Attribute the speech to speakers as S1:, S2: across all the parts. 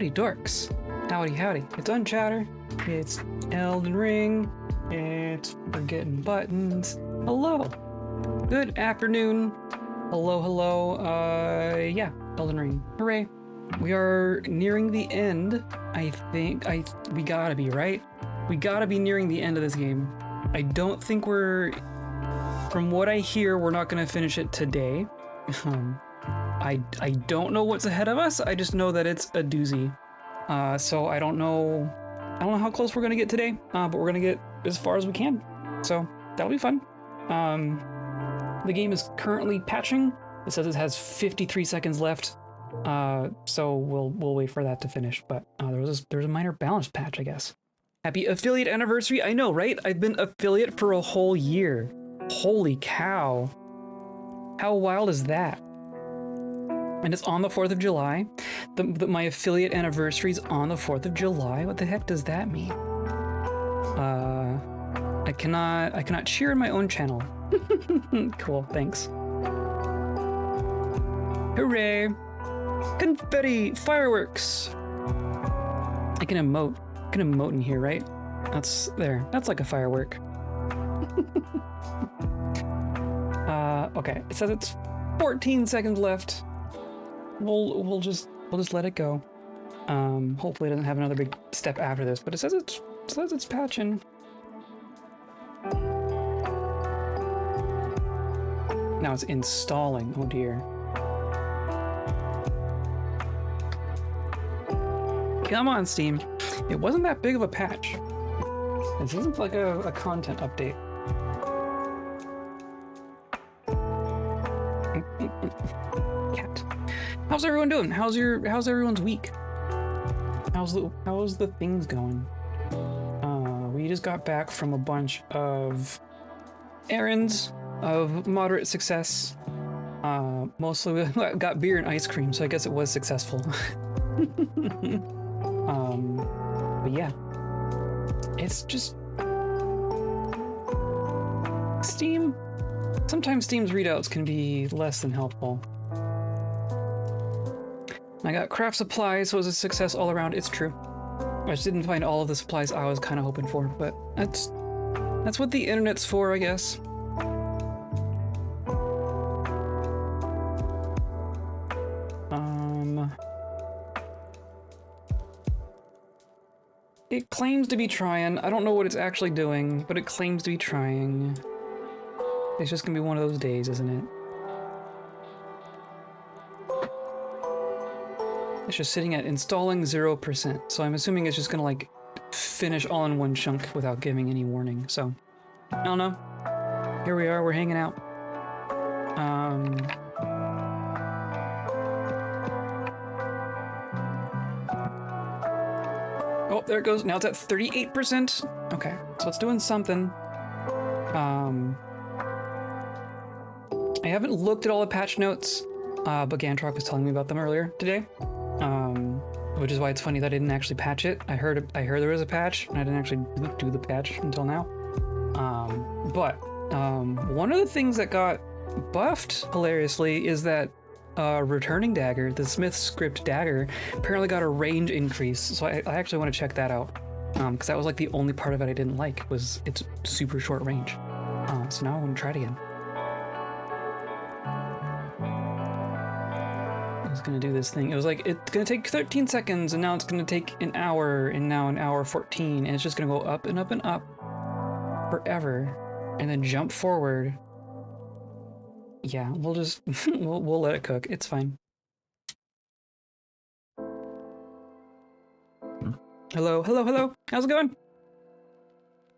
S1: Howdy dorks. Howdy howdy. It's Unchatter. It's Elden Ring. It's Forgetting Buttons. Hello. Good afternoon. Hello, hello. Yeah, Elden Ring. Hooray. We are nearing the end. I think we gotta be, right? We gotta be nearing the end of this game. I don't think from what I hear, we're not gonna finish it today. I don't know what's ahead of us. I just know that it's a doozy. So I don't know how close we're gonna get today, but we're gonna get as far as we can. So that'll be fun. The game is currently patching. It says it has 53 seconds left. So we'll wait for that to finish. But there's a minor balance patch, I guess. Happy affiliate anniversary. I know, right? I've been affiliate for a whole year. Holy cow. How wild is that? And it's on the 4th of July. My affiliate anniversary is on the 4th of July. What the heck does that mean? I cannot cheer in my own channel. Cool, thanks. Hooray! Confetti! Fireworks! I can emote. I can emote in here, right? That's like a firework. Okay, it says it's 14 seconds left. We'll just let it go. Hopefully it doesn't have another big step after this, but it says it's patching. Now it's installing. Oh dear. Come on, Steam. It wasn't that big of a patch. This isn't like a content update. Cat. How's everyone doing? How's everyone's week? How's the things going? We just got back from a bunch of errands of moderate success. Mostly we got beer and ice cream, so I guess it was successful. But yeah, it's just Steam. Sometimes Steam's readouts can be less than helpful. I got craft supplies, so it was a success all around. It's true. I just didn't find all of the supplies I was kind of hoping for, but that's what the internet's for, I guess. It claims to be trying. I don't know what it's actually doing, but it claims to be trying. It's just gonna be one of those days, isn't it? It's just sitting at installing 0%, so I'm assuming it's just gonna like finish all in one chunk without giving any warning. So I don't know. Here we are, we're hanging out. Oh, there it goes. Now it's at 38%. Okay, so it's doing something. I haven't looked at all the patch notes, but Gantrock was telling me about them earlier today. Which is why it's funny that I didn't actually patch it. I heard there was a patch, and I didn't actually do the patch until now. But one of the things that got buffed hilariously is that returning dagger, the Smith's script dagger, apparently got a range increase. So I actually want to check that out, because that was like the only part of it I didn't like, was its super short range. So now I want to try it again. It's gonna do this thing. It was like, it's gonna take 13 seconds, and now it's gonna take an hour, and now an hour 14, and it's just gonna go up and up and up forever, and then jump forward. Yeah, we'll just we'll let it cook. It's fine. Hello, hello, hello. How's it going?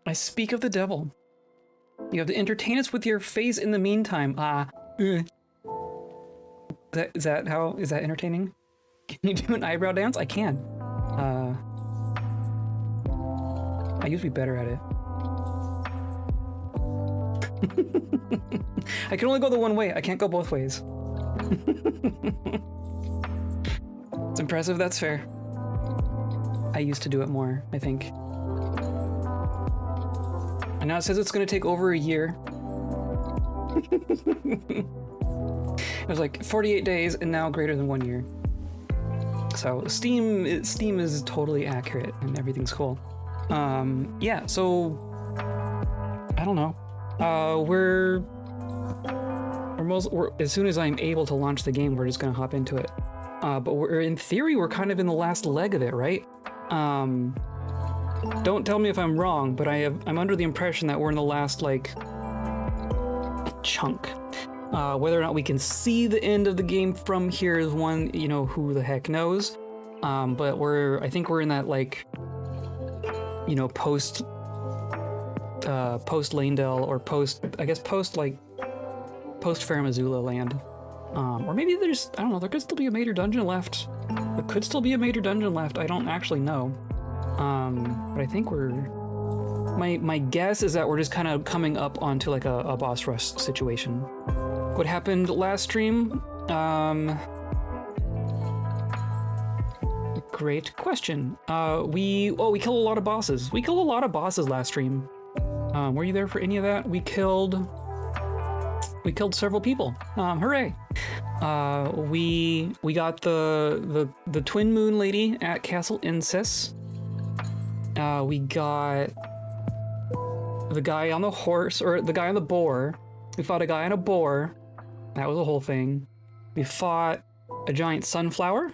S1: I speak of the devil. You have to entertain us with your face in the meantime. Is that entertaining? Can you do an eyebrow dance? I can. I used to be better at it. I can only go the one way. I can't go both ways. It's impressive. That's fair. I used to do it more, I think. And now it says it's going to take over a year. It was like 48 days and now greater than 1 year. So Steam is totally accurate and everything's cool. Yeah, so I don't know. We're as soon as I'm able to launch the game, we're just gonna hop into it. But in theory, we're kind of in the last leg of it, right? Don't tell me if I'm wrong, but I'm under the impression that we're in the last like chunk. Whether or not we can see the end of the game from here is one, you know, who the heck knows. But I think we're in that like, you know, post Lanedale or post Faramazula land. Or maybe there's, I don't know, there could still be a major dungeon left. There could still be a major dungeon left. I don't actually know. But I think my guess is that we're just kind of coming up onto like a boss rush situation. What happened last stream? Great question. We killed a lot of bosses. We killed a lot of bosses last stream. Were you there for any of that? We killed several people. Hooray! We got the Twin Moon Lady at Castle Incess. We got the guy on the horse, or the guy on the boar. We fought a guy on a boar. That was a whole thing. We fought a giant sunflower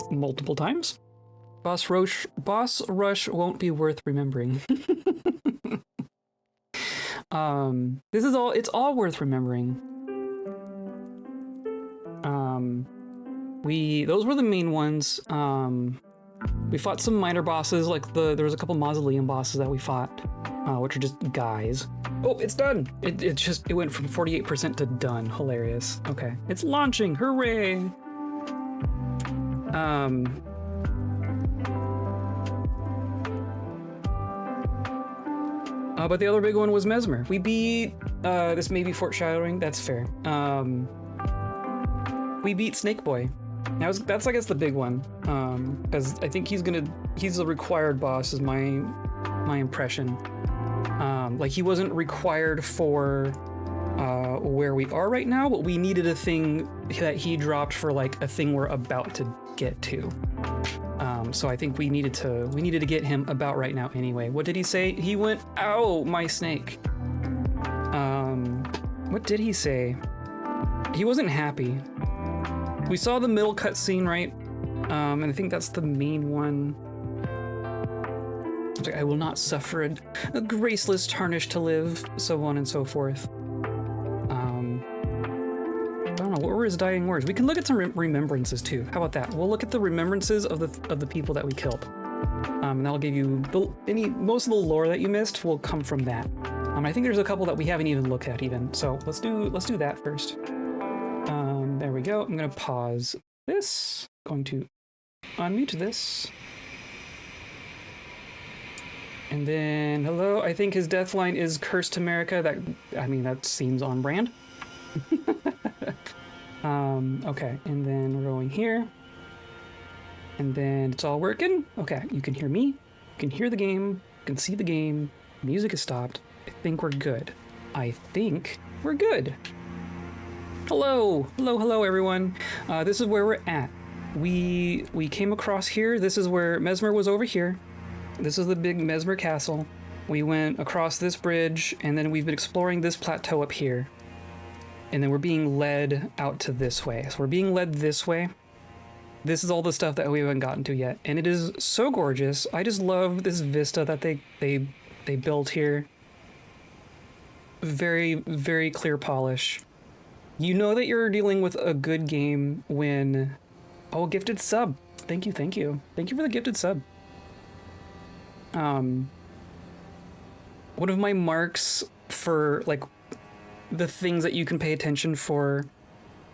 S1: multiple times. Boss rush won't be worth remembering. It's all worth remembering. Those were the main ones. We fought some minor bosses, like there was a couple mausoleum bosses that we fought, which are just guys. Oh, it's done! It went from 48% to done. Hilarious. Okay. It's launching! Hooray! But the other big one was Mesmer. We beat, this may be foreshadowing, that's fair. We beat Snake Boy. That's I guess the big one, because I think he's a required boss is my impression. Like he wasn't required for where we are right now, but we needed a thing that he dropped for like a thing we're about to get to. So I think we needed to get him about right now anyway. What did he say? He went, "Ow, my snake." What did he say? He wasn't happy. We saw the middle cutscene, right? And I think that's the main one. It's like, I will not suffer a graceless tarnish to live, so on and so forth. I don't know, what were his dying words? We can look at some remembrances too. How about that? We'll look at the remembrances of the people that we killed. And that'll give you most of the lore that you missed will come from that. I think there's a couple that we haven't even looked at even. So let's do that first. There we go. I'm gonna pause this. Going to unmute this. And then, hello, I think his death line is Cursed America. That seems on brand. Okay, and then we're going here. And then it's all working. Okay, you can hear me, you can hear the game, you can see the game, music is stopped. I think we're good. Hello, everyone. This is where we're at. We came across here. This is where Mesmer was over here. This is the big Mesmer Castle. We went across this bridge, and then we've been exploring this plateau up here. And then we're being led out to this way. So we're being led this way. This is all the stuff that we haven't gotten to yet. And it is so gorgeous. I just love this vista that they built here. Very, very clear polish. You know that you're dealing with a good game when... Oh, gifted sub. Thank you. Thank you for the gifted sub. One of my marks for, like, the things that you can pay attention for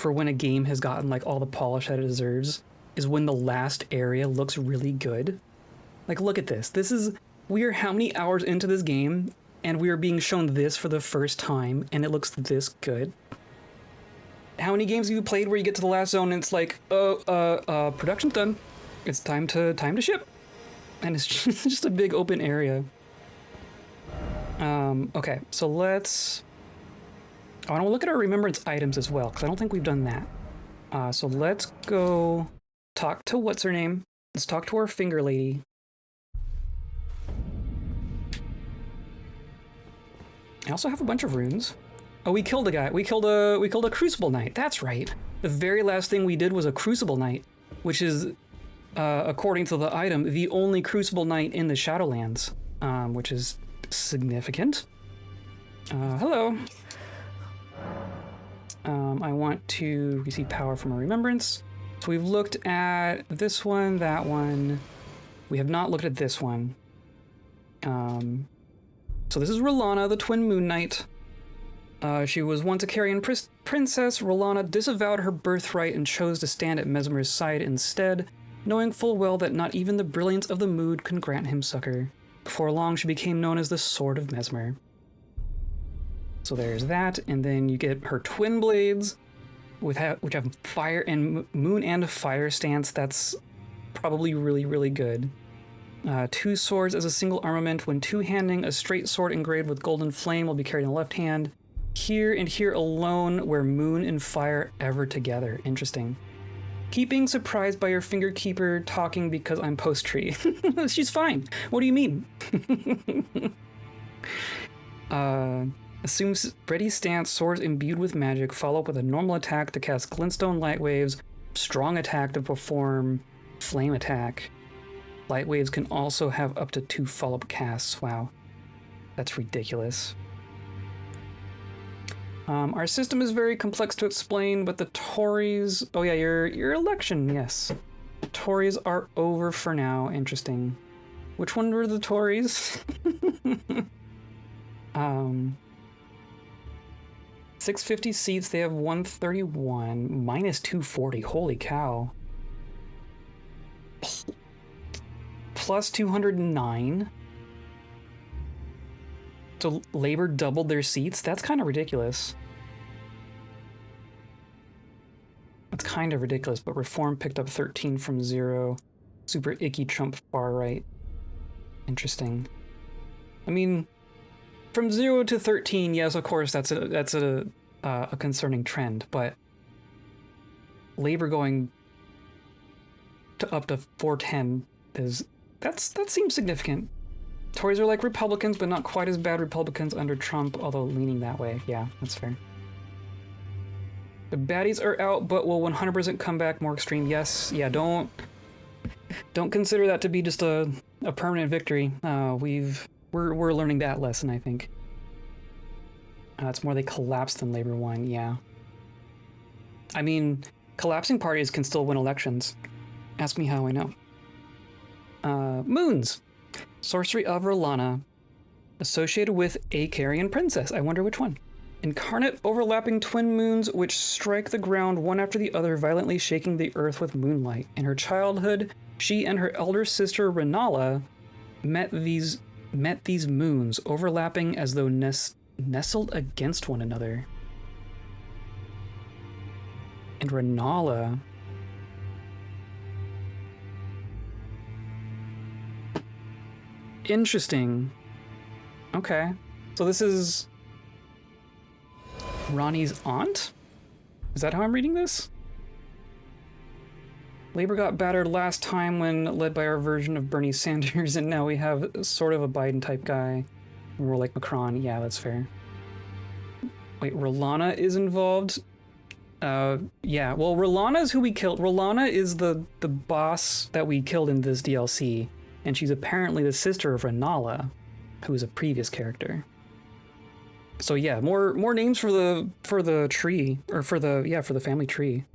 S1: when a game has gotten, like, all the polish that it deserves is when the last area looks really good. Like, look at this. We are how many hours into this game, and we are being shown this for the first time, and it looks this good. How many games have you played where you get to the last zone and it's like, production's done. It's time to ship. And it's just a big open area. Okay, so I want to look at our remembrance items as well, because I don't think we've done that. So let's go talk to what's her name. Let's talk to our finger lady. I also have a bunch of runes. Oh, we killed a guy. We killed a Crucible Knight. That's right. The very last thing we did was a Crucible Knight, which is, according to the item, the only Crucible Knight in the Shadowlands, which is significant. Hello. I want to receive power from a remembrance. So we've looked at this one, that one. We have not looked at this one. So this is Rolana, the Twin Moon Knight. She was once a Carian princess. Rolana disavowed her birthright and chose to stand at Mesmer's side instead, knowing full well that not even the brilliance of the mood can grant him succor. Before long, she became known as the Sword of Mesmer. So there's that, and then you get her twin blades, which have fire and moon and fire stance. That's probably really, really good. 2 swords as a single armament. When two-handing, a straight sword engraved with golden flame will be carried in the left hand. Here and here alone, where moon and fire ever together. Interesting. Keeping surprised by your finger keeper talking because I'm post-tree. She's fine. What do you mean? Assumes ready stance, swords imbued with magic, follow up with a normal attack to cast glintstone light waves, strong attack to perform flame attack. Light waves can also have up to 2 follow-up casts. Wow. That's ridiculous. Our system is very complex to explain, but the Tories... Oh yeah, your election, yes. Tories are over for now. Interesting. Which one were the Tories? 650 seats, they have 131, minus 240, holy cow. Plus 209. So Labor doubled their seats? That's kind of ridiculous. That's kind of ridiculous, but Reform picked up 13 from 0. Super icky Trump far right. Interesting. I mean, from 0 to 13, yes, of course, that's a concerning trend, but Labor going to up to 410 that seems significant. Tories are like Republicans, but not quite as bad Republicans under Trump, although leaning that way. Yeah, that's fair. The baddies are out, but will 100% come back more extreme. Yes, yeah, don't consider that to be just a permanent victory. We're learning that lesson, I think. It's more they collapsed than Labor won, yeah. I mean, collapsing parties can still win elections. Ask me how I know. Moons. Sorcery of Rolana. Associated with a Carian princess. I wonder which one. Incarnate overlapping twin moons which strike the ground one after the other, violently shaking the earth with moonlight. In her childhood, she and her elder sister Renala met these moons, overlapping as though nestled against one another. And Renala... Interesting. Okay. So this is Ronnie's aunt? Is that how I'm reading this? Labor got battered last time when led by our version of Bernie Sanders, and now we have sort of a Biden-type guy. More like Macron. Yeah, that's fair. Wait, Rolana is involved? Yeah. Well, Rolana is who we killed. Rolana is the boss that we killed in this DLC. And she's apparently the sister of Renala, who is a previous character. So yeah, more names for the tree, or for the family tree.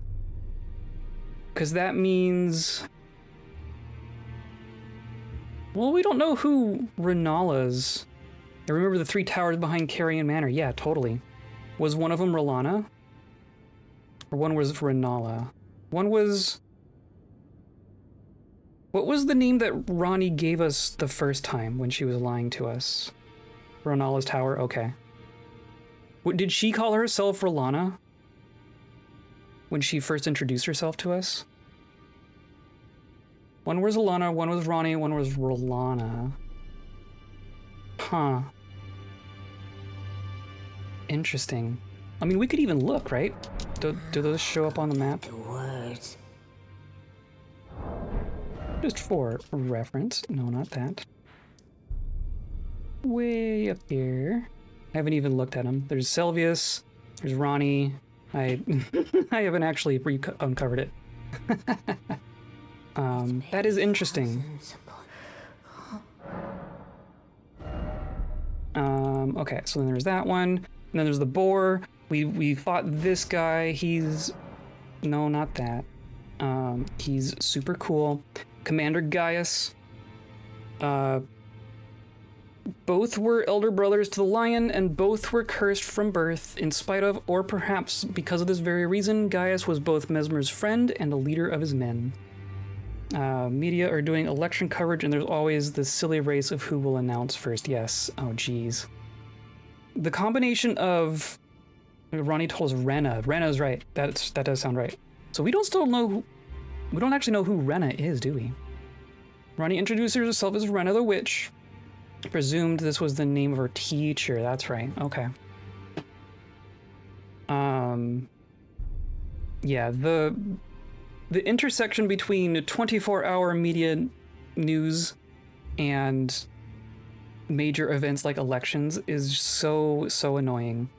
S1: Because that means, well, we don't know who Renala's. I remember the 3 towers behind Carrion Manor. Yeah, totally. Was one of them Rolana? Or one was Renala? One was... What was the name that Ronnie gave us the first time when she was lying to us? Renala's Tower? Okay. Did she call herself Rolana when she first introduced herself to us? One was Rolana, one was Ronnie, one was Rolana. Huh. Interesting. I mean, we could even look, right? Do those show up on the map?
S2: The words.
S1: Just for reference. No, not that. Way up here. I haven't even looked at them. There's Selvius. There's Ronnie. I I haven't actually uncovered it. That is interesting. Okay, so then there's that one. And then there's the boar. We fought this guy. He's... No, not that. He's super cool. Commander Gaius. Both were elder brothers to the lion, and both were cursed from birth. In spite of, or perhaps because of this very reason, Gaius was both Mesmer's friend and a leader of his men. Media are doing election coverage, and there's always this silly race of who will announce first. Yes. Oh, geez. The combination of... Ronnie told us Rena. Rena's right. That does sound right. So we don't actually know who Rena is, do we? Ronnie introduced herself as Rena the Witch. Presumed this was the name of her teacher. That's right. Okay. Yeah, the intersection between 24-hour media news and major events like elections is so annoying.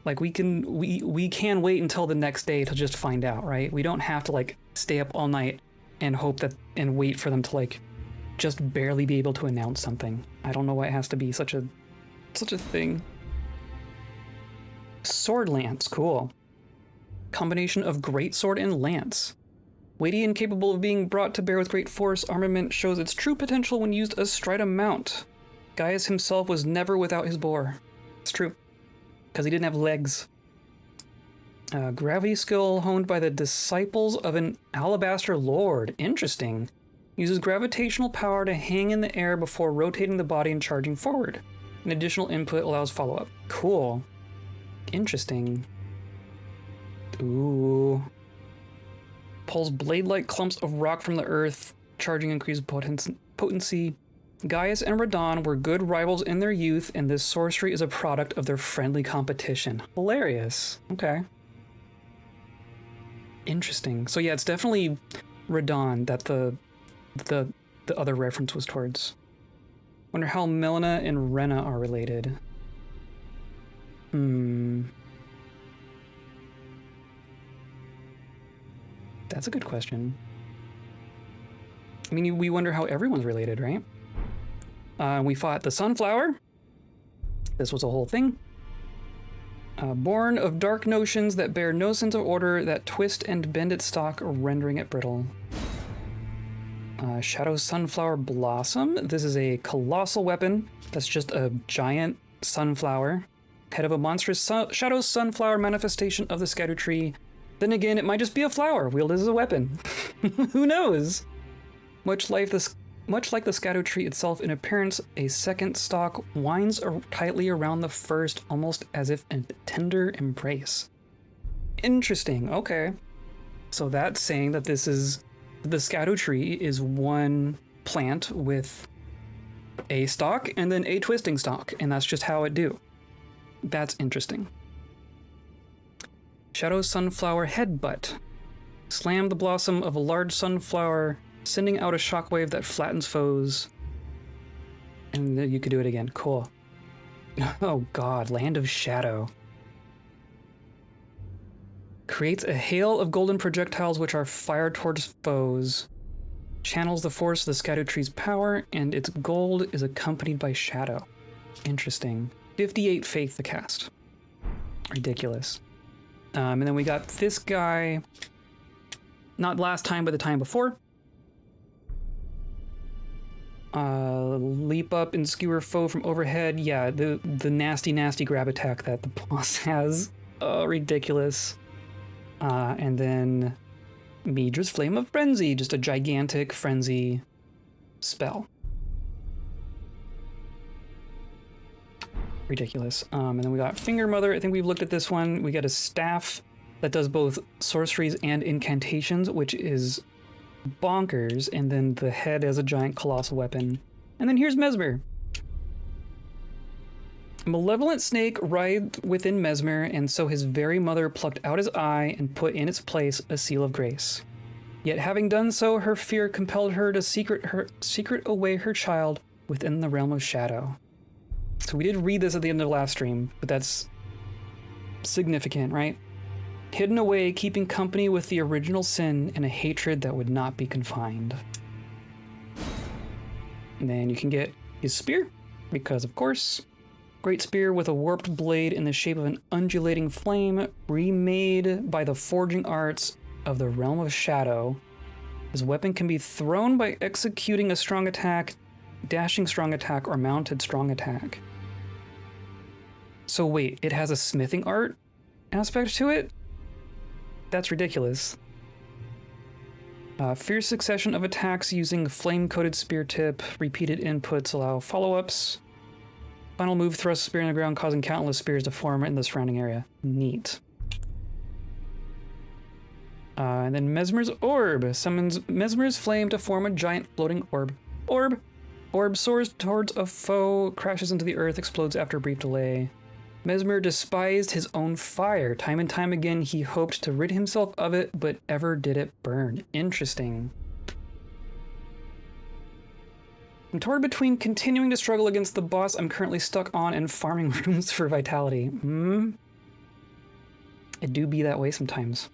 S1: Like we can wait until the next day to just find out, right? We don't have to like stay up all night and hope that and wait for them to like just barely be able to announce something. I don't know why it has to be such a thing. Sword lance, cool. Combination of great sword and lance. Weighty and capable of being brought to bear with great force, armament shows its true potential when used as stridum mount. Gaius himself was never without his boar. It's true, because he didn't have legs. Gravity skill honed by the disciples of an alabaster lord. Interesting. Uses gravitational power to hang in the air before rotating the body and charging forward. An additional input allows follow-up. Cool. Interesting. Ooh. Pulls blade-like clumps of rock from the earth, charging increased potency. Gaius and Radon were good rivals in their youth, and this sorcery is a product of their friendly competition. Hilarious. Okay. Interesting. So yeah, it's definitely Radon that the other reference was towards. Wonder how Melina and Rena are related. That's a good question. I mean, we wonder how everyone's related, right? We fought the Sunflower. This was a whole thing. Born of dark notions that bear no sense of order, that twist and bend its stalk, rendering it brittle. Shadow Sunflower Blossom. This is a colossal weapon that's just a giant sunflower. Head of a monstrous Shadow Sunflower manifestation of the Erdtree. Then again, it might just be a flower wielded as a weapon. Who knows? Much like the Erdtree itself in appearance, a second stalk winds tightly around the first, almost as if in a tender embrace. Interesting, okay. So that's saying that this is... The Erdtree is one plant with a stalk and then a twisting stalk, and that's just how it do. That's interesting. Shadow Sunflower Headbutt. Slam the blossom of a large sunflower, sending out a shockwave that flattens foes. And then you could do it again. Cool. Oh god, Land of Shadow. Creates a hail of golden projectiles which are fired towards foes. Channels the force of the Erdtree's power, and its gold is accompanied by shadow. Interesting. 58 faith to cast. Ridiculous. And then we got this guy, not last time, but the time before. Leap up and skewer foe from overhead. Yeah, the nasty grab attack that the boss has. Oh, ridiculous. And then Midra's Flame of Frenzy, just a gigantic frenzy spell. Ridiculous. And then we got Finger Mother. I think we've looked at this one. We got a staff that does both sorceries and incantations, which is bonkers. And then the head as a giant colossal weapon. And then here's Mesmer. A malevolent snake writhed within Mesmer, and so his very mother plucked out his eye and put in its place a seal of grace. Yet having done so, her fear compelled her to secret away her child within the realm of shadow. So we did read this at the end of the last stream, but that's significant, right? Hidden away, keeping company with the original sin in a hatred that would not be confined. And then you can get his spear, because of course, great spear with a warped blade in the shape of an undulating flame, remade by the forging arts of the realm of shadow. His weapon can be thrown by executing a strong attack, dashing strong attack, or mounted strong attack. So wait, it has a smithing art aspect to it? That's ridiculous. Fierce succession of attacks using flame-coated spear tip. Repeated inputs allow follow-ups. Final move thrusts spear in the ground, causing countless spears to form in the surrounding area. Neat. And then Mesmer's Orb summons Mesmer's Flame to form a giant floating orb. Orb soars towards a foe, crashes into the earth, explodes after a brief delay. Mesmer despised his own fire. Time and time again, he hoped to rid himself of it, but ever did it burn. Interesting. I'm torn between continuing to struggle against the boss I'm currently stuck on and farming rooms for vitality. It do be that way sometimes.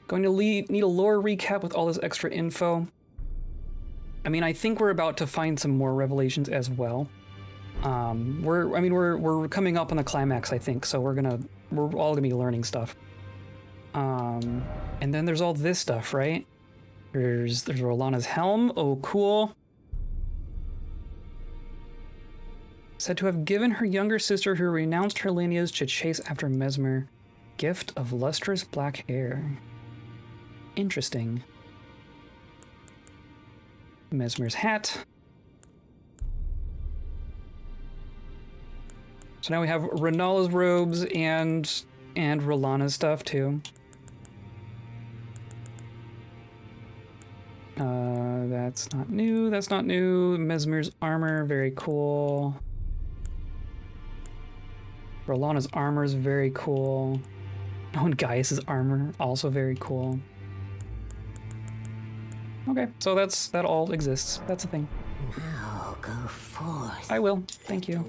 S1: Going to need a lore recap with all this extra info. I mean, I think we're about to find some more revelations as well. We're coming up on the climax, I think, so we're all gonna be learning stuff. And then there's all this stuff, right? There's Rolana's helm. Oh, cool. Said to have given her younger sister, who renounced her lineage to chase after Mesmer, gift of lustrous black hair. Interesting. Mesmer's hat. So now we have Renala's robes and Rolana's stuff too. That's not new. That's not new. Mesmer's armor, very cool. Rolana's armor is very cool. Oh, and Gaius's armor, also very cool. Okay, so that all exists. That's a thing.
S2: Now go forth.
S1: I will. Thank you.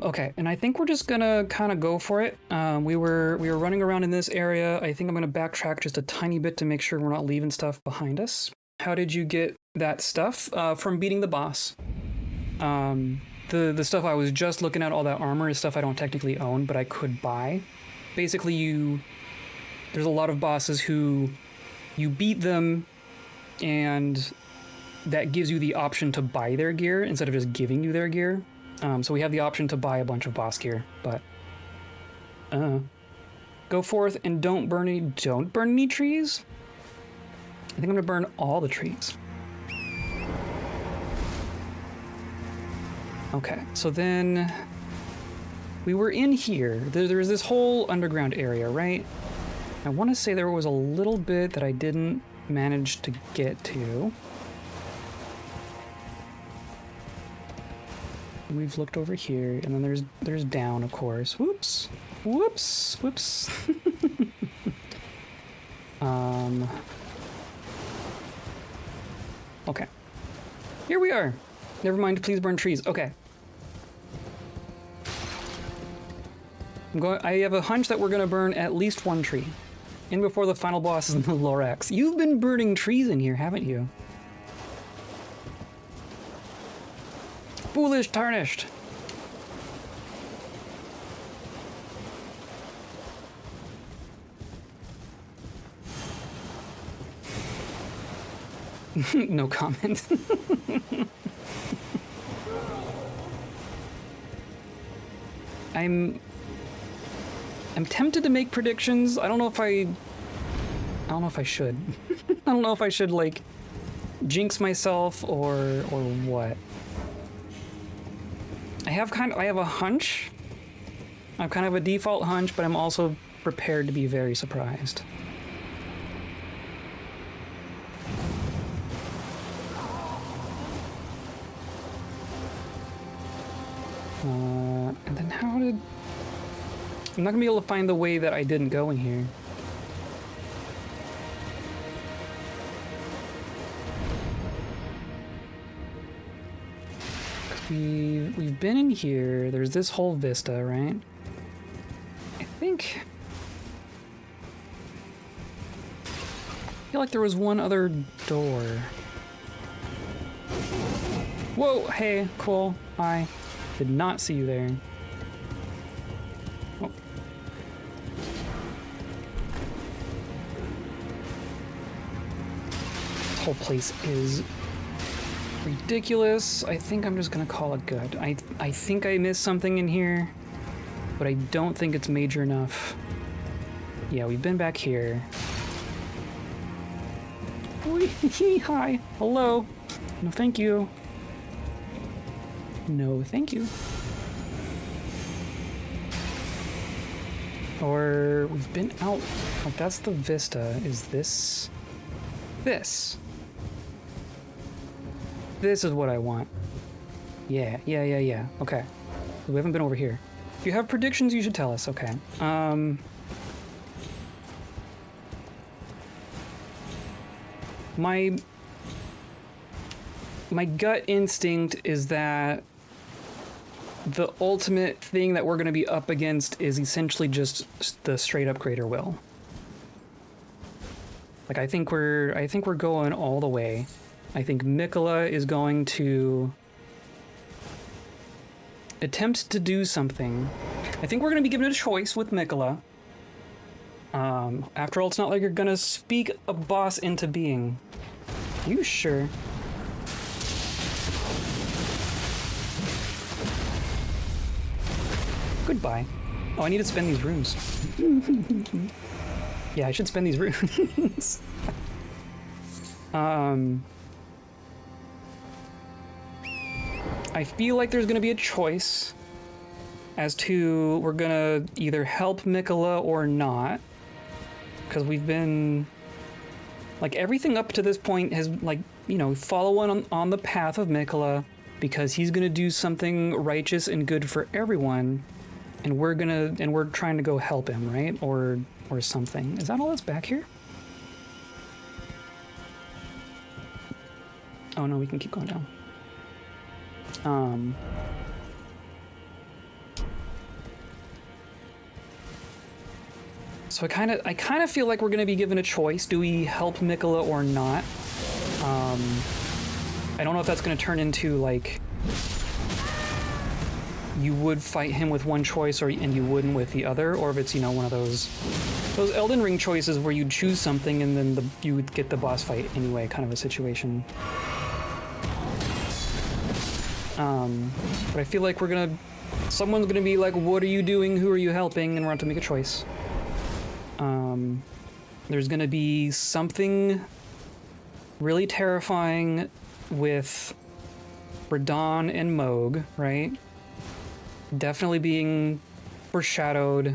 S1: Okay, and I think we're just gonna kind of go for it. We were running around in this area. I think I'm gonna backtrack just a tiny bit to make sure we're not leaving stuff behind us. How did you get that stuff? From beating the boss. The stuff I was just looking at, all that armor, is stuff I don't technically own, but I could buy. Basically, there's a lot of bosses who you beat them, and that gives you the option to buy their gear instead of just giving you their gear. So we have the option to buy a bunch of boss gear, but go forth and don't burn any trees. I think I'm gonna burn all the trees. Okay, so then we were in here. There was this whole underground area, right? I want to say there was a little bit that I didn't manage to get to. We've looked over here, and then there's down, of course. Whoops. Whoops. Whoops. Okay. Here we are. Never mind, please burn trees. Okay. I have a hunch that we're gonna burn at least one tree. In before the final boss is in the Lorax. You've been burning trees in here, haven't you? Foolish tarnished. No comment. I'm tempted to make predictions. I don't know if I should. I don't know if I should like jinx myself or what. I have a hunch. I have kind of a default hunch, but I'm also prepared to be very surprised. And then how did... I'm not gonna be able to find the way that I didn't go in here. We've been in here. There's this whole vista, right? I feel like there was one other door. Whoa, hey, cool. Hi. Did not see you there. Oh. This whole place is ridiculous. I think I'm just gonna call it good. I think I missed something in here, but I don't think it's major enough. Yeah, we've been back here. Hi. Hello. No, thank you. No, thank you. Or we've been out. Like, that's the vista. Is this? This. This is what I want. Yeah. Okay. We haven't been over here. If you have predictions, you should tell us. Okay. My gut instinct is that the ultimate thing that we're going to be up against is essentially just the straight up greater will. Like, I think we're going all the way. I think Mikola is going to attempt to do something. I think we're going to be given a choice with Mikola. After all, it's not like you're going to speak a boss into being. You sure? Goodbye. Oh, I need to spend these runes. Yeah, I should spend these runes. I feel like there's gonna be a choice as to we're gonna either help Mikola or not, because we've been like everything up to this point has like, you know, follow on the path of Mikola because he's gonna do something righteous and good for everyone, and we're trying to go help him, right? Or something. Is that all that's back here? Oh no, we can keep going down. So I kind of feel like we're going to be given a choice. Do we help Mikola or not? I don't know if that's going to turn into like you would fight him with one choice and you wouldn't with the other, or if it's, you know, one of those Elden Ring choices where you choose something and then you would get the boss fight anyway, kind of a situation. But I feel like someone's gonna be like, what are you doing? Who are you helping? And we're going to have to make a choice. There's gonna be something really terrifying with Radahn and Mohg, right? Definitely being foreshadowed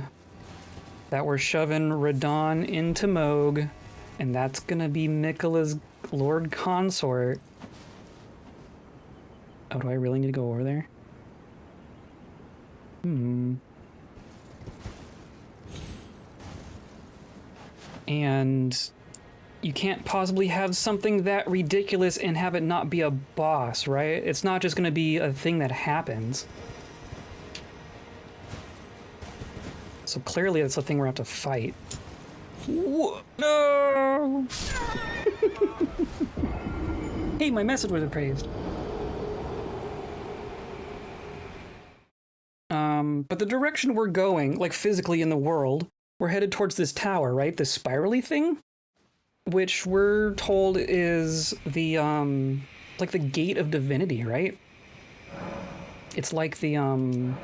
S1: that we're shoving Radahn into Mohg, and that's gonna be Mikola's Lord Consort. Oh, do I really need to go over there? And you can't possibly have something that ridiculous and have it not be a boss, right? It's not just gonna be a thing that happens. So clearly it's a thing we're gonna have to fight. Whoa, no! Hey, my message was appraised. But the direction we're going, like physically in the world, we're headed towards this tower, right? This spirally thing? Which we're told is the, like the gate of divinity, right? It's like the, I don't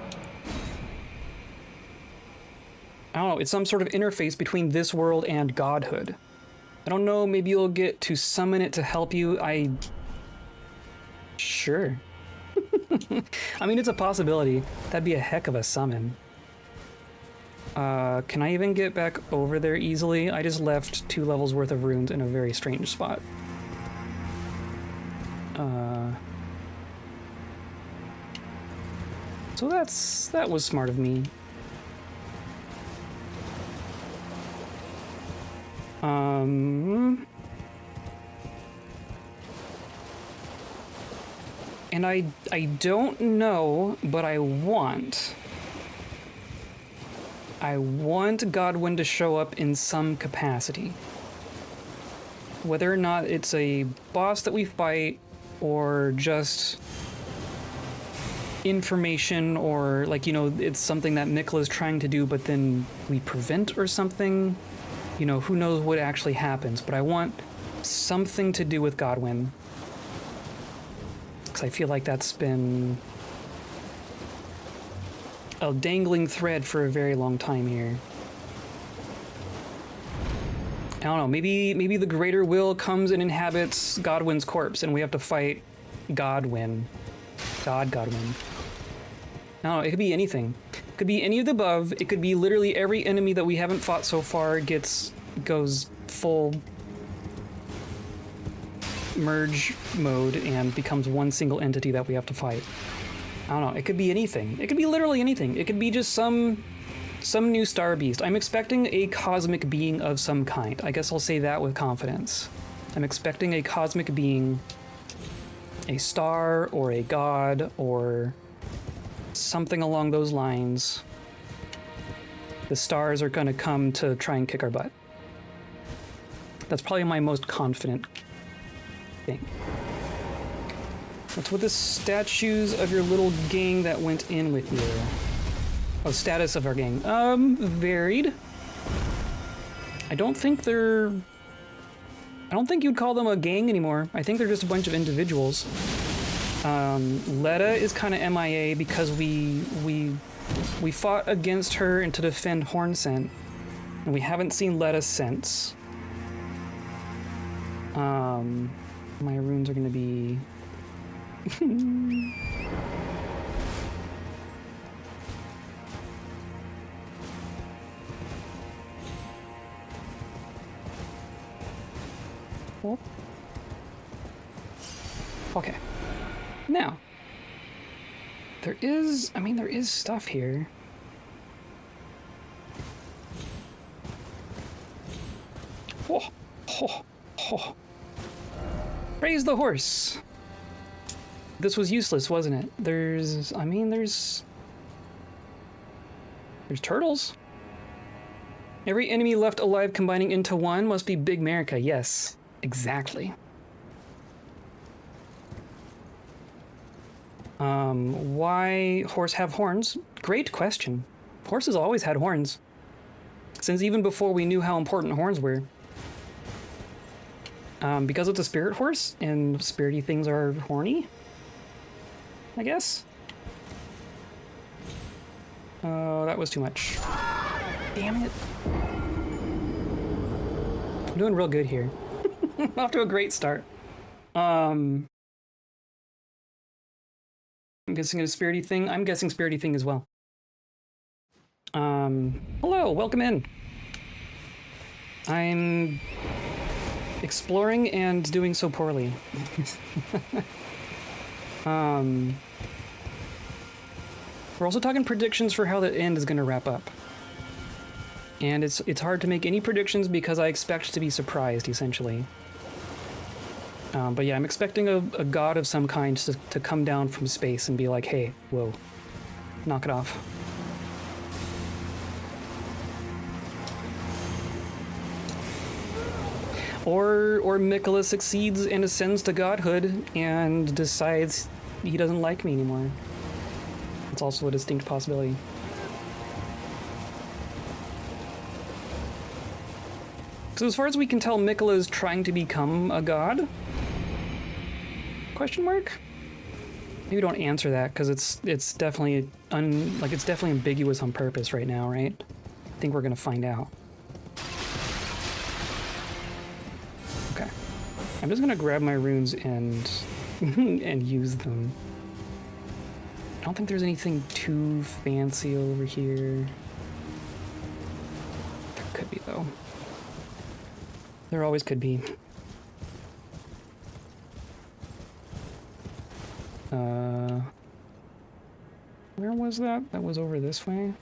S1: know, it's some sort of interface between this world and godhood. I don't know, maybe you'll get to summon it to help you. Sure. I mean, it's a possibility. That'd be a heck of a summon. Can I even get back over there easily? I just left 2 levels worth of runes in a very strange spot. So that was smart of me. And I don't know, but I want Godwin to show up in some capacity. Whether or not it's a boss that we fight, or just information, or like, you know, it's something that Mikla's trying to do, but then we prevent or something. You know, who knows what actually happens, but I want something to do with Godwin. Because I feel like that's been a dangling thread for a very long time here. I don't know, maybe the greater will comes and inhabits Godwin's corpse and we have to fight Godwin. Godwin. I don't know, it could be anything. It could be any of the above. It could be literally every enemy that we haven't fought so far goes full merge mode and becomes one single entity that we have to fight. I don't know, it could be anything. It could be literally anything. It could be just some new star beast. I'm expecting a cosmic being of some kind. I guess I'll say that with confidence. I'm expecting a cosmic being, a star or a god or something along those lines. The stars are gonna come to try and kick our butt. That's probably my most confident thing. What's with the statues of your little gang that went in with you? Oh, status of our gang. Varied. I don't think you'd call them a gang anymore. I think they're just a bunch of individuals. Letta is kind of MIA because we fought against her and to defend Hornscent, and we haven't seen Letta since. My runes are gonna be... Oh. Okay. Now, there is stuff here. Oh, oh, oh. Praise the horse. This was useless, wasn't it? There's turtles. Every enemy left alive combining into one must be Big America. Yes, exactly. Why horse have horns? Great question. Horses always had horns. Since even before we knew how important horns were. Because it's a spirit horse, and spirity things are horny, I guess. Oh, that was too much. Damn it. I'm doing real good here. Off to a great start. I'm guessing a spirity thing. I'm guessing spirity thing as well. Hello, welcome in. I'm exploring and doing so poorly. We're also talking predictions for how the end is going to wrap up. And it's hard to make any predictions because I expect to be surprised, essentially. But yeah, I'm expecting a god of some kind to come down from space and be like, hey, whoa, knock it off. Or Mikola succeeds and ascends to godhood and decides he doesn't like me anymore. It's also a distinct possibility. So as far as we can tell, Mikola is trying to become a god? Question mark? Maybe don't answer that because it's definitely it's definitely ambiguous on purpose right now, right? I think we're gonna find out. Okay, I'm just gonna grab my runes and and use them. I don't think there's anything too fancy over here. There could be though. There always could be. Where was that? That was over this way?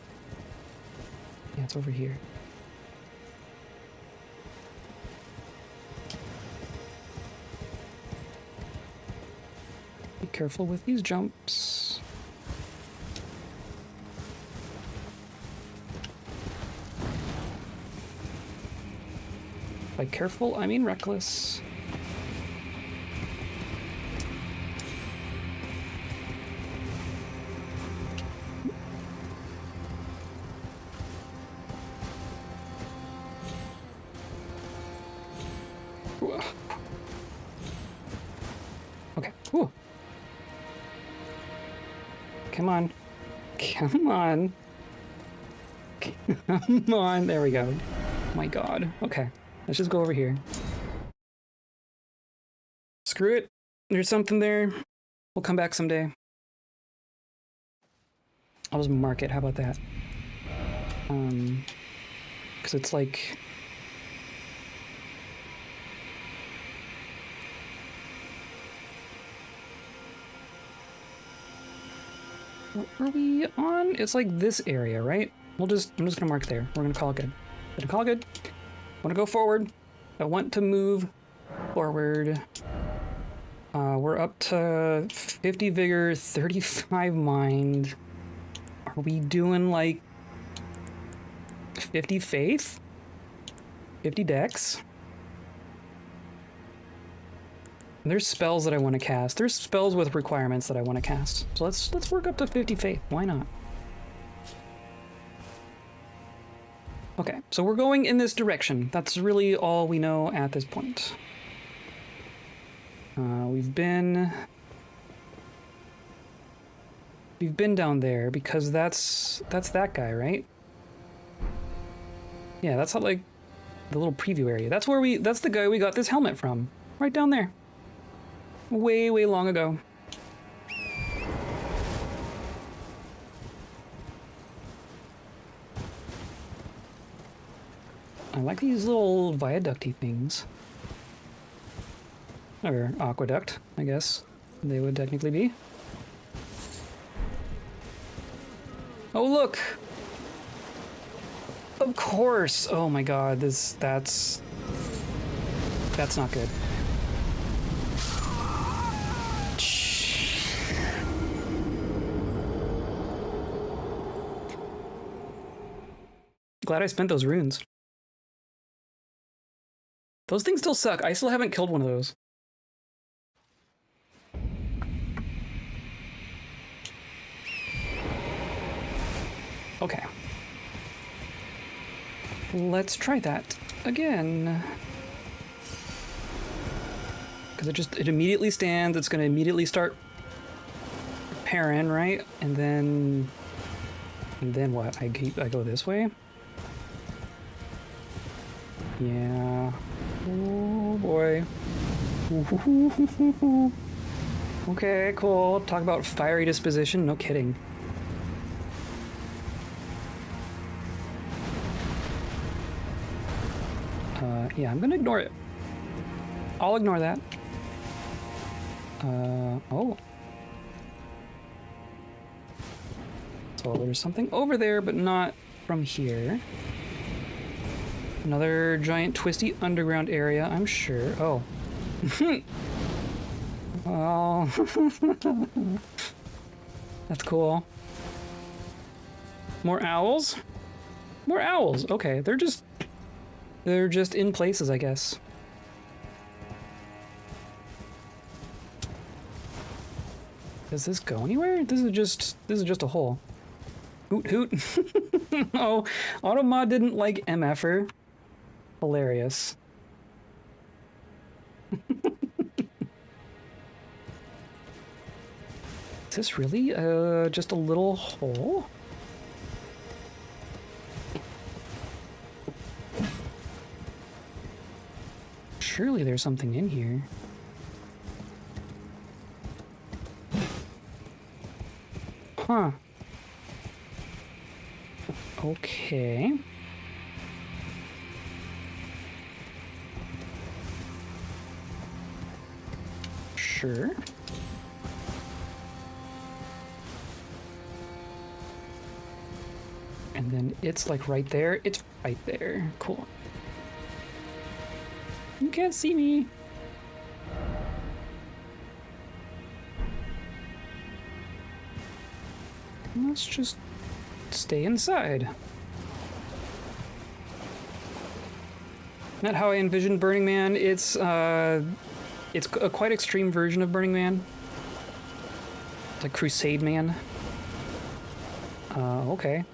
S1: Yeah, it's over here. Careful with these jumps. By careful, I mean reckless. Okay. Ooh. Come on. Come on. Come on. There we go. My God. Okay. Let's just go over here. Screw it. There's something there. We'll come back someday. I'll just mark it. How about that? Because it's like... What are we on? It's like this area, right? I'm just gonna mark there. We're gonna call it good. Gonna call it good. I wanna go forward. I want to move forward. We're up to 50 vigor, 35 mind. Are we doing like 50 faith? 50 dex? There's spells that I want to cast. There's spells with requirements that I want to cast. So let's work up to 50 faith. Why not? Okay, so we're going in this direction. That's really all we know at this point. We've been down there because that's that guy, right? Yeah, that's how, like, the little preview area. That's the guy we got this helmet from. Right down there. Way, way long ago. I like these little viaducty things. Or aqueduct, I guess they would technically be. Oh, look! Of course! Oh my God, that's not good. Glad I spent those runes. Those things still suck. I still haven't killed one of those. Okay. Let's try that again. Because it immediately stands, it's gonna immediately start repairing, right? And then what? I go this way? Yeah. Oh boy. Okay, cool. Talk about fiery disposition. No kidding. Yeah, I'm gonna ignore it. I'll ignore that. Oh. So there's something over there, but not from here. Another giant twisty underground area, I'm sure. Oh. Oh. That's cool. More owls? More owls. Okay, they're just in places, I guess. Does this go anywhere? This is just a hole. Hoot hoot. Oh, Automod didn't like MFer. Hilarious. Is this really just a little hole? Surely there's something in here. Huh. Okay. Sure. And then it's like right there. It's right there. Cool. You can't see me. Let's just stay inside. Not how I envisioned Burning Man. It's a quite extreme version of Burning Man. It's like Crusade Man. Okay.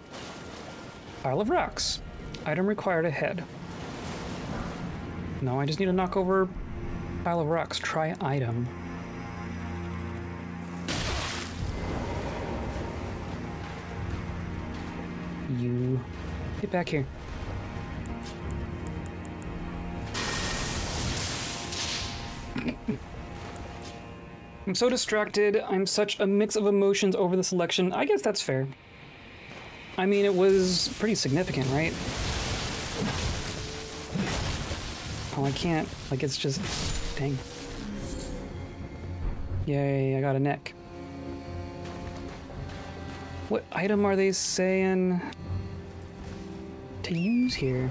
S1: Pile of rocks. Item required ahead. No, I just need to knock over pile of rocks. Try item. You get back here. I'm so distracted. I'm such a mix of emotions over the selection. I guess that's fair. I mean, it was pretty significant, right? Oh, I can't. Like, it's just... Dang. Yay, I got a neck. What item are they saying to use here?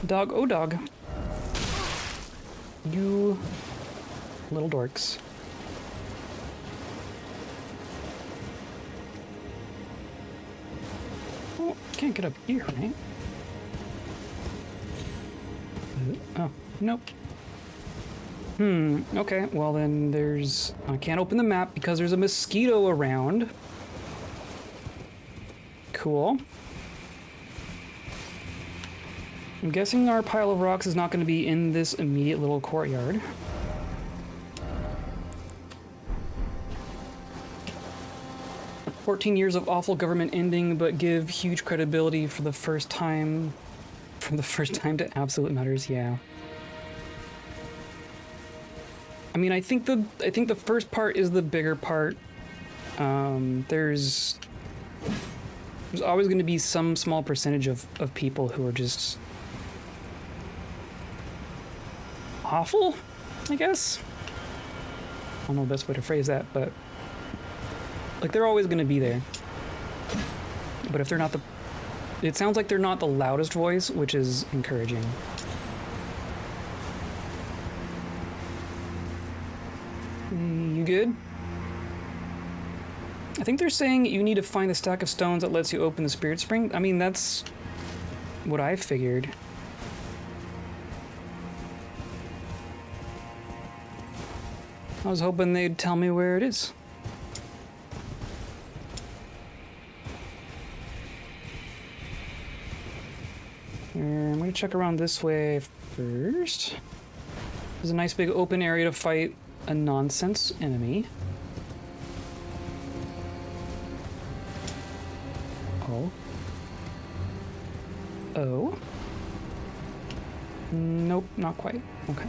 S1: Dog, oh dog. You little dorks. Oh, can't get up here, right? Oh, nope. Okay, well then there's... I can't open the map because there's a mosquito around. Cool. I'm guessing our pile of rocks is not going to be in this immediate little courtyard. "14 years of awful government ending, but give huge credibility for the first time. From the first time to absolute matters." Yeah. I mean, I think the first part is the bigger part. There's always going to be some small percentage of people who are just awful, I guess. I don't know the best way to phrase that, but like they're always going to be there. But if they're not it sounds like they're not the loudest voice, which is encouraging. You good? I think they're saying you need to find the stack of stones that lets you open the spirit spring. I mean, that's what I figured. I was hoping they'd tell me where it is. I'm gonna check around this way first. There's a nice big open area to fight a nonsense enemy. Oh. Oh. Nope, not quite. Okay.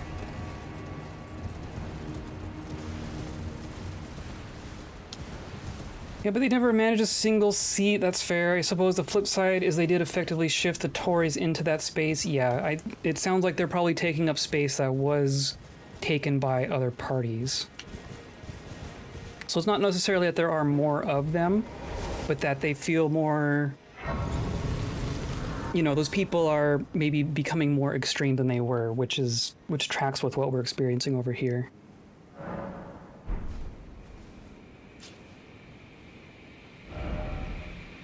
S1: Yeah, but they never managed a single seat. That's fair. I suppose the flip side is they did effectively shift the Tories into that space. Yeah, it sounds like they're probably taking up space that was taken by other parties. So it's not necessarily that there are more of them, but that they feel more... You know, those people are maybe becoming more extreme than they were, which tracks with what we're experiencing over here.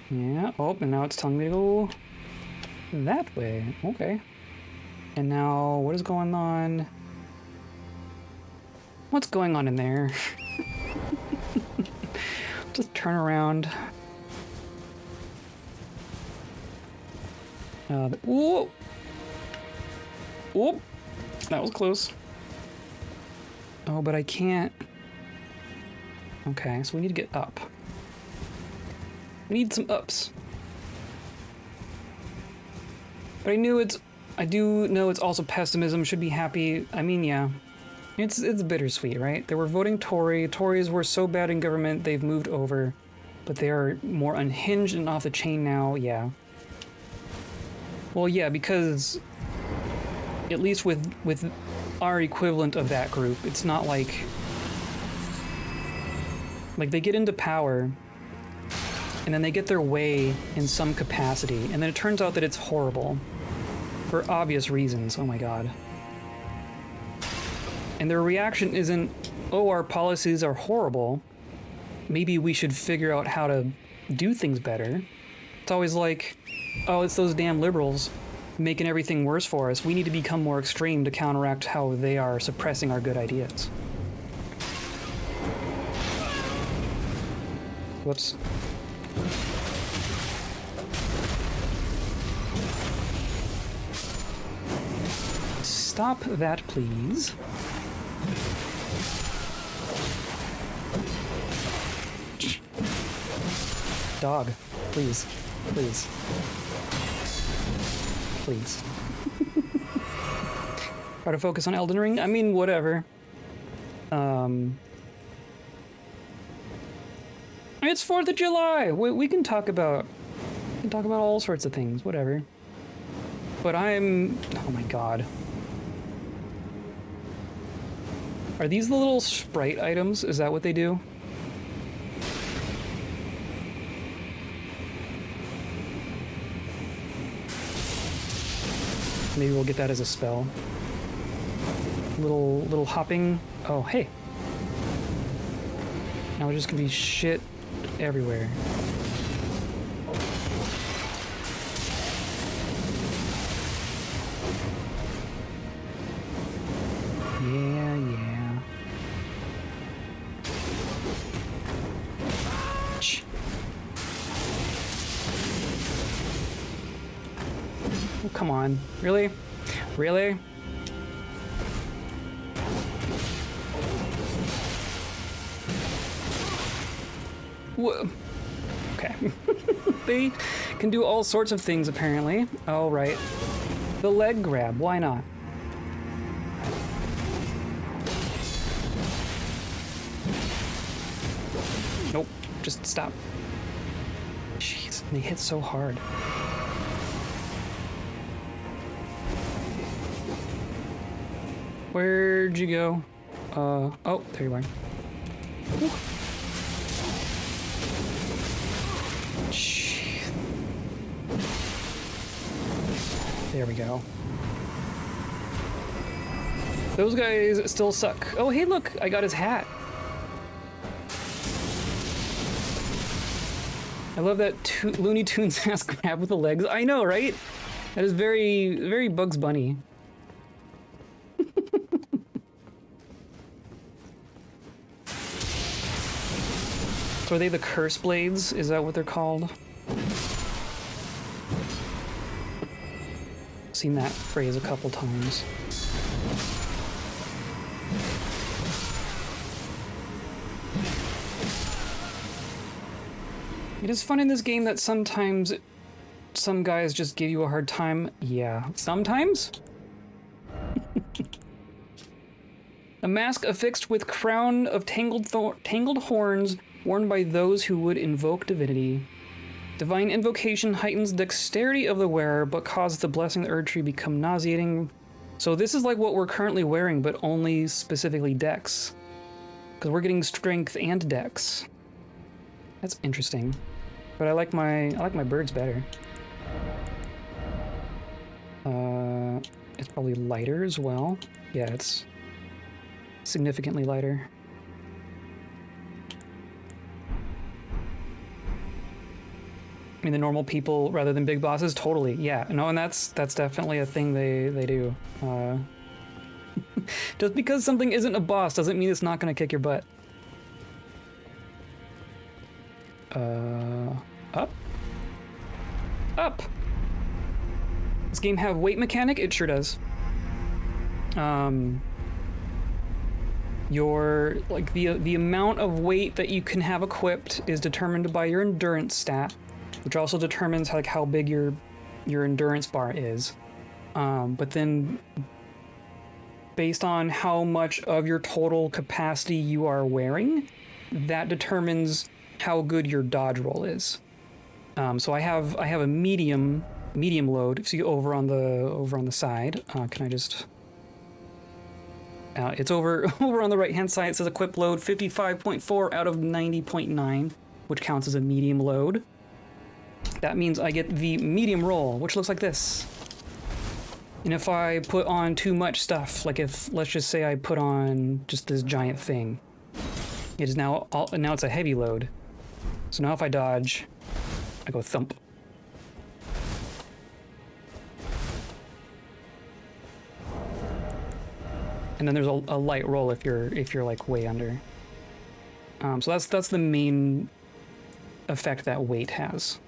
S1: Yeah, oh, and now it's telling me to go that way. Okay. And now, what is going on? What's going on in there? Just turn around. Whoa! Whoop! That was close. Oh, but I can't. Okay, so we need to get up. We need some ups. But I do know it's also pessimism, should be happy. I mean, yeah. It's bittersweet, right? They were voting Tory. Tories were so bad in government, they've moved over. But they are more unhinged and off the chain now, yeah. Well, yeah, because at least with our equivalent of that group, it's not like they get into power and then they get their way in some capacity, and then it turns out that it's horrible. For obvious reasons, oh my god. And their reaction isn't, oh, our policies are horrible, maybe we should figure out how to do things better. It's always like, oh, it's those damn liberals making everything worse for us. We need to become more extreme to counteract how they are suppressing our good ideas. Whoops. Stop that, please. Dog, please, please, please. Try to focus on Elden Ring? I mean, whatever. It's 4th of July! We can talk about... all sorts of things, whatever. But I'm... oh my god. Are these the little sprite items? Is that what they do? Maybe we'll get that as a spell. Little hopping... oh, hey! Now there's just gonna be shit everywhere. Yeah. Shh. Oh, come on. Really? Really? Whoa. Okay. They can do all sorts of things, apparently. Oh, right. The leg grab, why not? Nope, just stop. Jeez, they hit so hard. Where'd you go? Oh, there you are. Whew. There we go. Those guys still suck. Oh, hey, look, I got his hat. I love that Looney Tunes ass grab with the legs. I know, right? That is very, very Bugs Bunny. So are they the curse blades? Is that what they're called? Seen that phrase a couple times. It is fun in this game that sometimes some guys just give you a hard time. Yeah, sometimes? A mask affixed with crown of tangled horns worn by those who would invoke divinity. Divine invocation heightens dexterity of the wearer, but causes the blessing of the Erdtree become nauseating. So this is like what we're currently wearing, but only specifically dex. Because we're getting strength and dex. That's interesting. But I like my birds better. It's probably lighter as well. Yeah, it's significantly lighter. I mean, the normal people rather than big bosses, totally. Yeah, no, and that's definitely a thing they do. Just because something isn't a boss doesn't mean it's not gonna kick your butt. Up? Up! Does this game have weight mechanic? It sure does. Your, like, the amount of weight that you can have equipped is determined by your endurance stat, which also determines like how big your endurance bar is. But then based on how much of your total capacity you are wearing, that determines how good your dodge roll is. So I have a medium load. See over on the side. Can I just? It's over on the right hand side. It says equip load 55.4 out of 90.9, which counts as a medium load. that means I get the medium roll, which looks like this. And if I put on too much stuff, like if, let's just say I put on just this giant thing, it is now it's a heavy load. So now if I dodge, I go thump. And then there's a light roll if you're like way under. So that's the main effect that weight has.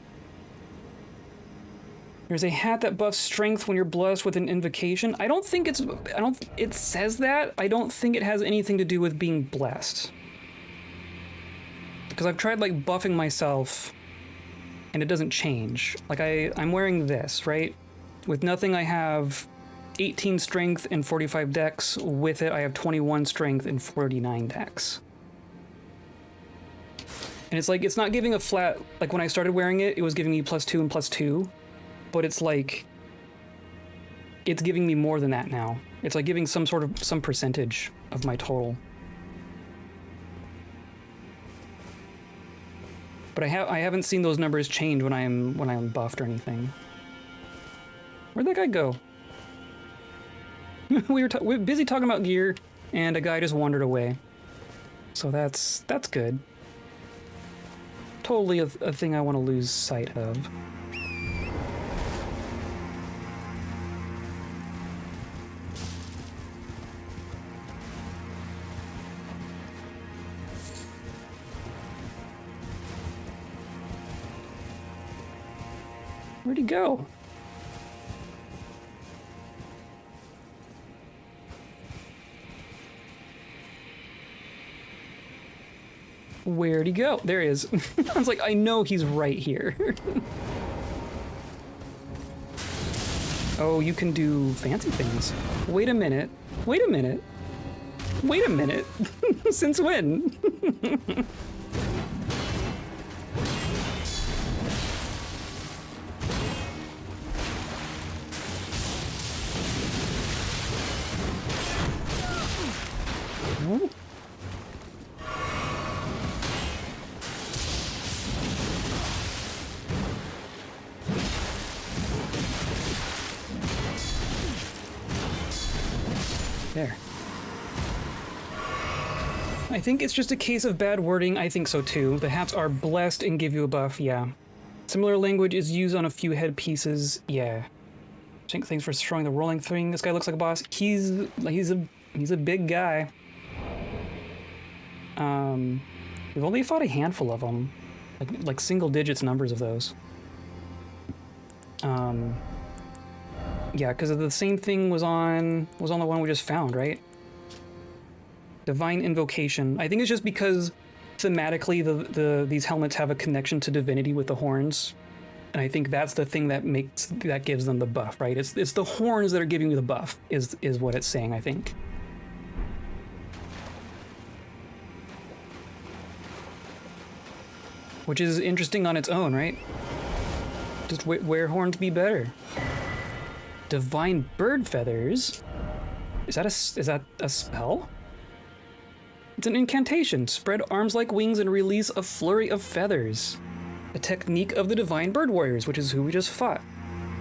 S1: There's a hat that buffs strength when you're blessed with an invocation. It says that. I don't think it has anything to do with being blessed. Because I've tried like buffing myself and it doesn't change. Like I'm wearing this, right? With nothing I have 18 strength and 45 dex. With it I have 21 strength and 49 dex. And it's like, it's not giving a flat, like when I started wearing it, it was giving me +2 and +2. But it's like, it's giving me more than that now. It's like giving some percentage of my total. But I haven't seen those numbers change when I'm buffed or anything. Where'd that guy go? we were busy talking about gear, and a guy just wandered away. So that's good. Totally a thing I want to lose sight of. Where'd he go? Where'd he go? There he is. I was like, I know he's right here. Oh, you can do fancy things. Wait a minute. Wait a minute. Wait a minute. Since when? There. I think it's just a case of bad wording. I think so too. The hats are blessed and give you a buff, yeah. Similar language is used on a few headpieces, yeah. Thanks for showing the rolling thing. This guy looks like a boss. He's a big guy. We've only fought a handful of them, like single digits numbers of those. Yeah, because the same thing was on the one we just found, right? Divine Invocation. I think it's just because thematically these helmets have a connection to divinity with the horns, and I think that's the thing that gives them the buff, right? It's the horns that are giving you the buff, is what it's saying, I think. Which is interesting on its own, right? Just where horns be better. Divine Bird Feathers? Is that a spell? It's an incantation. Spread arms like wings and release a flurry of feathers. A technique of the Divine Bird Warriors, which is who we just fought.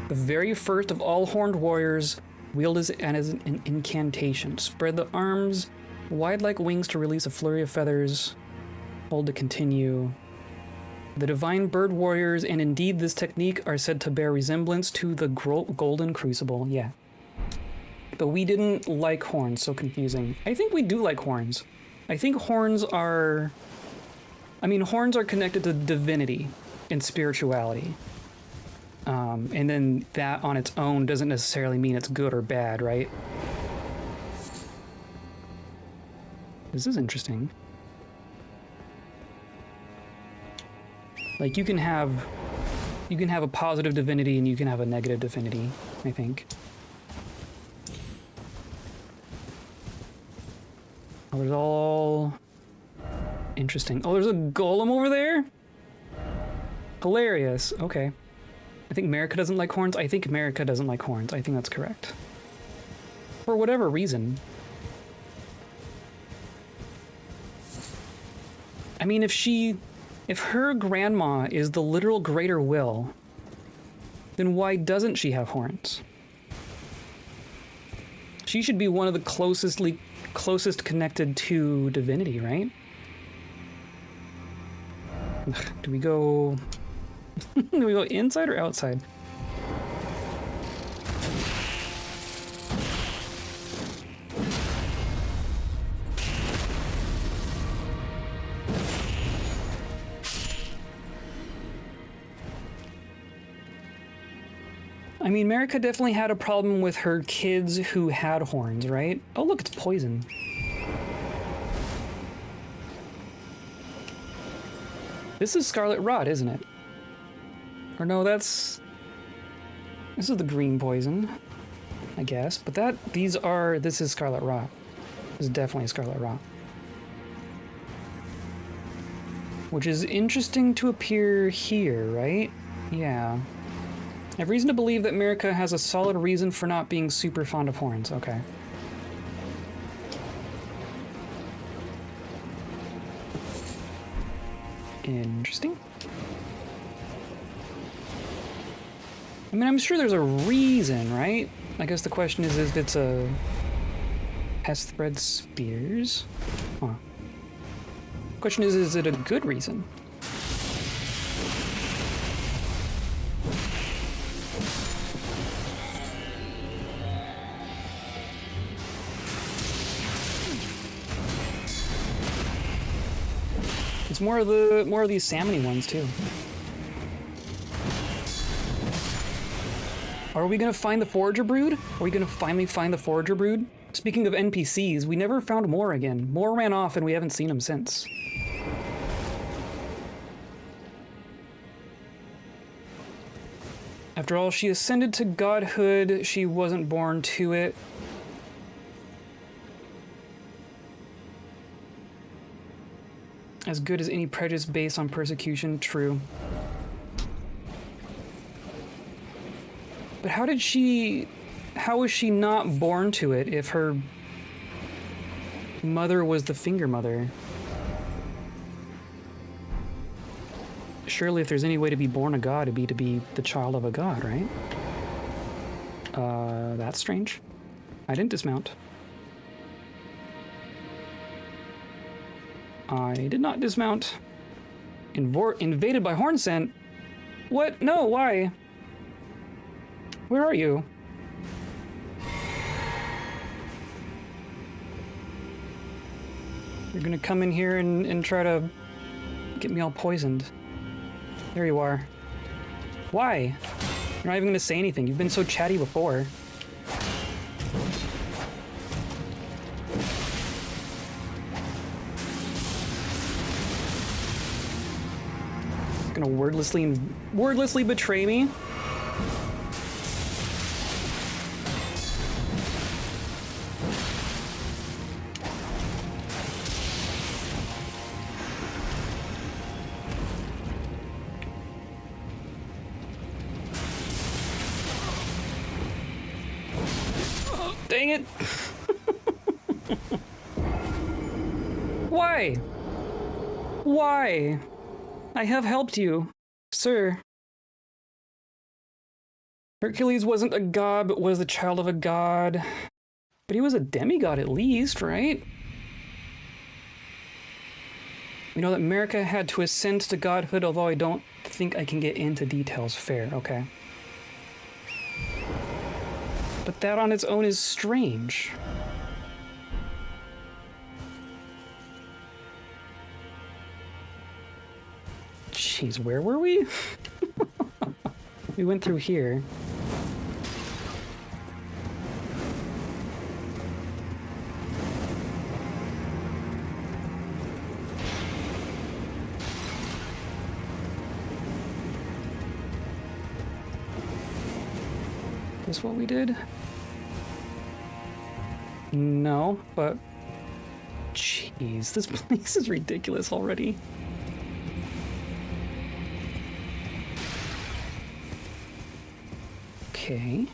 S1: The very first of all horned warriors wield as an incantation. Spread the arms wide like wings to release a flurry of feathers. Hold to continue. The Divine Bird Warriors, and indeed this technique, are said to bear resemblance to the Golden Crucible, yeah. But we didn't like horns, so confusing. I think we do like horns. I think horns are... horns are connected to divinity and spirituality. And then that on its own doesn't necessarily mean it's good or bad, right? This is interesting. Like, you can have a positive divinity and you can have a negative divinity, I think. Oh, there's all interesting. Oh, there's a golem over there? Hilarious. Okay. I think America doesn't like horns. I think America doesn't like horns. I think that's correct. For whatever reason. I mean, if she If her grandma is the literal greater will, then why doesn't she have horns? She should be one of the closest connected to divinity, right? Do we go... do we go inside or outside? I mean, Marika definitely had a problem with her kids who had horns, right? Oh, look, it's poison. This is Scarlet Rot, isn't it? Or no, this is the green poison, I guess. But this is Scarlet Rot. This is definitely Scarlet Rot. Which is interesting to appear here, right? Yeah. I have reason to believe that Marika has a solid reason for not being super fond of horns. Okay. Interesting. I mean, I'm sure there's a reason, right? I guess the question is if it's a pest spread spears? Huh. Question is it a good reason? It's more of these salmon-y ones too. Are we gonna find the Forager Brood? Are we gonna finally find the Forager Brood? Speaking of NPCs, we never found Moore again. Moore ran off and we haven't seen him since. After all, she ascended to godhood, she wasn't born to it. As good as any prejudice based on persecution, true. But how was she not born to it if her mother was the finger mother? Surely if there's any way to be born a god, it'd be to be the child of a god, right? That's strange. I didn't dismount. I did not dismount. Invaded by horn scent? What? No, why? Where are you? You're gonna come in here and try to get me all poisoned. There you are. Why? You're not even gonna say anything. You've been so chatty before. Gonna wordlessly betray me? Dang it! Why? Why? I have helped you, sir. Hercules wasn't a god, but was the child of a god. But he was a demigod at least, right? We know that Marika had to ascend to godhood, although I don't think I can get into details. Fair, okay. But that on its own is strange. Jeez, where were we? We went through here. Is this what we did? No, but... Jeez, this place is ridiculous already. Okay.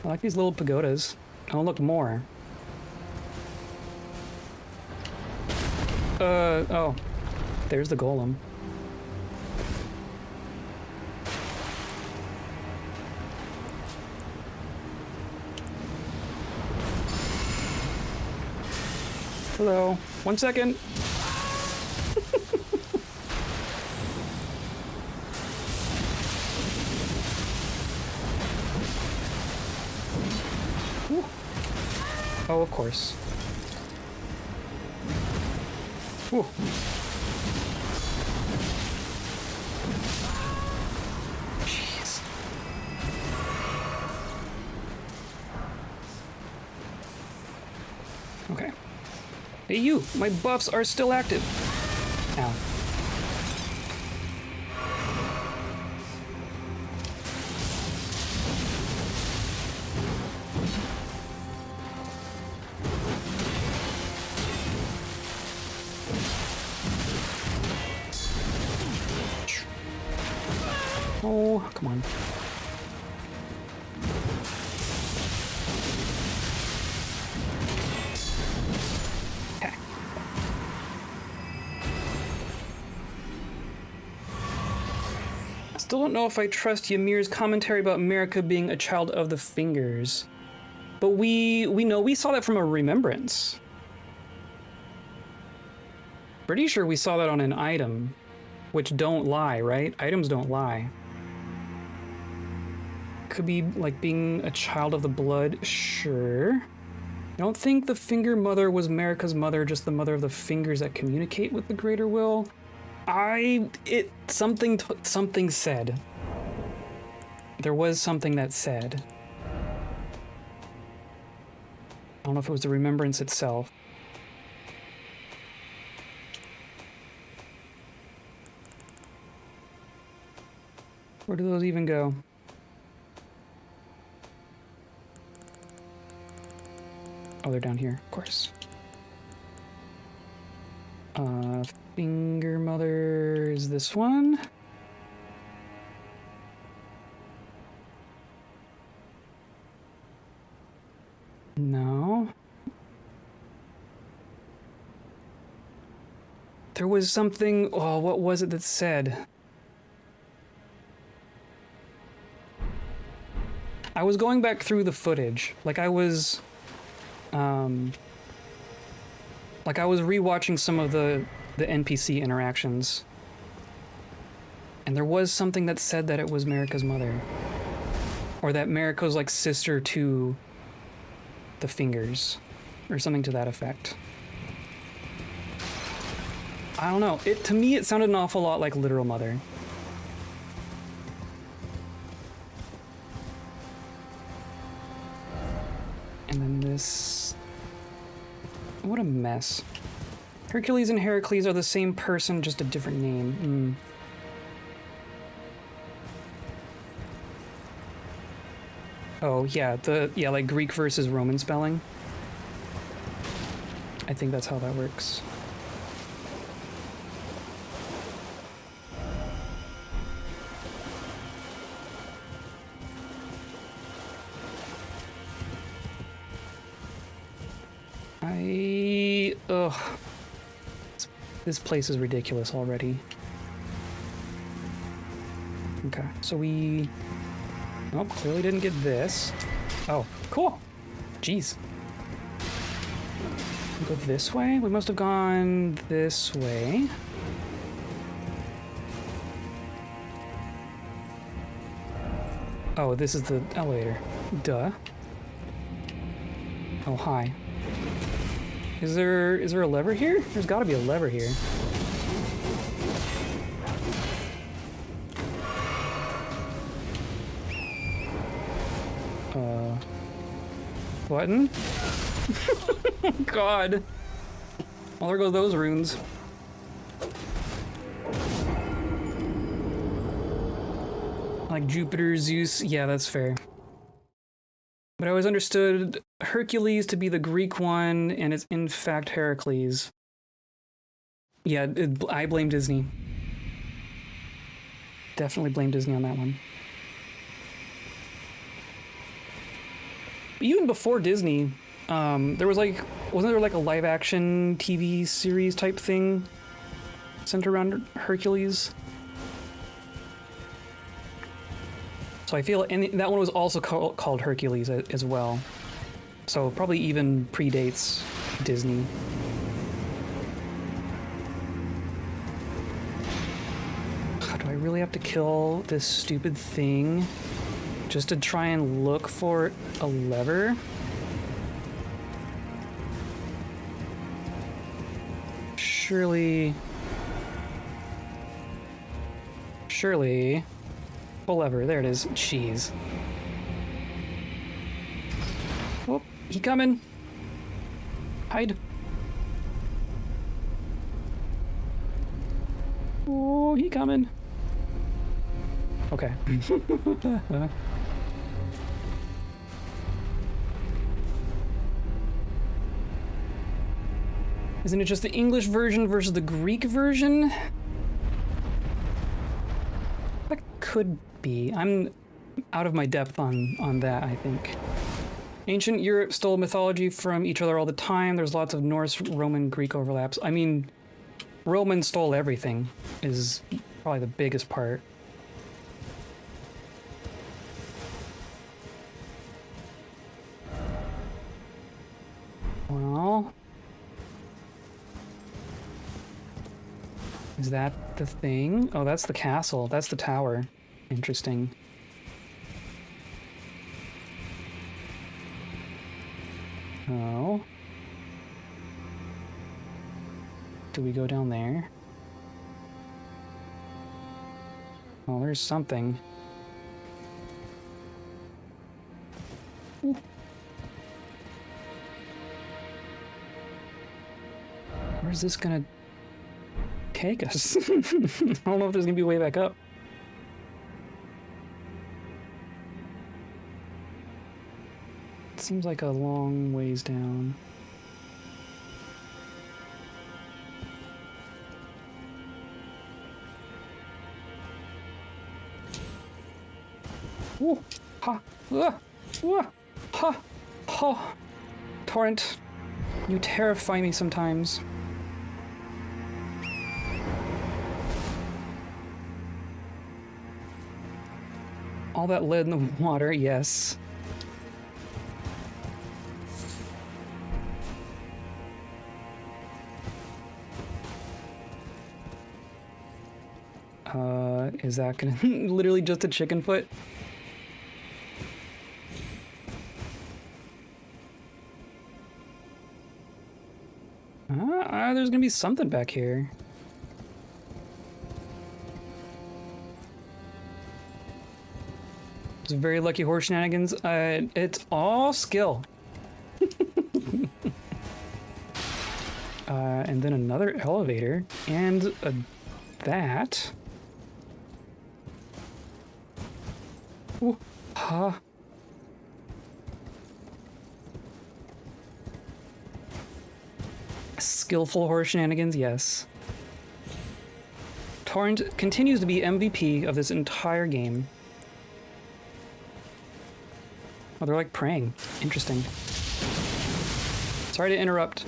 S1: I like these little pagodas. Oh, look, more. Oh. There's the golem. Hello. 1 second. Oh, of course. Ooh. Jeez. Okay. Hey, you! My buffs are still active. Ow. Oh, come on. Okay. Still don't know if I trust Ymir's commentary about America being a child of the fingers. But we know we saw that from a remembrance. Pretty sure we saw that on an item, which don't lie, right? Items don't lie. Could be like being a child of the blood, sure. I don't think the finger mother was America's mother, just the mother of the fingers that communicate with the greater will. Something said. There was something that said. I don't know if it was the remembrance itself. Where do those even go? Oh, they're down here, of course. Finger mother is this one. No. There was something, oh, what was it that said? I was going back through the footage, like I was rewatching some of the NPC interactions, and there was something that said that it was Marika's mother, or that Marika's like sister to the fingers, or something to that effect. I don't know. To me, it sounded an awful lot like literal mother. And then this... What a mess. Hercules and Heracles are the same person, just a different name. Oh, yeah, like Greek versus Roman spelling. I think that's how that works. Ugh. This place is ridiculous already. Okay, so we... Oh, clearly didn't get this. Oh, cool. Jeez. We go this way? We must have gone this way. Oh, this is the elevator. Duh. Oh, hi. Is there a lever here? There's gotta be a lever here. Button? God. Well, there go those runes. Like Jupiter, Zeus, yeah, that's fair. But I always understood Hercules to be the Greek one, and it's in fact Heracles. Yeah, I blame Disney. Definitely blame Disney on that one. Even before Disney, There was like, wasn't there like a live action TV series type thing centered around Hercules? So I feel, and that one was also called Hercules as well. So probably even predates Disney. Do I really have to kill this stupid thing just to try and look for a lever? Surely... Pull lever, there it is. Jeez. Oh, he coming. Hide. Oh, he coming. Okay. Isn't it just the English version versus the Greek version? That could be. I'm out of my depth on that, I think. Ancient Europe stole mythology from each other all the time. There's lots of Norse, Roman, Greek overlaps. I mean, Roman stole everything is probably the biggest part. Well... Is that the thing? Oh, that's the castle. That's the tower. Interesting. Oh. Do we go down there? Oh, there's something. Ooh. Where's this gonna take us? I don't know if there's gonna be a way back up. It seems like a long ways down. Ooh, ha, ha, ha. Torrent, you terrify me sometimes. All that lead in the water, yes. Is that gonna literally just a chicken foot? There's gonna be something back here. It's very lucky horse shenanigans. It's all skill. And then another elevator and that. Ooh, ha. Skillful horse shenanigans, yes. Torrent continues to be MVP of this entire game. Oh, they're like praying. Interesting. Sorry to interrupt.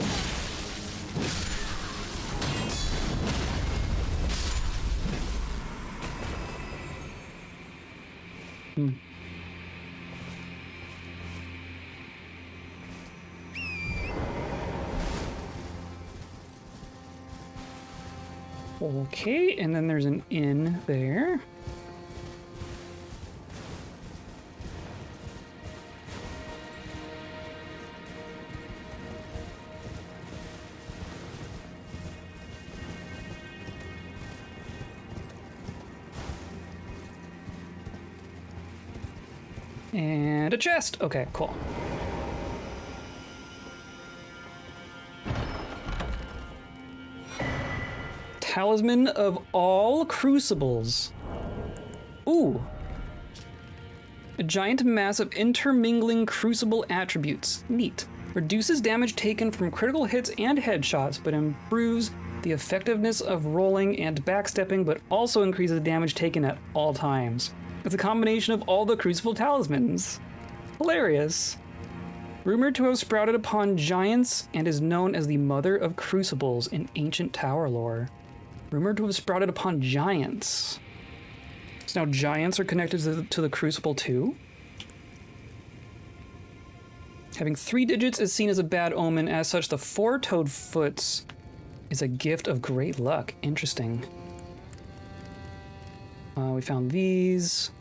S1: Okay, and then there's an inn there. And a chest. Okay, cool. Talisman of all crucibles. Ooh. A giant mass of intermingling crucible attributes. Neat. Reduces damage taken from critical hits and headshots, but improves the effectiveness of rolling and backstepping, but also increases damage taken at all times. It's a combination of all the crucible talismans. Hilarious. Rumored to have sprouted upon giants and is known as the mother of crucibles in ancient tower lore. Rumored to have sprouted upon giants. So now giants are connected to the crucible too? Having 3 digits is seen as a bad omen. As such, the 4-toed foots is a gift of great luck. Interesting. We found these.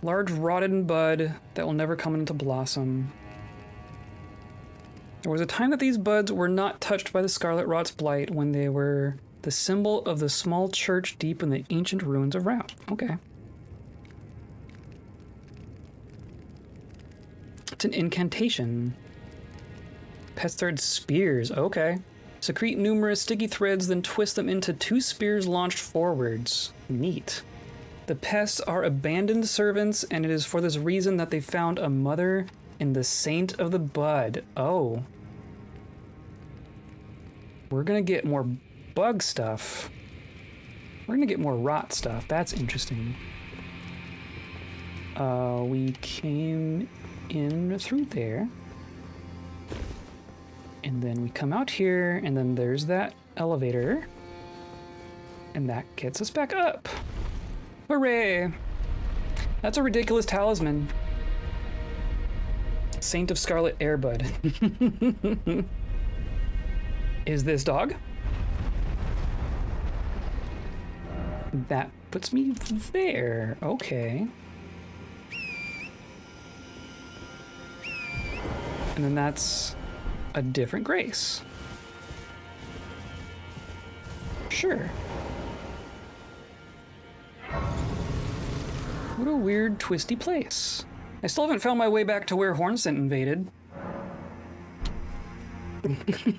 S1: Large rotted bud that will never come into blossom. There was a time that these buds were not touched by the scarlet rot's blight when they were the symbol of the small church deep in the ancient ruins of Rauh. Okay. It's an incantation. Pestard spears. Okay. Secrete numerous sticky threads, then twist them into 2 spears launched forwards. Neat. The pests are abandoned servants, and it is for this reason that they found a mother in the Saint of the Bud. Oh. We're gonna get more bug stuff. We're gonna get more rot stuff. That's interesting. We came in through there. And then we come out here, and then there's that elevator. And that gets us back up. Hooray! That's a ridiculous talisman. Saint of Scarlet Airbud. Is this dog? That puts me there. Okay. And then that's a different grace. Sure. What a weird, twisty place. I still haven't found my way back to where Hornsent invaded.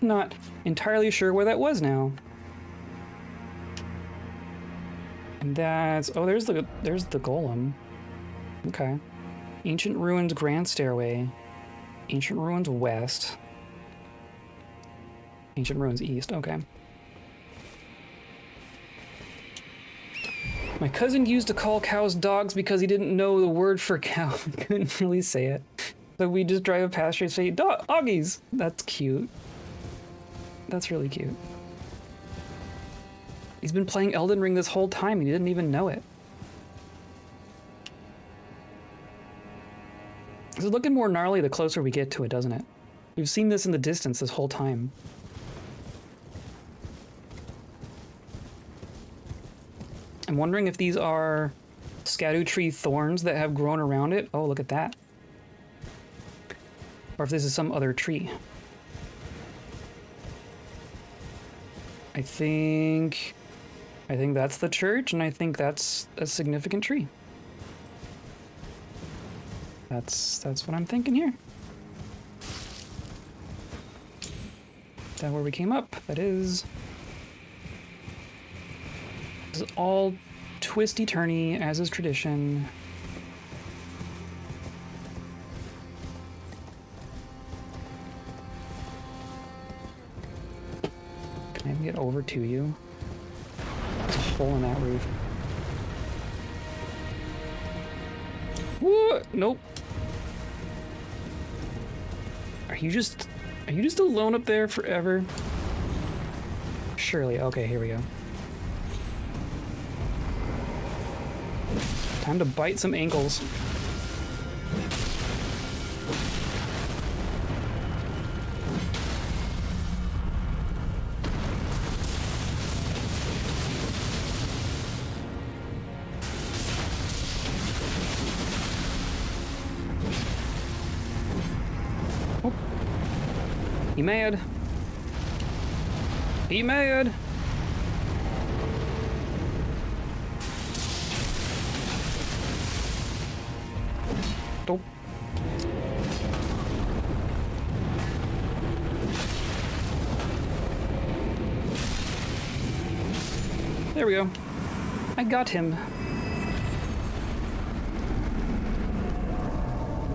S1: Not entirely sure where that was now. And that's... oh, there's the golem. Okay. Ancient Ruins Grand Stairway. Ancient Ruins West. Ancient Ruins East, okay. My cousin used to call cows dogs because he didn't know the word for cow. He couldn't really say it. So we just drive past and say, doggies! That's cute. That's really cute. He's been playing Elden Ring this whole time and he didn't even know it. This is looking more gnarly the closer we get to it, doesn't it? We've seen this in the distance this whole time. I'm wondering if these are Scadu tree thorns that have grown around it. Oh, look at that. Or if this is some other tree. I think that's the church, and I think that's a significant tree. That's what I'm thinking here. Is that where we came up? That is... this is all twisty-turny, as is tradition. Can I get over to you? There's a hole in that roof. What? Nope. Are you just alone up there forever? Surely. Okay, here we go. Time to bite some ankles. Oh. He mad. He mad. Oh. There we go. I got him.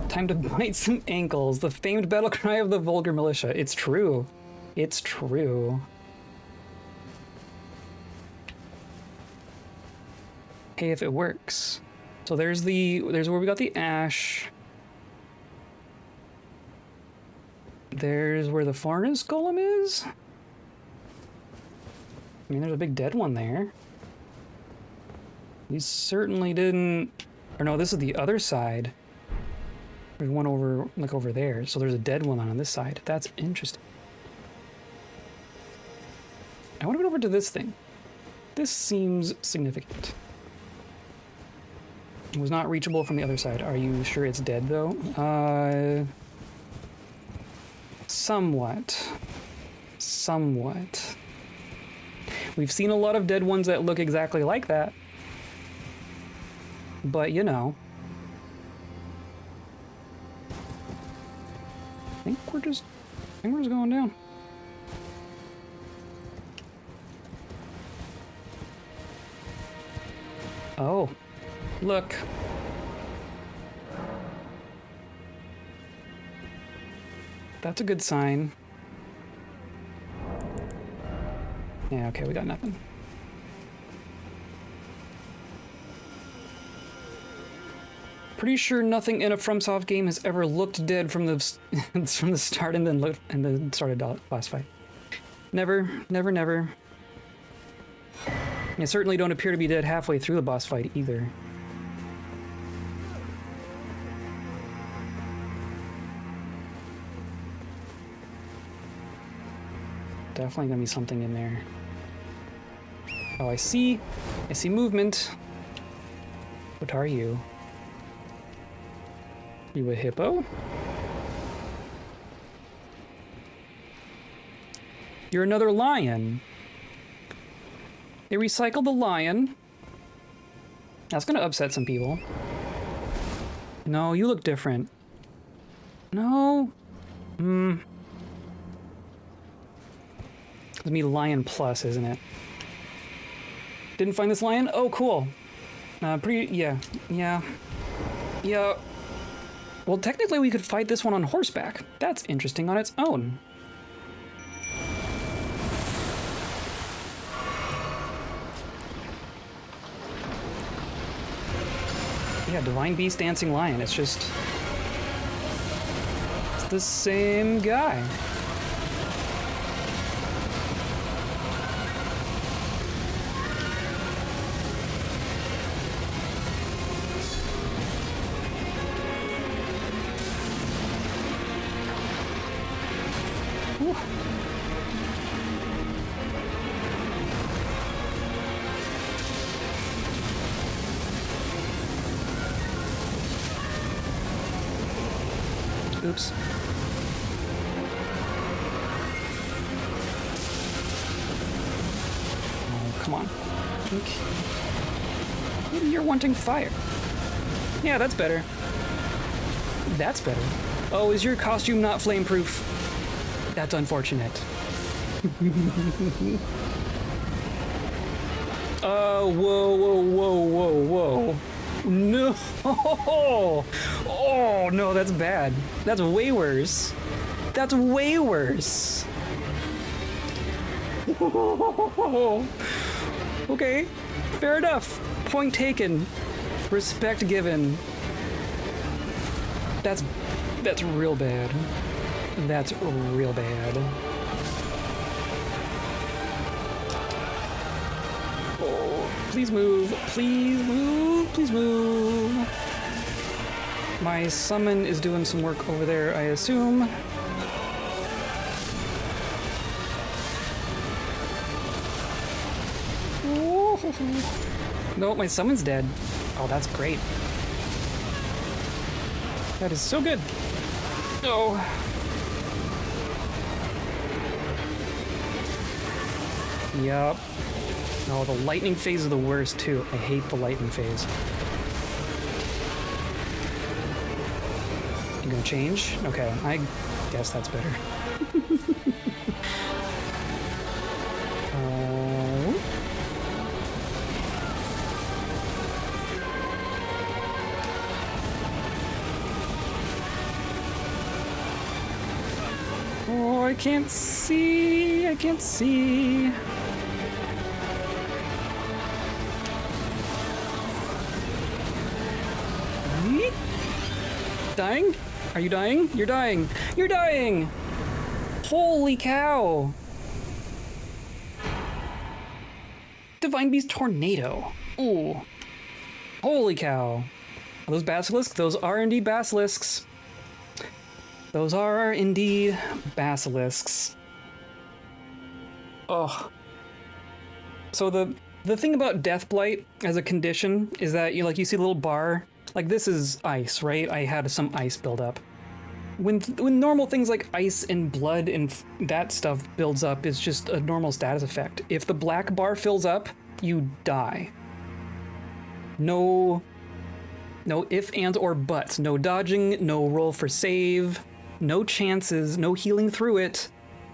S1: Time to bite some ankles. The famed battle cry of the vulgar militia. It's true. It's true. Hey, if it works. So there's where we got the ash. There's where the furnace golem is. I mean, there's a big dead one there. We certainly didn't... Or no, this is the other side. There's one over, like over there. So there's a dead one on this side. That's interesting. I want to go over to this thing. This seems significant. It was not reachable from the other side. Are you sure it's dead, though? Somewhat. Somewhat. We've seen a lot of dead ones that look exactly like that. But, you know. I think we're just going down. Oh, look. That's a good sign. Yeah, okay, we got nothing. Pretty sure nothing in a FromSoft game has ever looked dead from the start and then started a boss fight. Never, never, never. They certainly don't appear to be dead halfway through the boss fight either. Definitely gonna be something in there. Oh, I see movement. What are you? You a hippo? You're another lion. They recycled the lion. That's gonna upset some people. No, you look different. No. It's me lion plus, isn't it? Didn't find this lion? Oh, cool. Yeah. Well, technically we could fight this one on horseback. That's interesting on its own. Yeah, Divine Beast Dancing Lion. It's just... It's the same guy. Whew. Oops. Oh, come on. Maybe you're wanting fire. Yeah, that's better. That's better. Oh, is your costume not flame-proof? That's unfortunate. Oh, whoa. No! Oh, no, that's bad. That's way worse. That's way worse. Okay, fair enough. Point taken. Respect given. That's real bad. That's real bad. Oh, please move. Please move. Please move. My summon is doing some work over there, I assume. No, my summon's dead. Oh, that's great. That is so good. Oh. Yup. Oh, the lightning phase is the worst, too. I hate the lightning phase. You gonna change? Okay, I guess that's better. Oh, I can't see. I can't see. Dying? Are you dying? You're dying. You're dying! Holy cow! Divine Beast Tornado. Ooh. Holy cow. Are those basilisks? Those are indeed basilisks. Those are indeed basilisks. Oh. So the thing about Death Blight as a condition is that you see the little bar. Like, this is ice, right? I had some ice build up. When normal things like ice and blood and that stuff builds up, it's just a normal status effect. If the black bar fills up, you die. No ifs, ands, or buts. No dodging, no roll for save, no chances, no healing through it.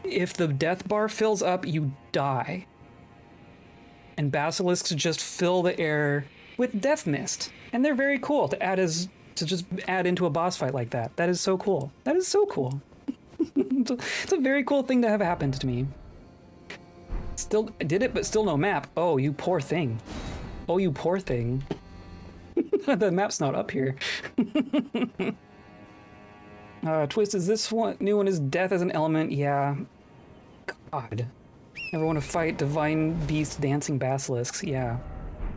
S1: If the death bar fills up, you die. And basilisks just fill the air with death mist. And they're very cool to just add into a boss fight like that. That is so cool. That is so cool. It's a very cool thing to have happened to me. Still did it, but still no map. Oh, you poor thing. Oh, you poor thing. The map's not up here. Twist, is this one new one is death as an element? Yeah. God. Never want to fight divine beast dancing basilisks. Yeah.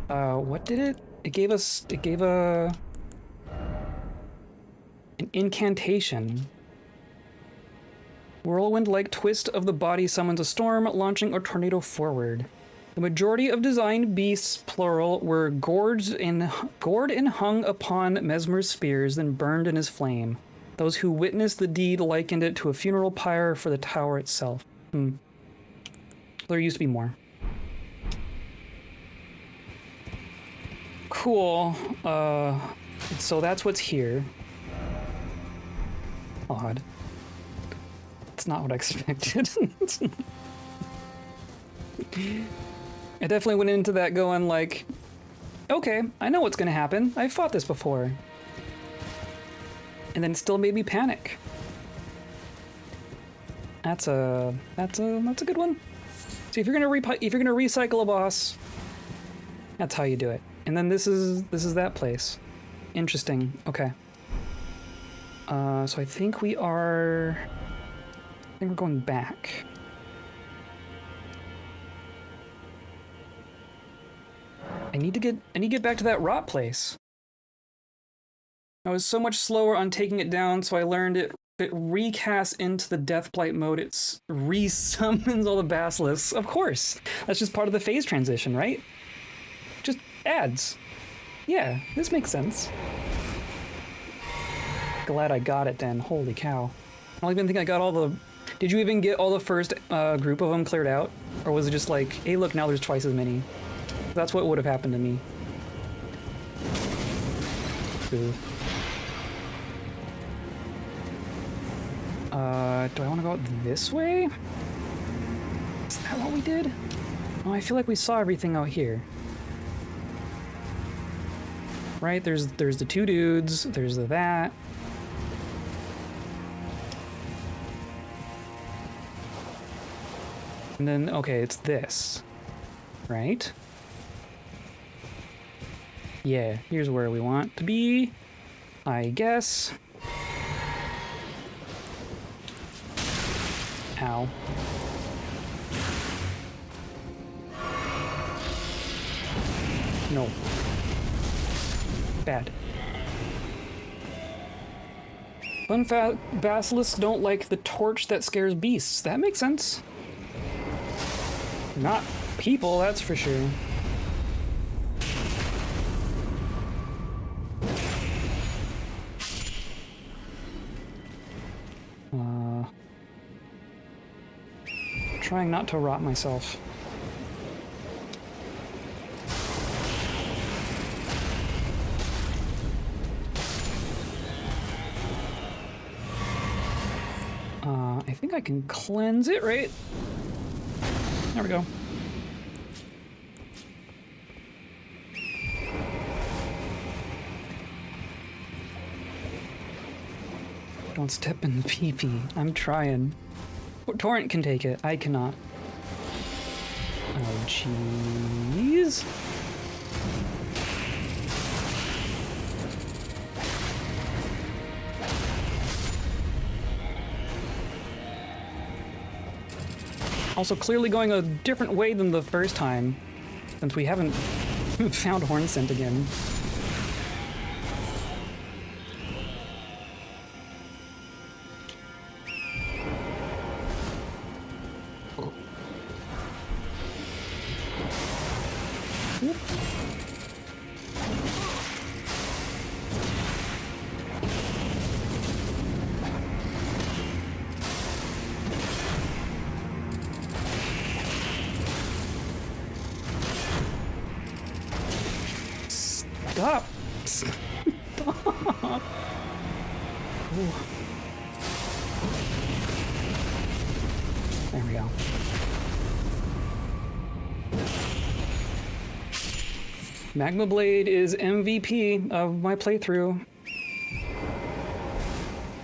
S1: What did it? It gave an incantation. Whirlwind-like twist of the body summons a storm, launching a tornado forward. The majority of designed beasts, plural, were gored and hung upon Mesmer's spears, then burned in his flame. Those who witnessed the deed likened it to a funeral pyre for the tower itself. There used to be more. Cool. So that's what's here. Odd. It's not what I expected. I definitely went into that going like, okay, I know what's gonna happen. I've fought this before. And then it still made me panic. That's a good one. See, if you're gonna recycle a boss, that's how you do it. And then this is that place. Interesting. Okay. So I think we're going back. I need to get back to that rot place. I was so much slower on taking it down, so I learned it recasts into the Deathblight mode. It resummons all the basilisks. Of course. That's just part of the phase transition, right? Just adds. Yeah, this makes sense. Glad I got it then. Holy cow. I don't even think I got all the... Did you even get all the first group of them cleared out? Or was it just like, hey look, now there's twice as many? That's what would have happened to me. Ooh. Do I want to go out this way? Is that what we did? Oh, I feel like we saw everything out here. Right? There's the two dudes, there's that. And then, okay, it's this. Right? Yeah, here's where we want to be, I guess. Ow. No. Bad. Fun fact, basilisks don't like the torch that scares beasts. That makes sense. Not people, that's for sure. Trying not to rot myself. I think I can cleanse it, right? There we go. Don't step in the pee-pee. I'm trying. Torrent can take it. I cannot. Oh, jeez. Also clearly going a different way than the first time, since we haven't found horn scent again. Stop! Stop! Ooh. There we go. Magma Blade is MVP of my playthrough.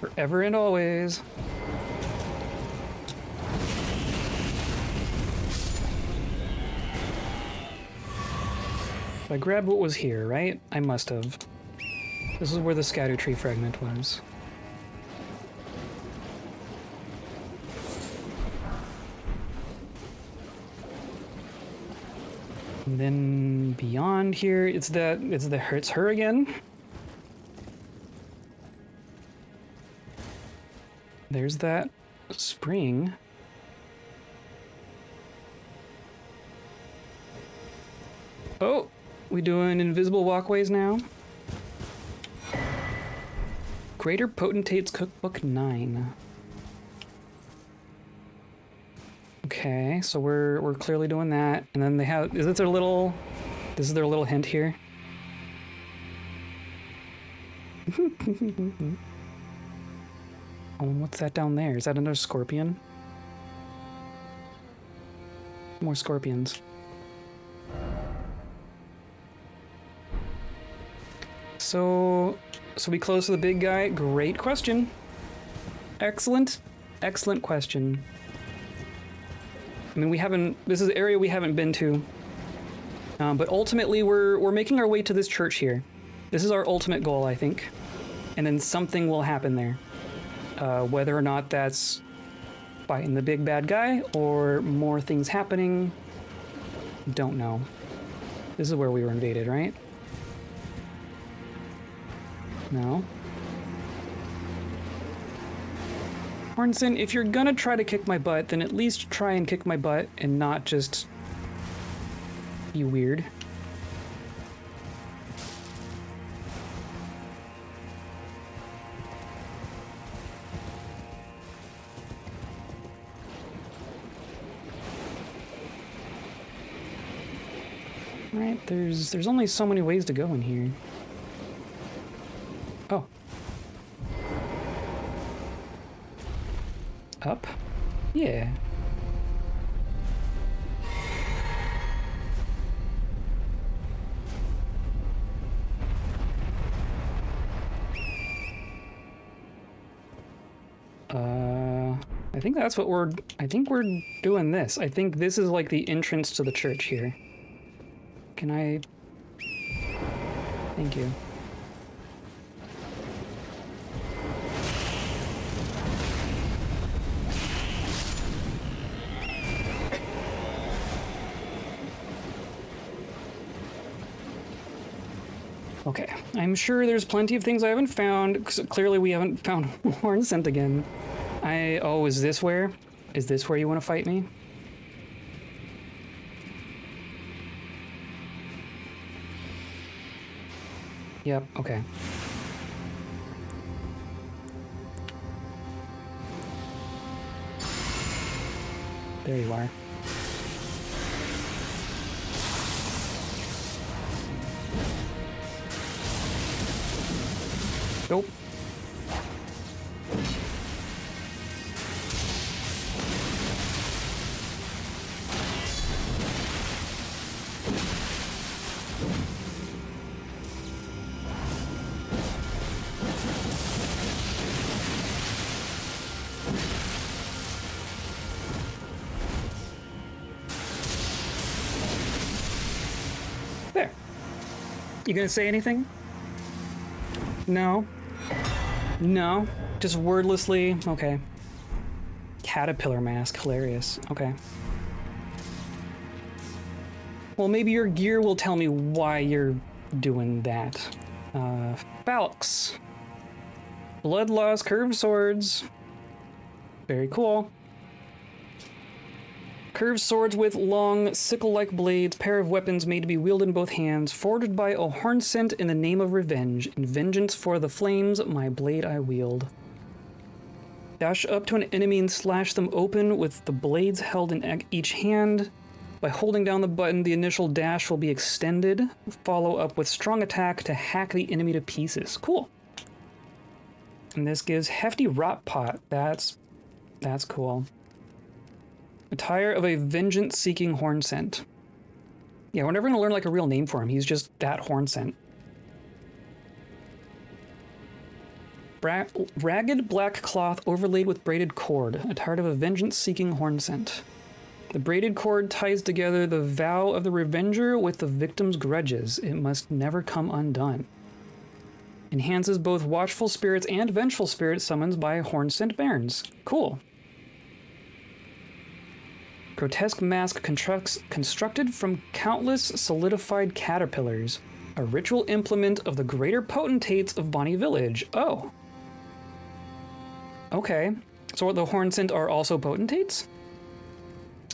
S1: Forever and always. I grabbed what was here, right? I must have. This is where the Erdtree fragment was. And then beyond here, it's her again. There's that spring. Oh, we doing invisible walkways now? Greater Potentate's Cookbook 9. Okay, so we're clearly doing that. And then they have, this is their little hint here. Oh, what's that down there? Is that another scorpion? More scorpions. So we close to the big guy? Great question. Excellent question. I mean, this is an area we haven't been to. But ultimately, we're making our way to this church here. This is our ultimate goal, I think. And then something will happen there. Whether or not that's fighting the big bad guy or more things happening, don't know. This is where we were invaded, right? No. Hornson, if you're gonna try to kick my butt, then at least try and kick my butt and not just be weird. Right, there's only so many ways to go in here. Oh. Up? Yeah. I think that's what we're doing this. I think this is like the entrance to the church here. Can I? Thank you. Okay, I'm sure there's plenty of things I haven't found, 'cause clearly we haven't found horn scent again. Oh, is this where? Is this where you want to fight me? Yep, okay. There you are. Nope. There. You gonna say anything? No. No, just wordlessly. Okay. Caterpillar mask, hilarious. Okay. Well, maybe your gear will tell me why you're doing that. Phalx. Blood loss, curved swords. Very cool. Curved swords with long, sickle-like blades, pair of weapons made to be wielded in both hands, forged by a horn scent in the name of revenge. In vengeance for the flames, my blade I wield. Dash up to an enemy and slash them open with the blades held in each hand. By holding down the button, the initial dash will be extended. Follow up with strong attack to hack the enemy to pieces. Cool. And this gives hefty rot pot. That's cool. Attire of a vengeance-seeking horn scent. Yeah, we're never gonna learn like a real name for him. He's just that horn scent. Ragged black cloth overlaid with braided cord. Attire of a vengeance-seeking horn scent. The braided cord ties together the vow of the revenger with the victim's grudges. It must never come undone. Enhances both watchful spirits and vengeful spirits summoned by horn scent bairns. Cool. Grotesque mask constructed from countless solidified caterpillars. A ritual implement of the greater potentates of Bonnie Village. Oh. Okay. So the horn scent are also potentates?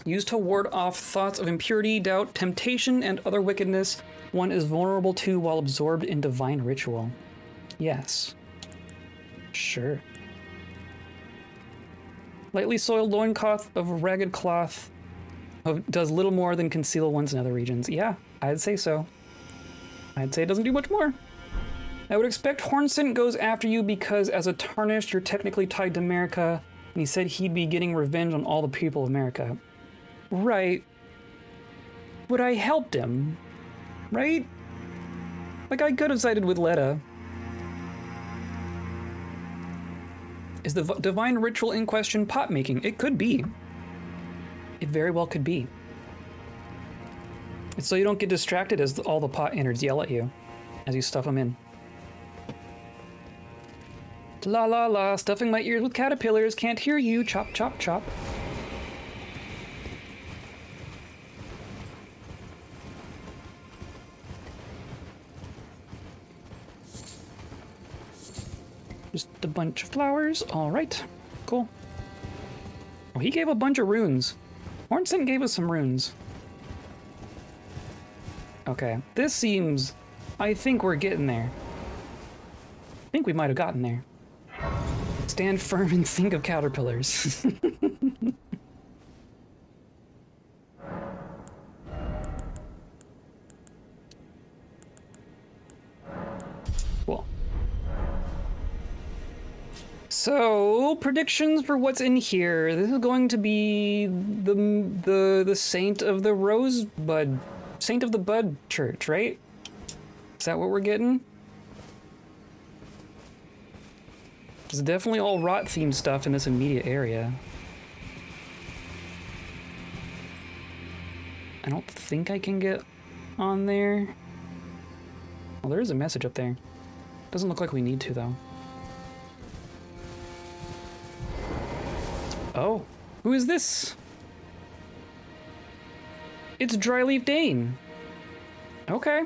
S1: Used to ward off thoughts of impurity, doubt, temptation, and other wickedness one is vulnerable to while absorbed in divine ritual. Yes. Sure. Lightly soiled loincloth of ragged cloth does little more than conceal one's nether regions. Yeah, I'd say so. I'd say it doesn't do much more. I would expect Hornscent goes after you because as a tarnished, you're technically tied to America, and he said he'd be getting revenge on all the people of America. Right. But I helped him. Right? Like, I could have sided with Letta. Is the divine ritual in question pot making? It could be. It very well could be. It's so you don't get distracted as all the pot innards yell at you as you stuff them in. La la la, stuffing my ears with caterpillars, can't hear you, chop chop chop. Just a bunch of flowers, all right, cool. Oh, he gave a bunch of runes. Hornscent gave us some runes. Okay, this seems... I think we're getting there. I think we might have gotten there. Stand firm and think of caterpillars. Cool. So, predictions for what's in here. This is going to be the Saint of the Rosebud, Saint of the Bud Church, right? Is that what we're getting? There's definitely all rot-themed stuff in this immediate area. I don't think I can get on there. Well, there is a message up there. Doesn't look like we need to, though. Oh, who is this? It's Dryleaf Dane. Okay.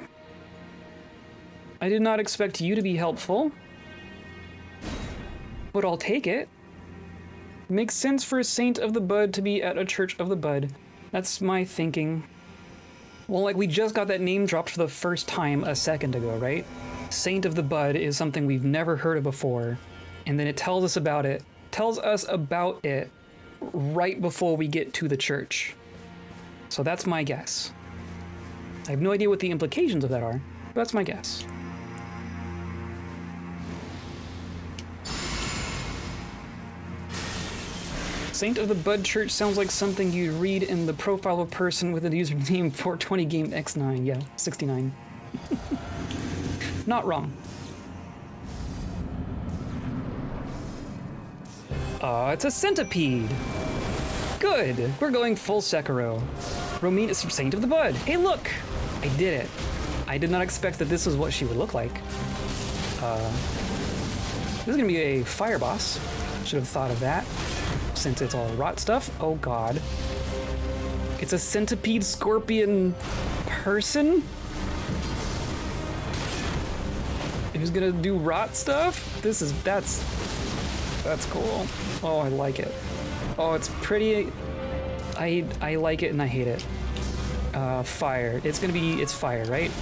S1: I did not expect you to be helpful, but I'll take it. Makes sense for a Saint of the Bud to be at a Church of the Bud. That's my thinking. Well, like, we just got that name dropped for the first time a second ago, right? Saint of the Bud is something we've never heard of before, and then it tells us about it right before we get to the church. So that's my guess. I have no idea what the implications of that are, but that's my guess. Saint of the Bud Church sounds like something you'd read in the profile of a person with a username 420GameX9. Yeah, 69. Not wrong. It's a centipede. Good. We're going full Sekiro. Romina is Saint of the Bud. Hey, look! I did it. I did not expect that this was what she would look like. This is gonna be a fire boss. Should have thought of that. since it's all rot stuff. Oh god. It's a centipede scorpion person? Who's gonna do rot stuff? That's cool. Oh, I like it. Oh, it's pretty. I like it and I hate it. Fire. It's fire, right?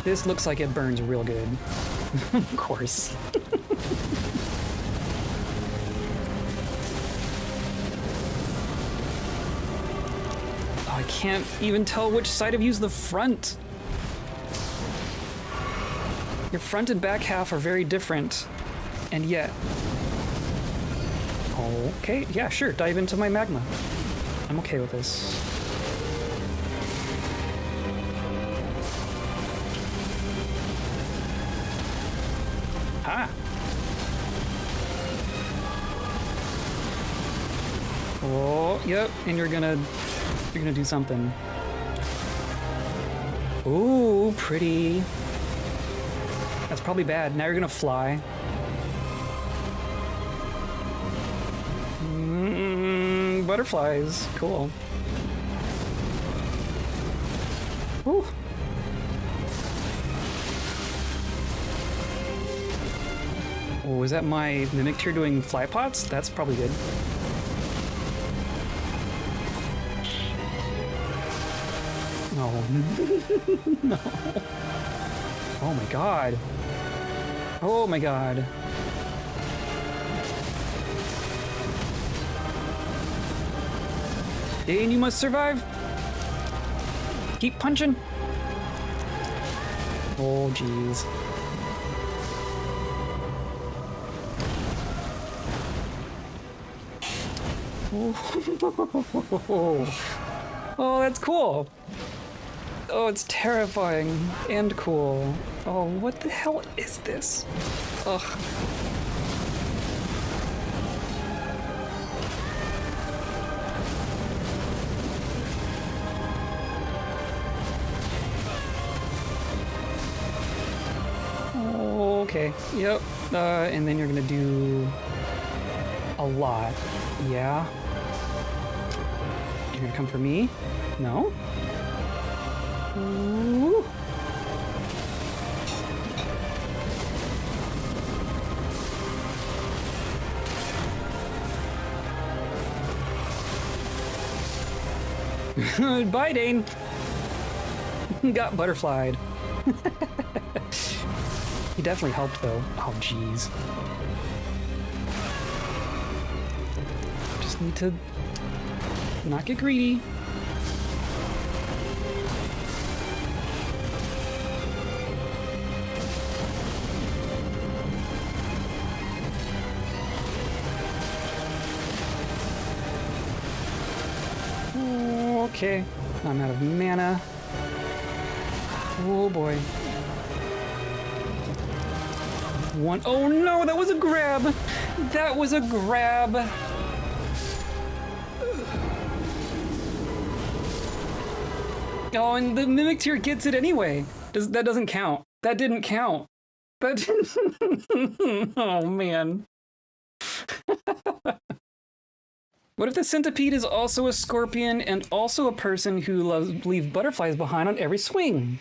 S1: This looks like it burns real good. Of course. Oh, I can't even tell which side of you's the front. Your front and back half are very different, and yet... Okay, yeah, sure, dive into my magma. I'm okay with this. Ah! Oh, yep, and you're gonna do something. Ooh, pretty. That's probably bad. Now you're gonna fly. Butterflies. Cool. Ooh. Oh, was that my mimic tier doing fly pots? That's probably good. No. No. Oh my god. Oh my god. Dane, you must survive. Keep punching. Oh, jeez. Oh, that's cool. Oh, it's terrifying and cool. Oh, what the hell is this? Ugh. Okay, yep. And then you're gonna do a lot. Yeah. You're gonna come for me? No? Ooh. Bye, Dane. Got butterflied. He definitely helped, though. Oh, jeez. Just need to not get greedy. Okay, I'm out of mana. Oh boy. One. Oh no, that was a grab! That was a grab! Oh, and the Mimic Tier gets it anyway. That doesn't count. That didn't count. That didn't... Oh man. What if the centipede is also a scorpion and also a person who leaves butterflies behind on every swing?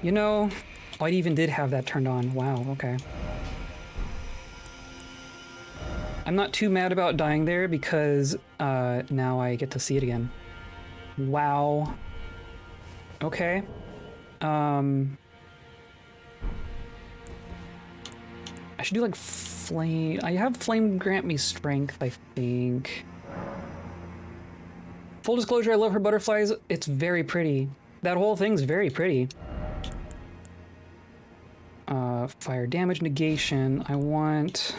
S1: You know, I even did have that turned on. Wow, okay. I'm not too mad about dying there because now I get to see it again. Wow. Okay. I should do like flame. I have flame grant me strength, I think. Full disclosure, I love her butterflies. It's very pretty. That whole thing's very pretty. Fire damage negation. I want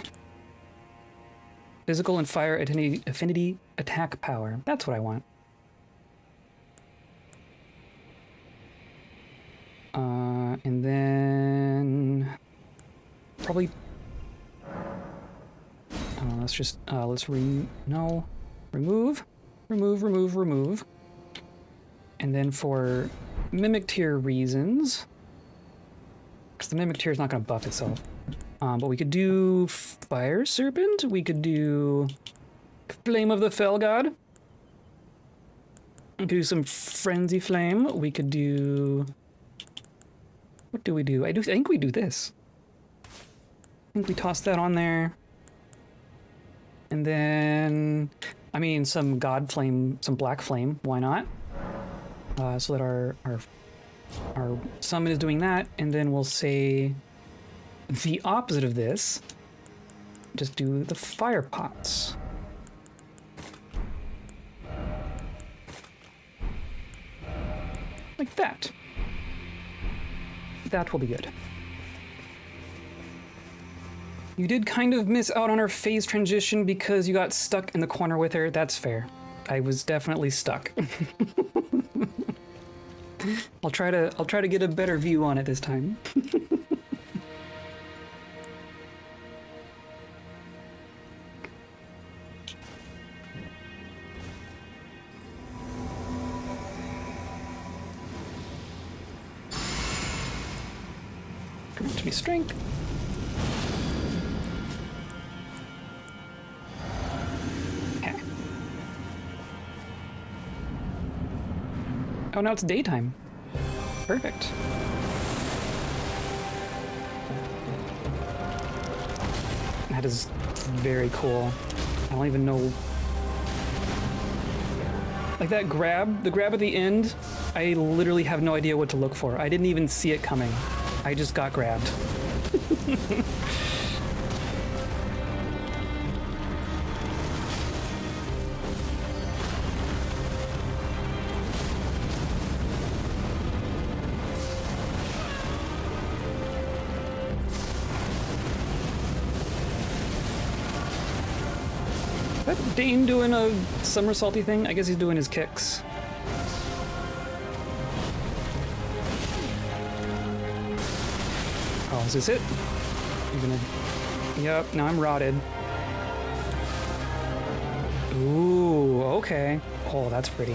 S1: physical and fire affinity attack power. That's what I want. And then probably. Let's just remove. And then for Mimic Tier reasons, because the Mimic Tier is not going to buff itself. But we could do Fire Serpent. We could do Flame of the Fell God. We could do some Frenzy Flame. We could do... What do we do? I think we do this. I think we toss that on there. And then... I mean, some God Flame, some Black Flame. Why not? So that our summon is doing that. And then we'll say... the opposite of this. Just do the Fire Pots. Like that. That will be good. You did kind of miss out on her phase transition because you got stuck in the corner with her. That's fair. I was definitely stuck. I'll try to get a better view on it this time. To be strength. Okay. Oh, now it's daytime. Perfect. That is very cool. I don't even know. Like that grab, the grab at the end, I literally have no idea what to look for. I didn't even see it coming. I just got grabbed. Is that Dane doing a somersaulty thing? I guess he's doing his kicks. Oh, is this it? I'm gonna... Yep, now I'm rotted. Ooh, okay. Oh, that's pretty.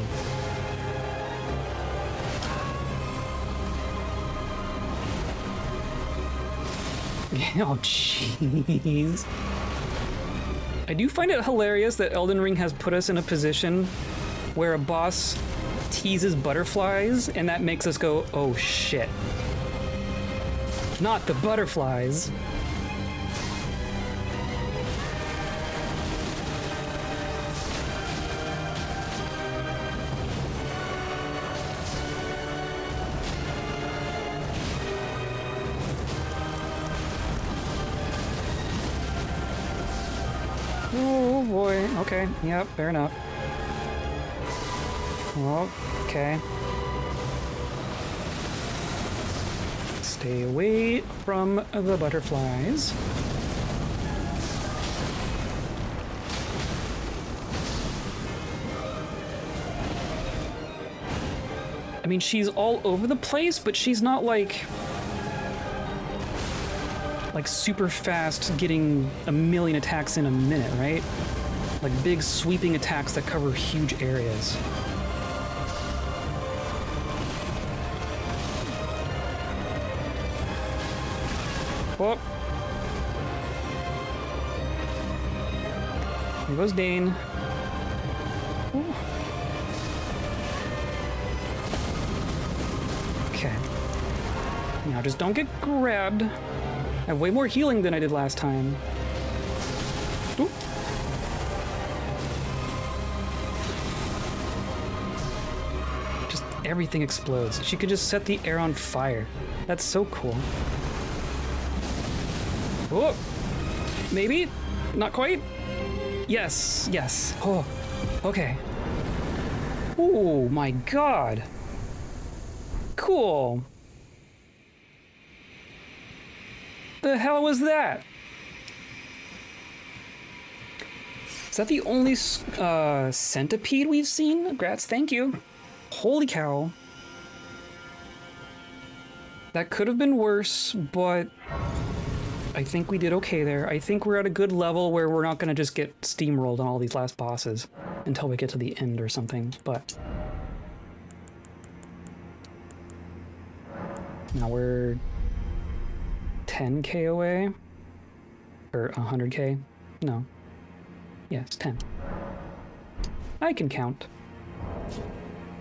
S1: Oh, jeez. I do find it hilarious that Elden Ring has put us in a position where a boss teases butterflies, and that makes us go, oh shit. Not the butterflies. Oh boy, okay, yep, fair enough. Okay. Stay away from the butterflies. I mean, she's all over the place, but she's not like super fast getting a million attacks in a minute, right? Like big sweeping attacks that cover huge areas. Oh. Here goes Dane. Ooh. Okay. Now just don't get grabbed. I have way more healing than I did last time. Ooh. Just everything explodes. She could just set the air on fire. That's so cool. Oh, maybe? Not quite? Yes, yes. Oh, okay. Oh my god. Cool. The hell was that? Is that the only centipede we've seen? Grats, thank you. Holy cow. That could have been worse, but I think we did okay there. I think we're at a good level where we're not going to just get steamrolled on all these last bosses until we get to the end or something, but... Now we're 10k away. Or 100k? No. Yes, 10. I can count.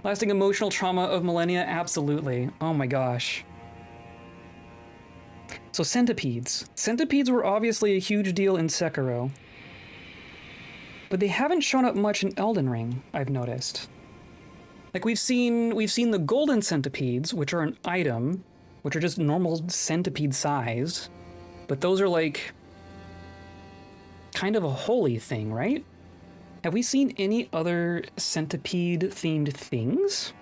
S1: Lasting emotional trauma of millennia? Absolutely. Oh my gosh. So centipedes. Centipedes were obviously a huge deal in Sekiro. But they haven't shown up much in Elden Ring, I've noticed. Like we've seen the golden centipedes, which are an item, which are just normal centipede size. But those are like kind of a holy thing, right? Have we seen any other centipede-themed things?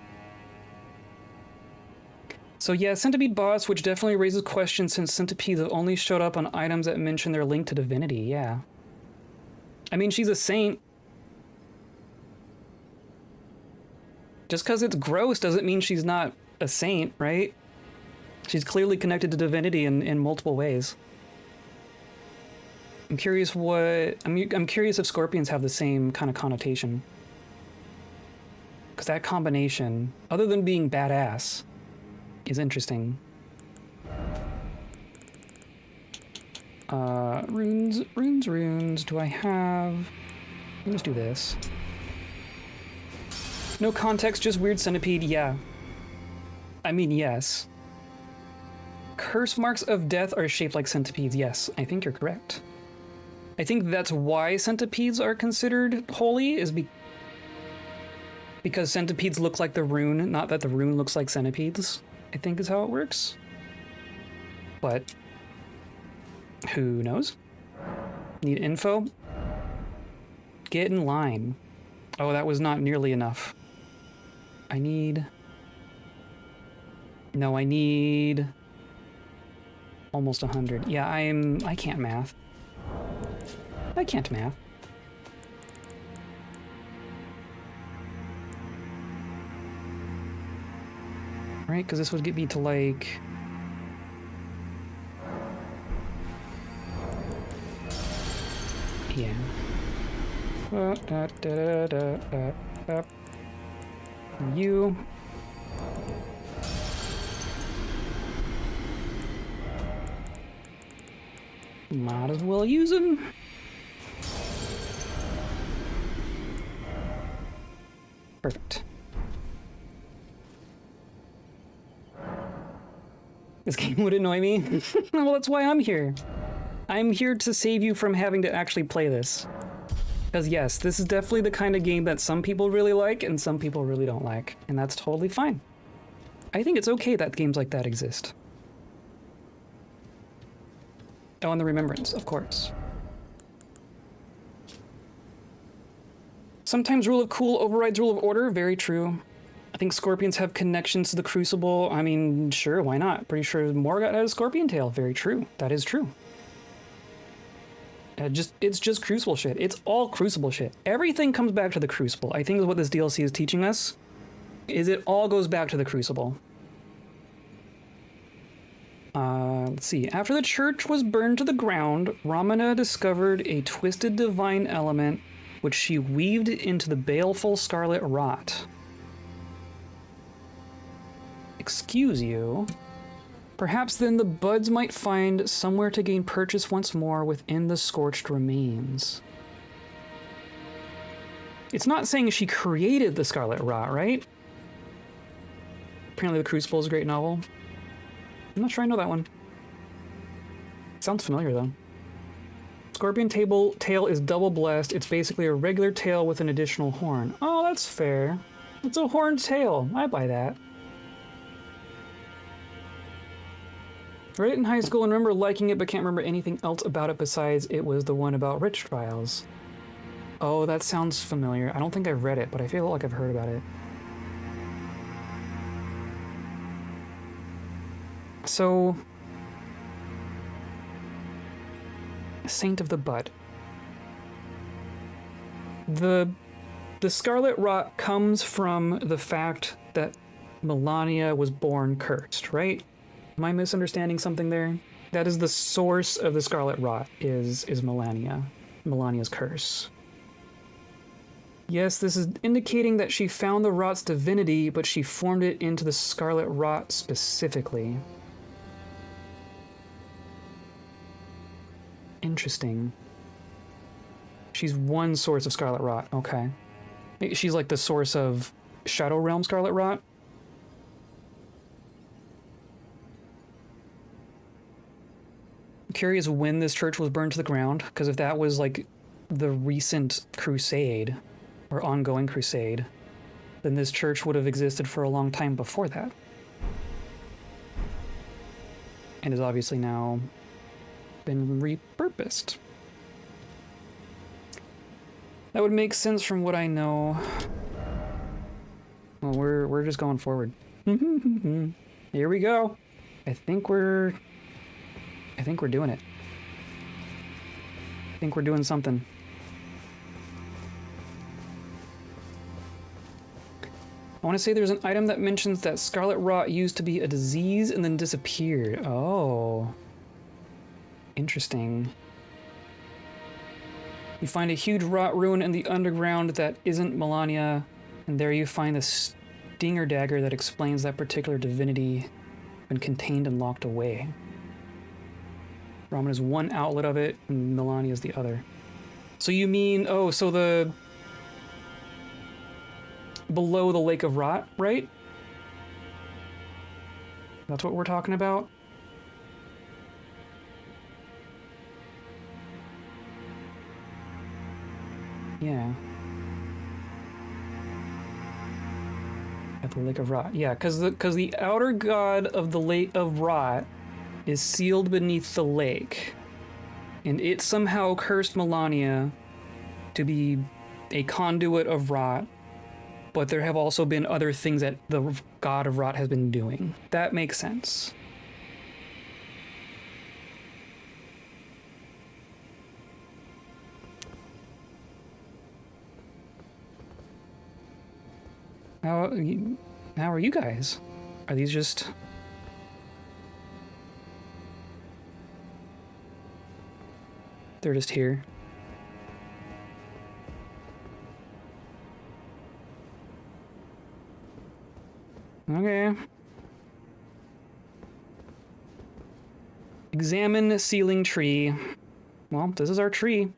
S1: So yeah, centipede boss, which definitely raises questions since centipedes have only showed up on items that mention their link to divinity, yeah. I mean, she's a saint. Just because it's gross doesn't mean she's not a saint, right? She's clearly connected to divinity in multiple ways. I'm curious I'm curious if scorpions have the same kind of connotation. Because that combination, other than being badass, is interesting. Runes. Do I have... Let's do this. No context, just weird centipede, yeah. I mean, yes. Curse marks of death are shaped like centipedes, yes. I think you're correct. I think that's why centipedes are considered holy, is because centipedes look like the rune, not that the rune looks like centipedes, I think is how it works. But who knows? Need info? Get in line. Oh, that was not nearly enough. I need almost 100. Yeah, I can't math. I can't math. Right, because this would get me to like... Yeah. You. Might as well use them. Perfect. This game would annoy me. Well, that's why I'm here. I'm here to save you from having to actually play this. Because yes, this is definitely the kind of game that some people really like and some people really don't like. And that's totally fine. I think it's okay that games like that exist. Oh, and the Remembrance, of course. Sometimes rule of cool overrides rule of order, very true. I think scorpions have connections to the Crucible. I mean, sure, why not? Pretty sure Morgott has a scorpion tail, very true. That is true. It's just Crucible shit. It's all Crucible shit. Everything comes back to the Crucible. I think is what this DLC is teaching us, is it all goes back to the Crucible. Let's see. After the church was burned to the ground, Ramana discovered a twisted divine element which she weaved into the baleful scarlet rot. Excuse you. Perhaps then the buds might find somewhere to gain purchase once more within the scorched remains. It's not saying she created the scarlet rot, right? Apparently the Crucible is a great novel. I'm not sure I know that one. Sounds familiar though. Scorpion tail is double blessed. It's basically a regular tail with an additional horn. Oh, that's fair. It's a horned tail. I buy that. Read it in high school and remember liking it, but can't remember anything else about it besides it was the one about witch trials. Oh, that sounds familiar. I don't think I've read it, but I feel like I've heard about it. So... Saint of the Bud. The Scarlet Rot comes from the fact that Melania was born cursed, right? Am I misunderstanding something there? That is the source of the Scarlet Rot, is Melania's curse. Yes, this is indicating that she found the rot's divinity, but she formed it into the Scarlet Rot specifically. Interesting. She's one source of Scarlet Rot. Okay. She's like the source of Shadow Realm Scarlet Rot. I'm curious when this church was burned to the ground, because if that was like the recent crusade or ongoing crusade, then this church would have existed for a long time before that. And has obviously now been repurposed. That would make sense from what I know. Well, we're just going forward. Here we go. I think we're doing it. I think we're doing something. I want to say there's an item that mentions that Scarlet Rot used to be a disease and then disappeared. Oh. Interesting. You find a huge rot ruin in the underground that isn't Melania, and there you find the stinger dagger that explains that particular divinity been contained and locked away. Ramen is one outlet of it, and Melania is the other. So you mean, oh, so the... below the Lake of Rot, right? That's what we're talking about? Yeah. At the Lake of Rot. Yeah, because the outer god of the Lake of Rot is sealed beneath the lake. And it somehow cursed Melania to be a conduit of Rot, but there have also been other things that the god of Rot has been doing. That makes sense. How are you guys? Are these just... They're just here. Okay. Examine ceiling tree. Well, this is our tree.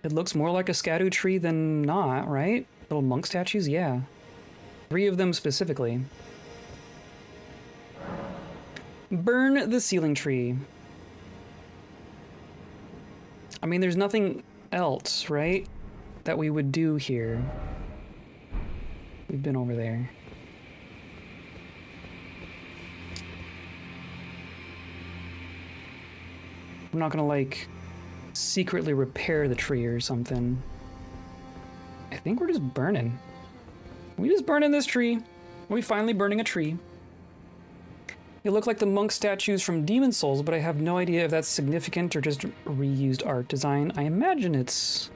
S1: It looks more like a Scadu tree than not, right? Little monk statues, yeah. 3 of them specifically. Burn the ceiling tree. I mean, there's nothing else, right, that we would do here. We've been over there. I'm not gonna, like, secretly repair the tree or something. I think we're just burning. We just burning this tree. Are we finally burning a tree? They look like the monk statues from Demon Souls, but I have no idea if that's significant or just reused art design. I imagine it's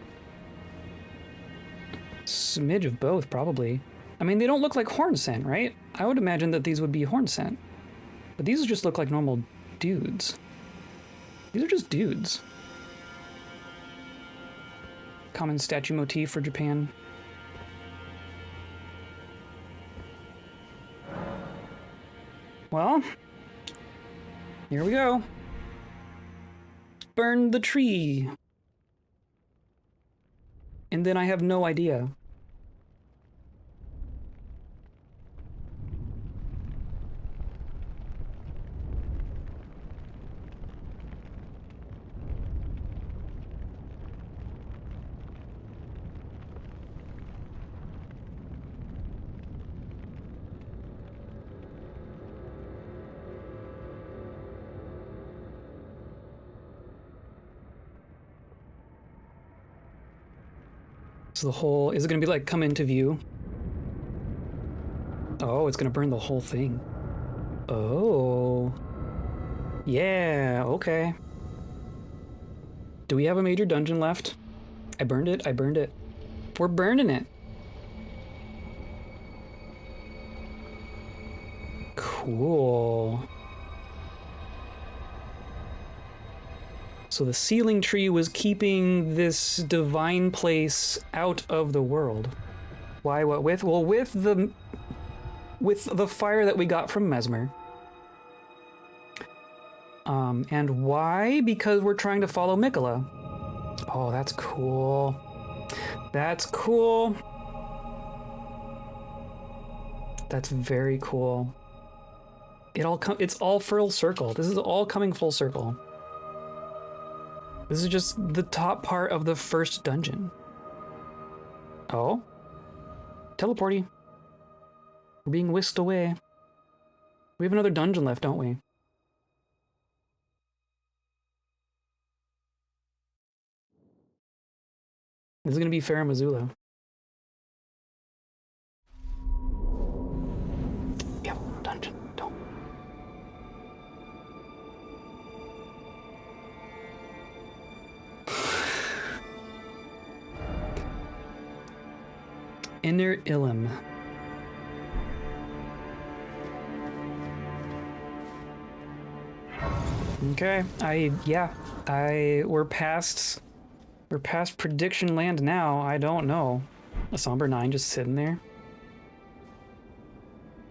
S1: a smidge of both, probably. I mean, they don't look like horn scent, right? I would imagine that these would be horn scent. But these just look like normal dudes. These are just dudes. Common statue motif for Japan. Well, here we go. Burn the tree. And then I have no idea. So the whole, is it gonna be like come into view? Oh, it's gonna burn the whole thing. Oh. Yeah, okay. Do we have a major dungeon left? I burned it, I burned it. We're burning it. Cool. So the ceiling tree was keeping this divine place out of the world. Why, what with? Well, with the fire that we got from Mesmer. And why? Because we're trying to follow Mikola. Oh, that's cool. That's cool. That's very cool. It's all full circle. This is all coming full circle. This is just the top part of the first dungeon. Oh? Teleporty. We're being whisked away. We have another dungeon left, don't we? This is gonna be Farum Azula. Yep, dungeon. Don't. Inner Ilum. Okay, we're past prediction land now. I don't know. A Somber 9 just sitting there.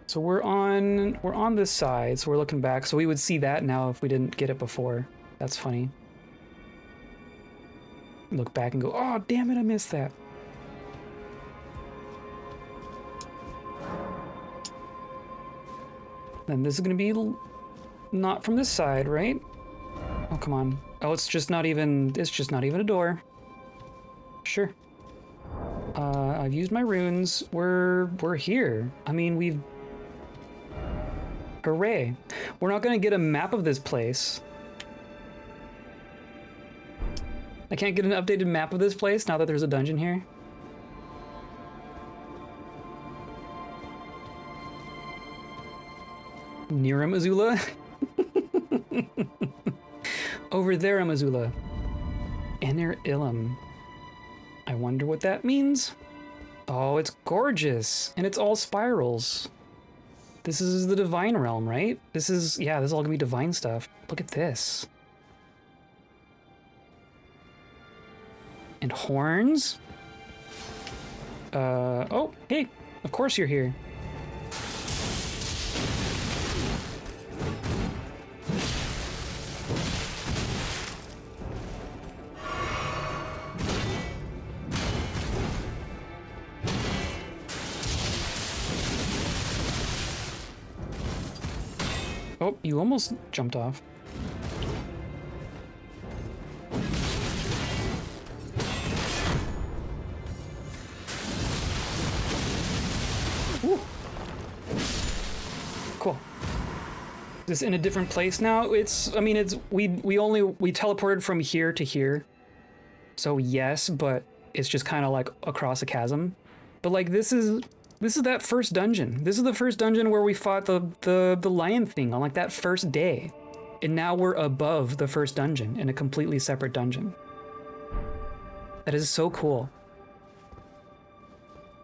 S1: So we're on this side, so we're looking back. So we would see that now if we didn't get it before. That's funny. Look back and go, oh, damn it, I missed that. Then this is gonna be not from this side, right? Oh, come on. Oh, it's just not even a door. Sure. I've used my runes. We're here. I mean, hooray. We're not gonna get a map of this place. I can't get an updated map of this place now that there's a dungeon here. Near Azula? Over there, Azula. Inner Ilum. I wonder what that means. Oh, it's gorgeous. And it's all spirals. This is the divine realm, right? This is all gonna be divine stuff. Look at this. And horns. Oh, hey, of course you're here. Oh, you almost jumped off. Ooh. Cool. Is this in a different place now? We teleported from here to here. So yes, but it's just kind of like across a chasm. But like this is that first dungeon. This is the first dungeon where we fought the lion thing on like that first day. And now we're above the first dungeon in a completely separate dungeon. That is so cool.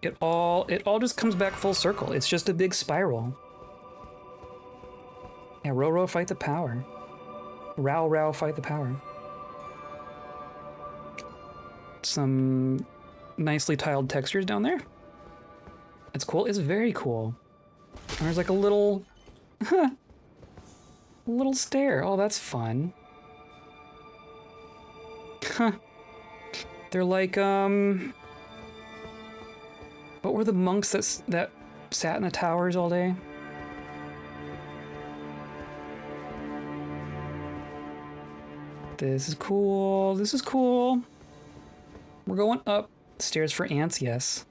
S1: It all just comes back full circle. It's just a big spiral. Yeah, rauh fight the power. Rauh fight the power. Some nicely tiled textures down there. It's cool. It's very cool. There's like a little little stair. Oh, that's fun. Huh. They're like what were the monks that sat in the towers all day? This is cool. This is cool. We're going up. Stairs for ants, yes.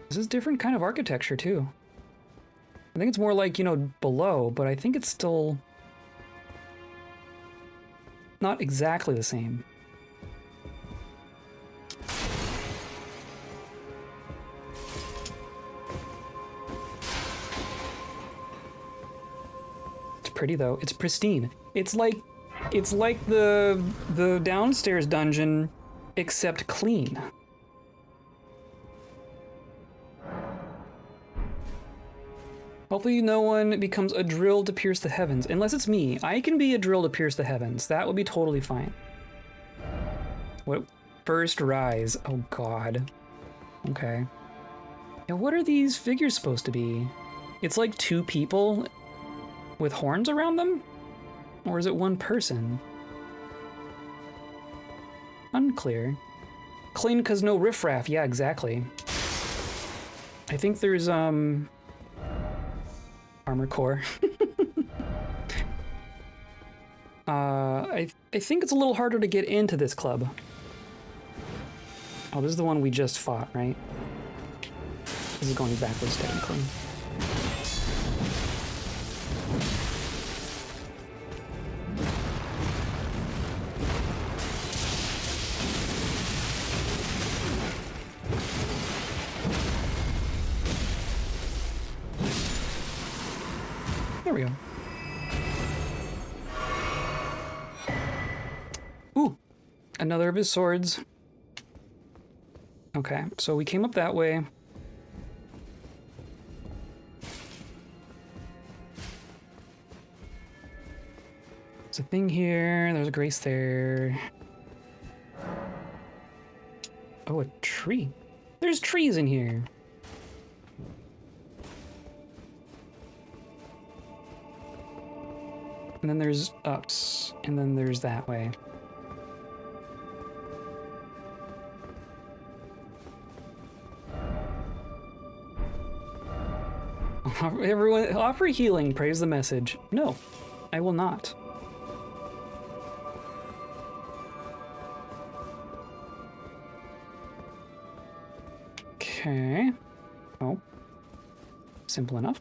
S1: This is different kind of architecture too. I think it's more like, below, but I think it's still not exactly the same. It's pretty though. It's pristine. It's like the downstairs dungeon, except clean. Hopefully no one becomes a drill to pierce the heavens. Unless it's me. I can be a drill to pierce the heavens. That would be totally fine. What? First rise. Oh god. Okay. Yeah, what are these figures supposed to be? It's like two people with horns around them? Or is it one person? Unclear. Clean cause no riffraff, yeah, exactly. I think there's, armor core. I think it's a little harder to get into this club. Oh, this is the one we just fought, right? This is going backwards, technically. There we go. Ooh, another of his swords. Okay, so we came up that way. There's a thing here, there's a grace there. Oh, a tree. There's trees in here. And then there's ups, and then there's that way. Everyone, offer healing, praise the message. No, I will not. Okay. Oh. Simple enough.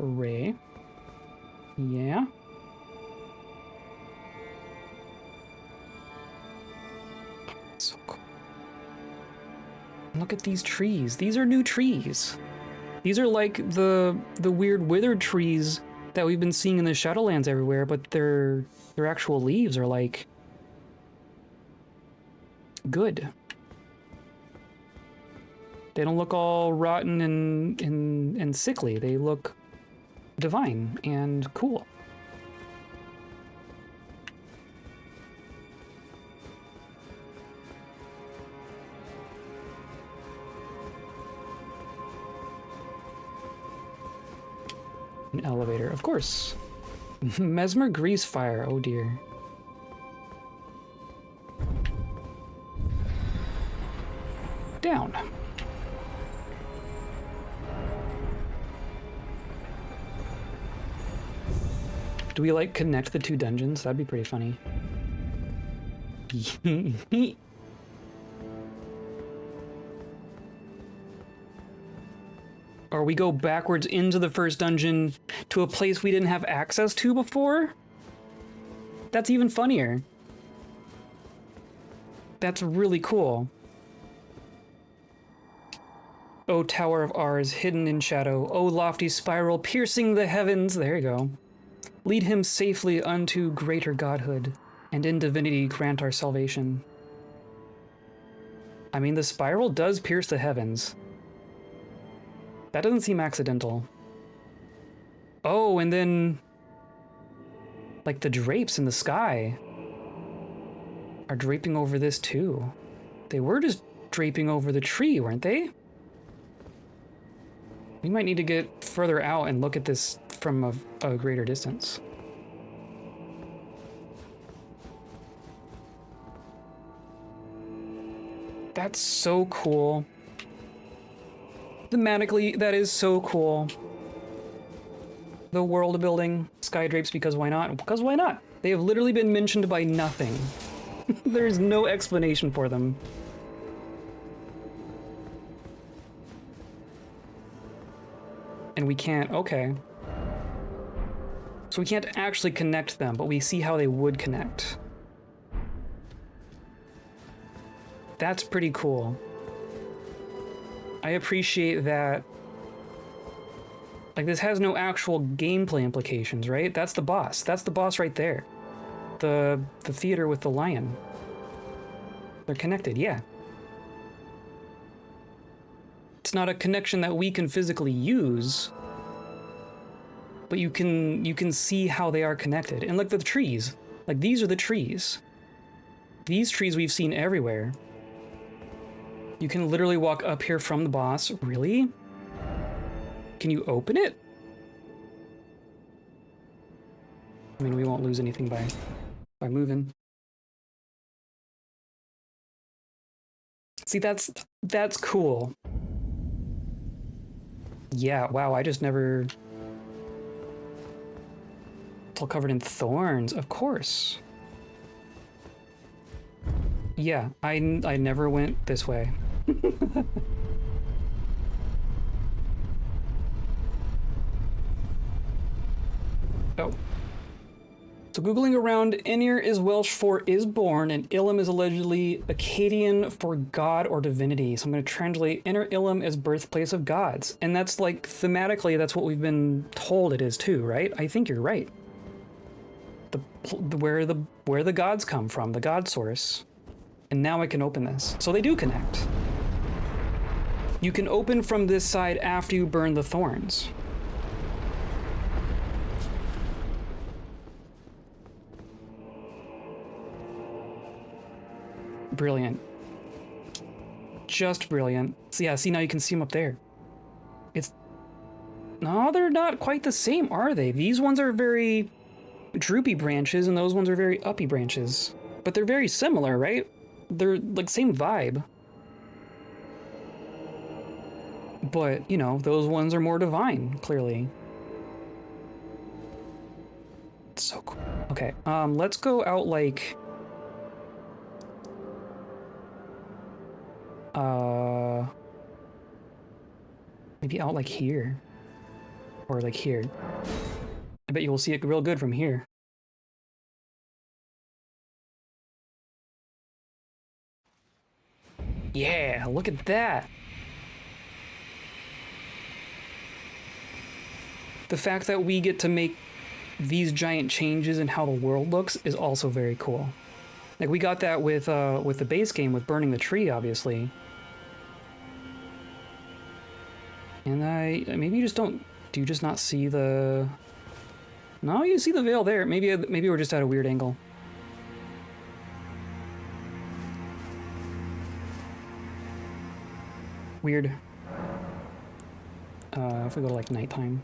S1: Hooray. Yeah. So cool. Look at these trees. These are new trees. These are like the weird withered trees that we've been seeing in the Shadowlands everywhere, but their actual leaves are like good. They don't look all rotten and sickly. They look divine and cool. An elevator, of course. Mesmer grease fire, oh dear. Down. Do we like connect the two dungeons? That'd be pretty funny. Or we go backwards into the first dungeon to a place we didn't have access to before? That's even funnier. That's really cool. O Tower of Ours, hidden in shadow. O lofty spiral, piercing the heavens. There you go. Lead him safely unto greater godhood, and in divinity grant our salvation. I mean, the spiral does pierce the heavens. That doesn't seem accidental. Oh, and then like the drapes in the sky are draping over this too. They were just draping over the tree, weren't they? We might need to get further out and look at this from a greater distance. That's so cool. Thematically, that is so cool. The world building, sky drapes, because why not? Because why not? They have literally been mentioned by nothing. There's no explanation for them. And we can't, okay. So we can't actually connect them, but we see how they would connect. That's pretty cool. I appreciate that. Like, this has no actual gameplay implications, right? That's the boss. That's the boss right there. The theater with the lion. They're connected, yeah. It's not a connection that we can physically use, but you can see how they are connected. And look at the trees. Like, these are the trees. These trees we've seen everywhere. You can literally walk up here from the boss. Really? Can you open it? I mean, we won't lose anything by moving. See, that's cool. Yeah, wow, I just never... It's all covered in thorns, of course. Yeah, I never went this way. Oh. So Googling around, Enir is Welsh for is born, and Ilum is allegedly Akkadian for god or divinity. So I'm going to translate Enir Ilum as birthplace of gods. And that's like, thematically, that's what we've been told it is too, right? I think you're right. Where the gods come from, the god source. And now I can open this. So they do connect. You can open from this side after you burn the thorns. Brilliant. Just brilliant. So yeah, see, now you can see them up there. No, they're not quite the same, are they? These ones are very droopy branches, and those ones are very uppy branches. But they're very similar, right? They're like same vibe. But, you know, those ones are more divine, clearly. It's so cool. Okay, let's go out like... maybe out like here. Or like here. I bet you will see it real good from here. Yeah, look at that! The fact that we get to make these giant changes in how the world looks is also very cool. Like, we got that with the base game, with burning the tree, obviously. And maybe you just don't... Do you just not see the... No, you see the veil there. Maybe we're just at a weird angle. Weird. If we go to, like, nighttime.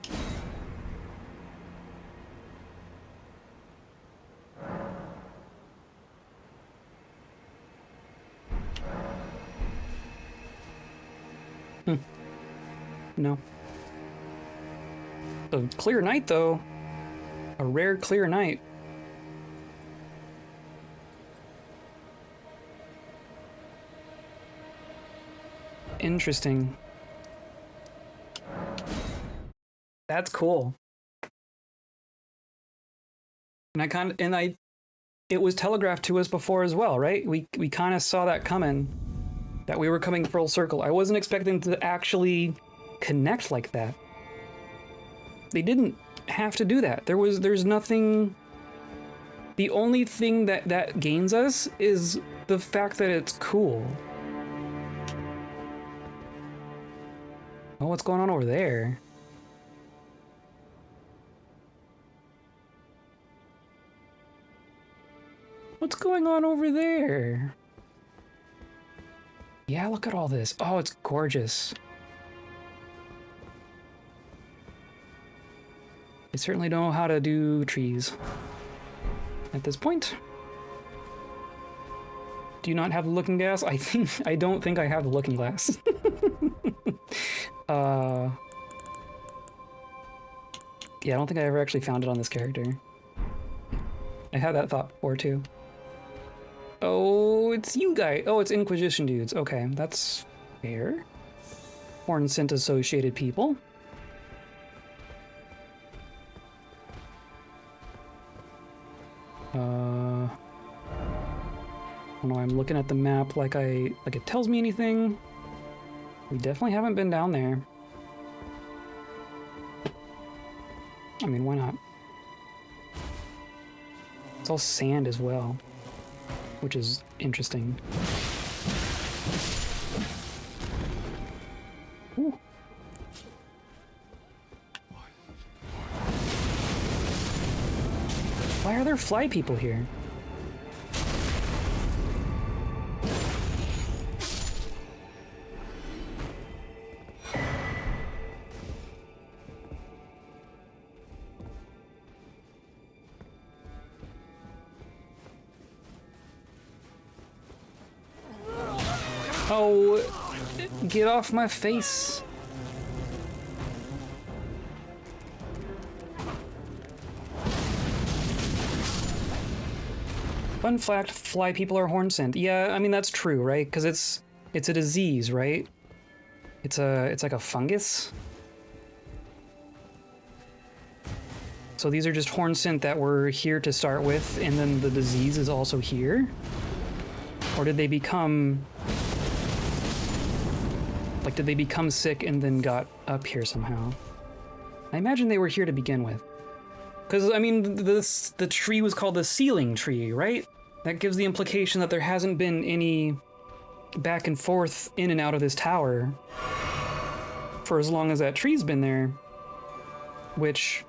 S1: No. A clear night, though. A rare clear night. Interesting. That's cool. And it was telegraphed to us before as well, right? We kind of saw that coming. That we were coming full circle. I wasn't expecting to actually connect like that. They didn't have to do that. There's nothing... The only thing that gains us is the fact that it's cool. Oh, what's going on over there? What's going on over there? Yeah, look at all this. Oh, it's gorgeous. I certainly don't know how to do trees at this point. Do you not have the looking glass? I don't think I have the looking glass. Yeah, I don't think I ever actually found it on this character. I had that thought before too. Oh, it's you guys. Oh, it's Inquisition dudes. Okay, that's fair. Horn scent associated people. I don't know, I'm looking at the map like it tells me anything. We definitely haven't been down there. I mean, why not? It's all sand as well, which is interesting. Ooh. Why are there fly people here? Oh, get off my face. Fun fact, fly people are horn scent. Yeah, I mean, that's true, right? Because it's a disease, right? It's like a fungus. So these are just horn scent that were here to start with, and then the disease is also here? Or did they become... Like, did they become sick and then got up here somehow? I imagine they were here to begin with. Because, I mean, the tree was called the ceiling tree, right? That gives the implication that there hasn't been any back and forth in and out of this tower for as long as that tree's been there. Which...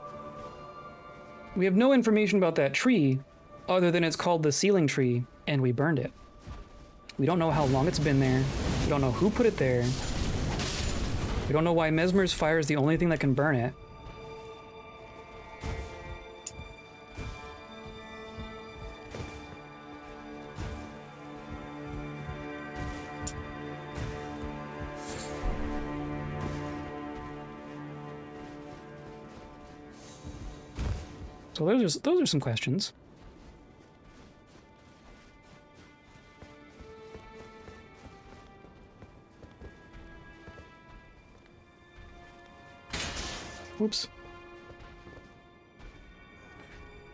S1: We have no information about that tree other than it's called the ceiling tree and we burned it. We don't know how long it's been there. We don't know who put it there. We don't know why Mesmer's fire is the only thing that can burn it. So those are some questions. Whoops.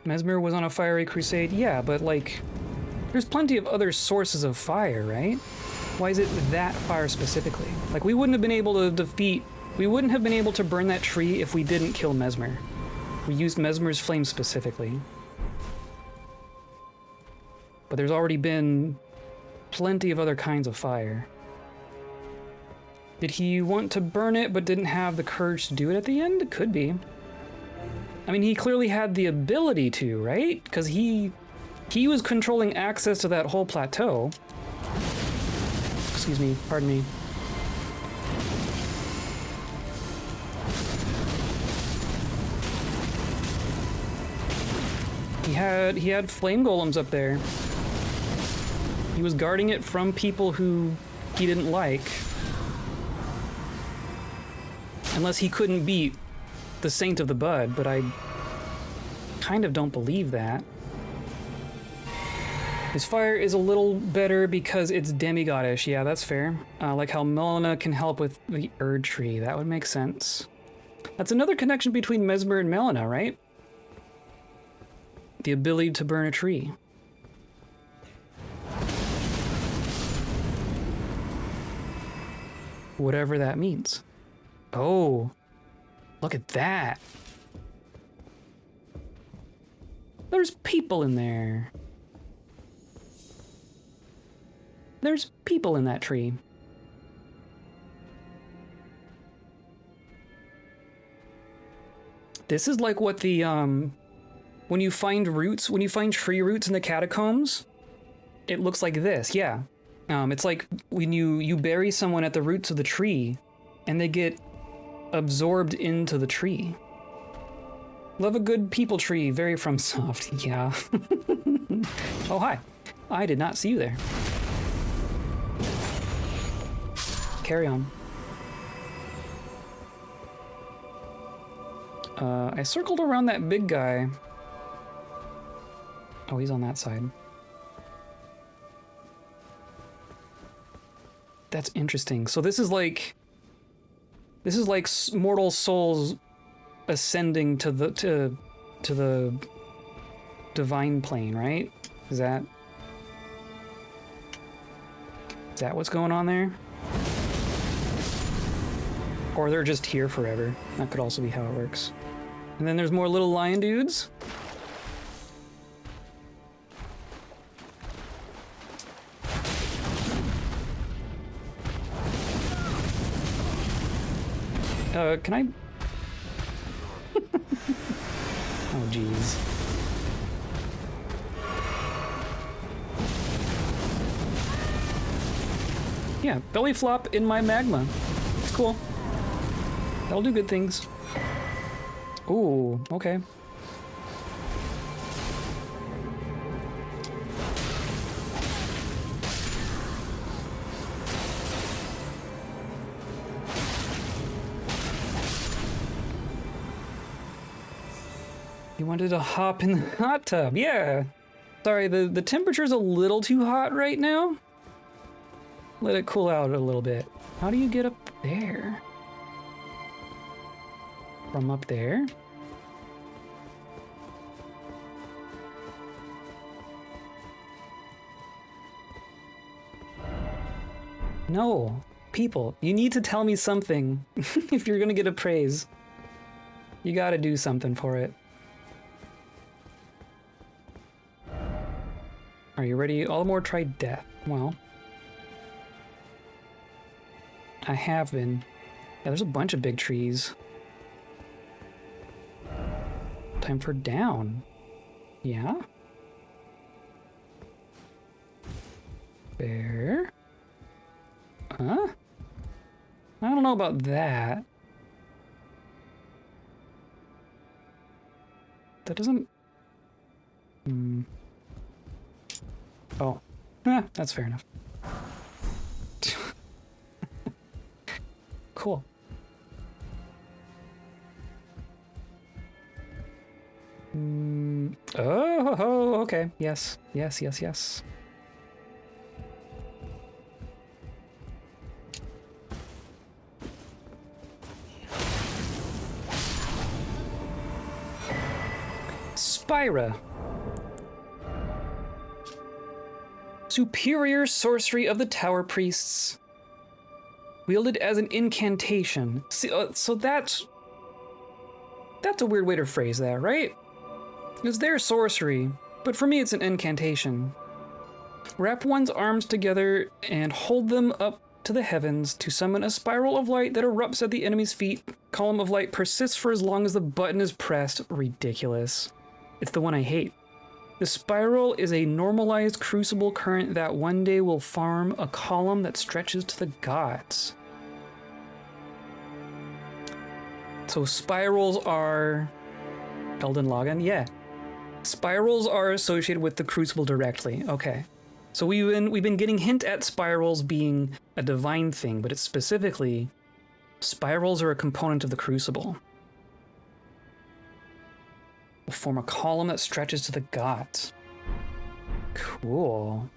S1: Mesmer was on a fiery crusade? Yeah, but like, there's plenty of other sources of fire, right? Why is it that fire specifically? Like, we wouldn't have been able to burn that tree if we didn't kill Mesmer. We used Mesmer's flame specifically. But there's already been plenty of other kinds of fire. Did he want to burn it but didn't have the courage to do it at the end? It could be. I mean, he clearly had the ability to, right? Because he was controlling access to that whole plateau. Excuse me, pardon me. He had flame golems up there. He was guarding it from people who he didn't like. Unless he couldn't beat the Saint of the Bud, but I kind of don't believe that. His fire is a little better because it's demigodish. Yeah, that's fair. Like how Melina can help with the Erdtree. That would make sense. That's another connection between Mesmer and Melina, right? The ability to burn a tree. Whatever that means. Oh, look at that. There's people in there. There's people in that tree. This is like what the, when you find tree roots in the catacombs, it looks like this, yeah. It's like when you bury someone at the roots of the tree and they get absorbed into the tree. Love a good people tree, very FromSoft, yeah. Oh, hi. I did not see you there. Carry on. I circled around that big guy. Oh, he's on that side. That's interesting. So this is like mortal souls ascending to the divine plane, right? Is that what's going on there? Or they're just here forever. That could also be how it works. And then there's more little lion dudes. Can I? Oh, jeez. Yeah, belly flop in my magma. It's cool. That'll do good things. Ooh, okay. You wanted to hop in the hot tub, yeah. Sorry, the temperature's a little too hot right now. Let it cool out a little bit. How do you get up there? From up there? No, people, you need to tell me something if you're gonna get a praise. You gotta do something for it. Are you ready? Almore tried death. Well, I have been. Yeah, there's a bunch of big trees. Time for down. Yeah? Fair. Huh? I don't know about that. That doesn't... Oh. That's fair enough. Cool. Oh, okay. Yes. Yes, yes, yes. Spira. Superior sorcery of the Tower Priests. Wielded as an incantation. See, so that's a weird way to phrase that, right? It's their sorcery, but for me it's an incantation. Wrap one's arms together and hold them up to the heavens to summon a spiral of light that erupts at the enemy's feet. Column of light persists for as long as the button is pressed. Ridiculous. It's the one I hate. The spiral is a normalized crucible current that one day will form a column that stretches to the gods. So spirals are... Elden Logan? Yeah. Spirals are associated with the crucible directly. Okay. So we've been getting hint at spirals being a divine thing, but it's specifically spirals are a component of the crucible. Will form a column that stretches to the gods. Cool.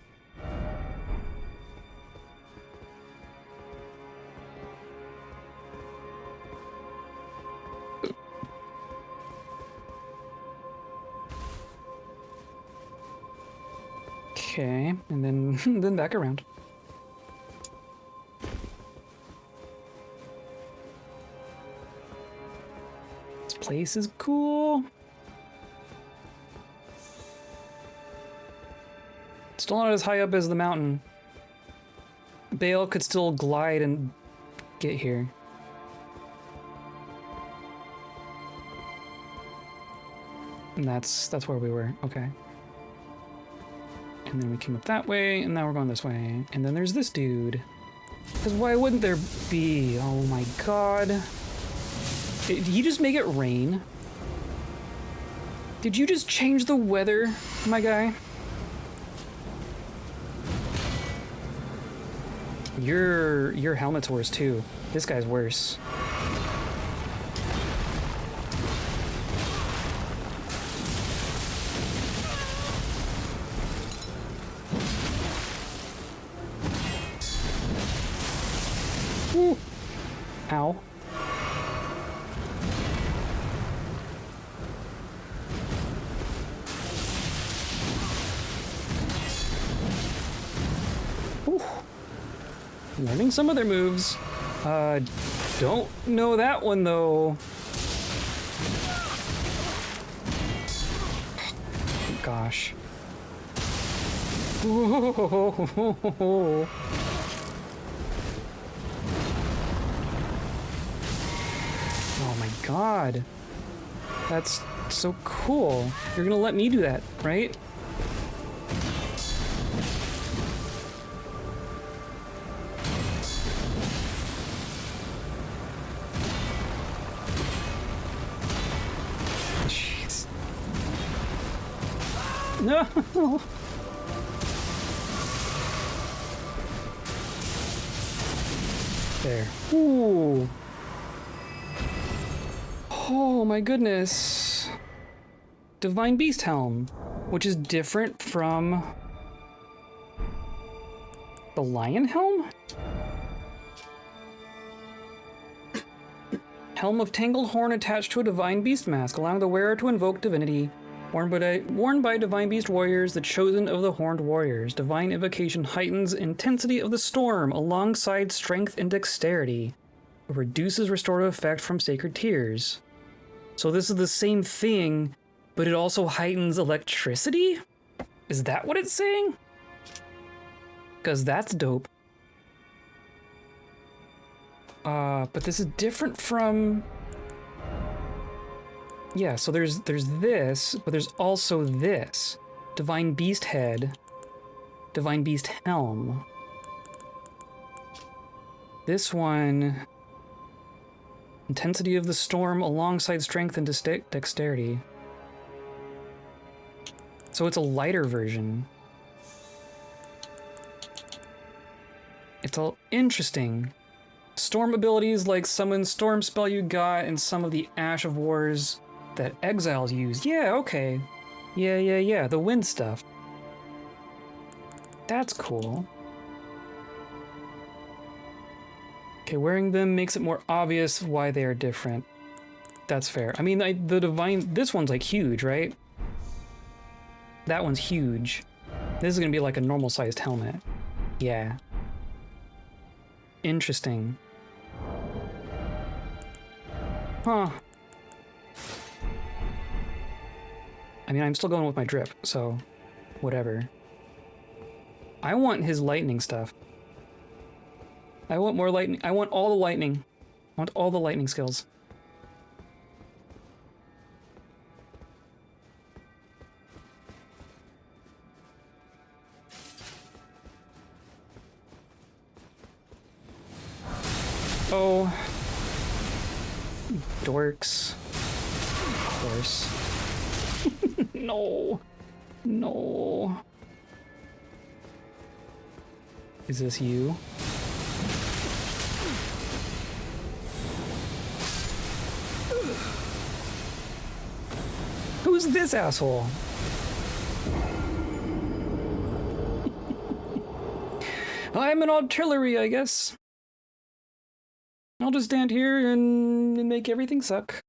S1: Okay, and then then back around. This place is cool. Still not as high up as the mountain. Bale could still glide and get here. And that's where we were. Okay. And then we came up that way, and now we're going this way. And then there's this dude. Because why wouldn't there be? Oh my god. Did you just make it rain? Did you just change the weather, my guy? Your helmet's worse too. This guy's worse. Woo. Ow. Ooh. Learning some other moves. Don't know that one though. Gosh. Whoa. Oh my god. That's so cool. You're gonna let me do that, right? Jeez. No! There. Ooh. Oh my goodness. Divine Beast Helm, which is different from the Lion Helm? Helm of Tangled Horn attached to a Divine Beast mask, allowing the wearer to invoke divinity. Worn by Divine Beast warriors, the chosen of the Horned Warriors. Divine Invocation heightens intensity of the storm alongside strength and dexterity. It reduces restorative effect from Sacred Tears. So this is the same thing, but it also heightens electricity? Is that what it's saying? Because that's dope. But this is different from... Yeah, so there's this, but there's also this. Divine Beast Head. Divine Beast Helm. This one... Intensity of the storm alongside strength and dexterity. So it's a lighter version. It's all interesting. Storm abilities like summon storm spell you got and some of the Ash of Wars that exiles use. Yeah, okay. Yeah, the wind stuff. That's cool. Okay, wearing them makes it more obvious why they are different. That's fair. I mean, the divine... This one's like huge, right? That one's huge. This is gonna be like a normal-sized helmet. Yeah. Interesting. Huh. I mean, I'm still going with my drip, so whatever. I want his lightning stuff. I want more lightning. I want all the lightning. I want all the lightning skills. Oh. Dorks. Of course. No. No. Is this you? Who's this asshole? I'm an artillery, I guess. I'll just stand here and make everything suck.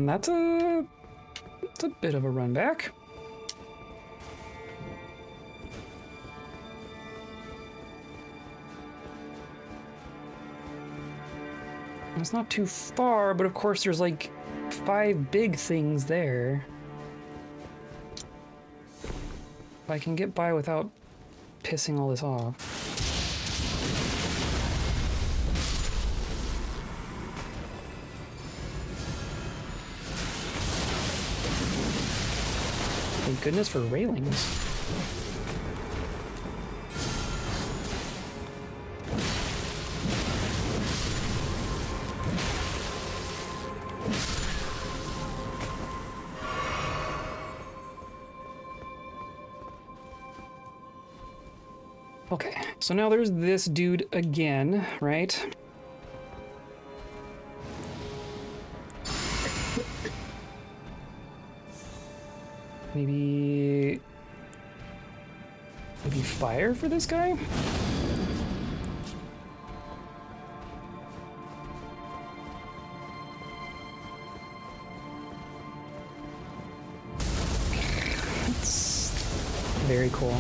S1: That's a bit of a run back. It's not too far, but of course there's like 5 big things there. If I can get by without pissing all this off. Thank goodness for railings. Okay, so now there's this dude again, right? Maybe fire for this guy? That's very cool.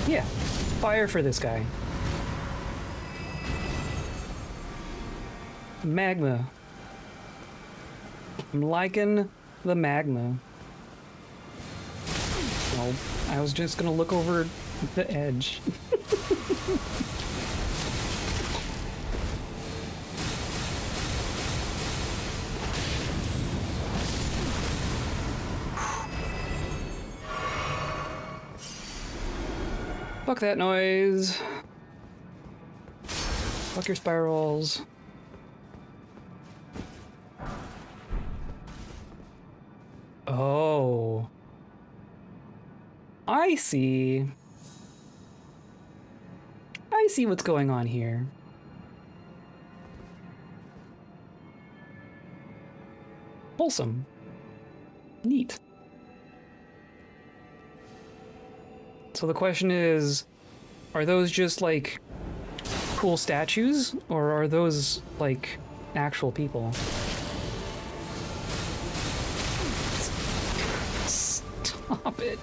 S1: Yeah, fire for this guy. Magma. I'm liking the magma. Well, I was just gonna look over the edge. Fuck that noise. Fuck your spirals. Oh. I see. I I see what's going on here. Wholesome. Neat. So the question is, are those just like cool statues, or are those like actual people? Stop it.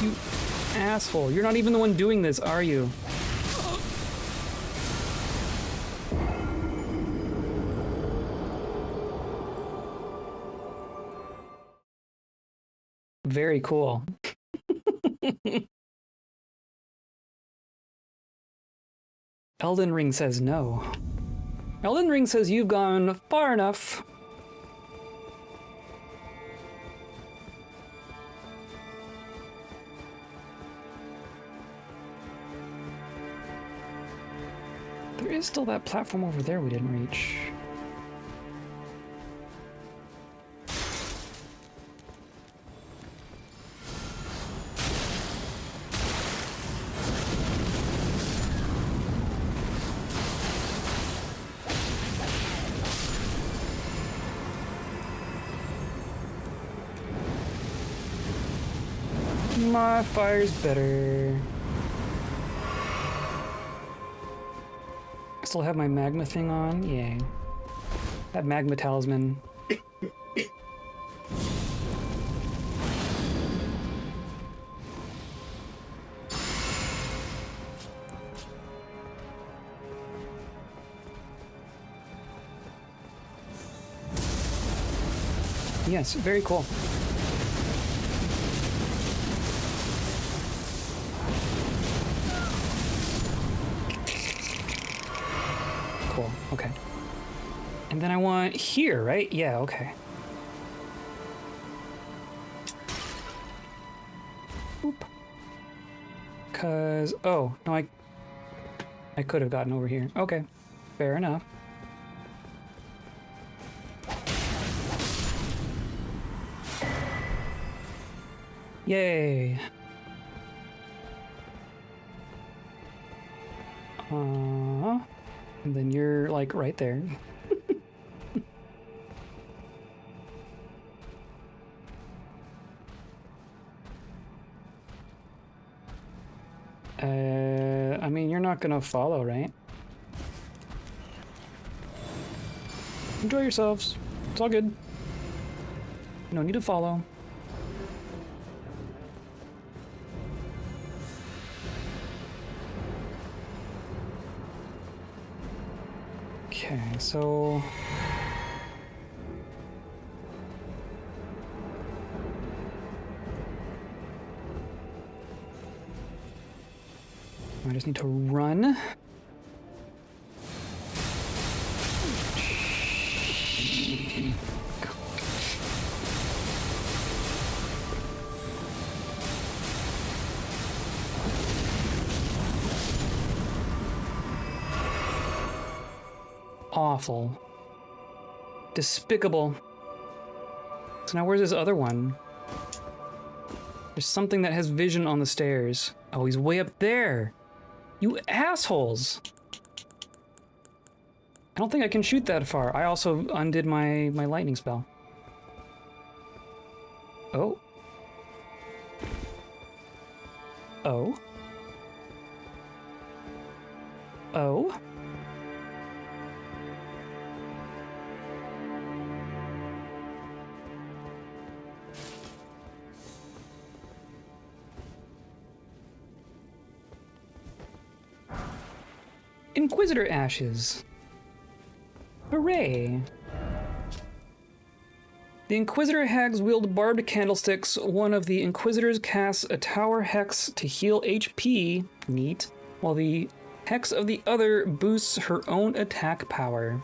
S1: You asshole. You're not even the one doing this, are you? Very cool. Elden Ring says no. Elden Ring says you've gone far enough. There is still that platform over there we didn't reach. My fire's better. I still have my magma thing on? Yay. That magma talisman. Yes, very cool. Cool, okay. And then I want here, right? Yeah, okay. Oop. Cause, oh, no, I could have gotten over here. Okay, fair enough. Yay. And then you're like right there. I mean, you're not gonna follow, right? Enjoy yourselves. It's all good. No need to follow. Okay, so... I just need to run. Awful. Despicable. So now where's this other one? There's something that has vision on the stairs. Oh, he's way up there. You assholes. I don't think I can shoot that far. I also undid my lightning spell. Oh. Oh. Oh. Inquisitor ashes. Hooray! The Inquisitor hags wield barbed candlesticks. One of the Inquisitors casts a tower hex to heal HP, neat, while the hex of the other boosts her own attack power.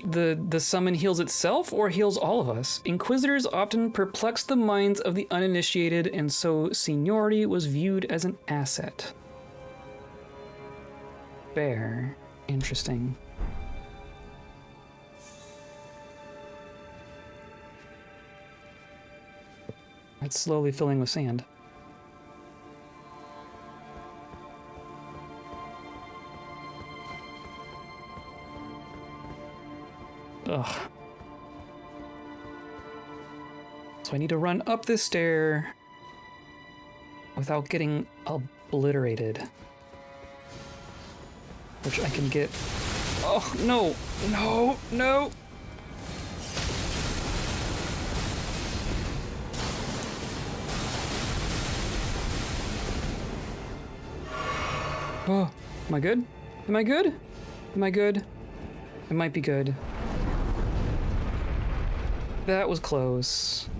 S1: The summon heals itself or heals all of us? Inquisitors often perplex the minds of the uninitiated, and so seniority was viewed as an asset. Fair. Interesting. It's slowly filling with sand. Ugh. So I need to run up this stair without getting obliterated. Which I can get... Oh, no! No! No! Oh, am I good? Am I good? Am I good? It might be good. That was close.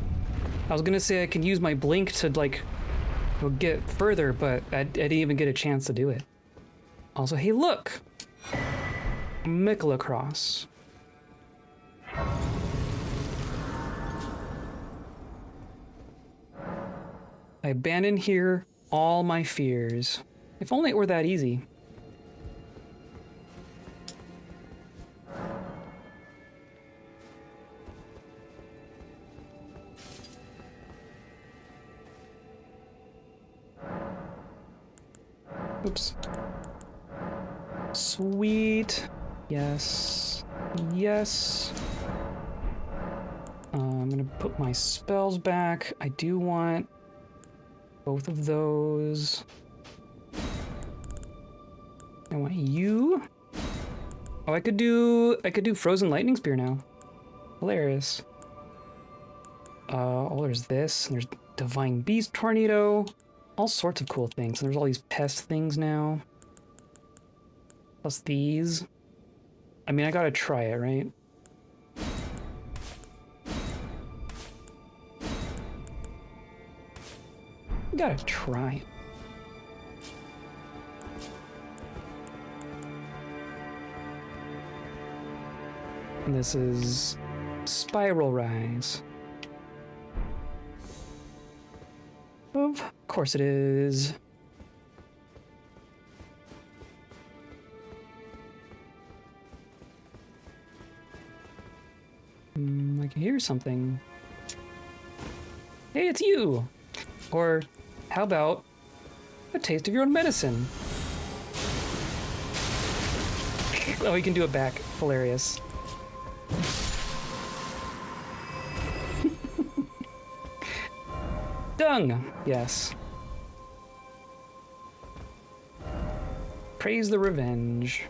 S1: I was gonna say I can use my blink to, like, get further, but I didn't even get a chance to do it. Also, hey, look! Mikla Cross. I abandon here all my fears. If only it were that easy. Oops. Sweet. Yes. Yes. I'm gonna put my spells back. I do want both of those. I want you. Oh, I could do Frozen Lightning Spear now. Hilarious. Oh, there's this. And there's Divine Beast Tornado. All sorts of cool things. And there's all these pest things now. Plus these. I mean, I gotta try it, right? I gotta try it. And this is Spiral Rise. Of course it is. I can hear something. Hey, it's you! Or how about a taste of your own medicine? Oh, you can do it back. Hilarious. Dung! Yes. Praise the revenge.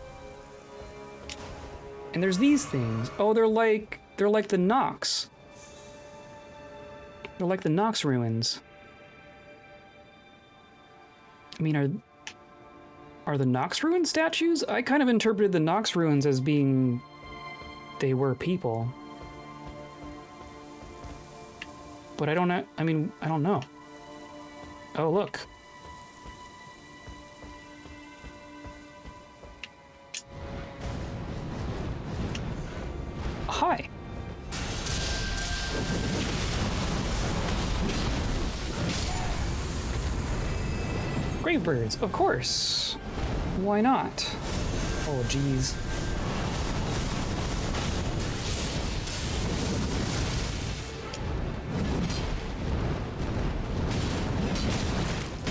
S1: And there's these things. Oh, they're like the Nox. They're like the Nox ruins. I mean, are the Nox ruin statues? I kind of interpreted the Nox ruins as being they were people. But I don't know. I mean, I don't know. Oh, look. Hi. Gravebirds, of course. Why not? Oh, geez.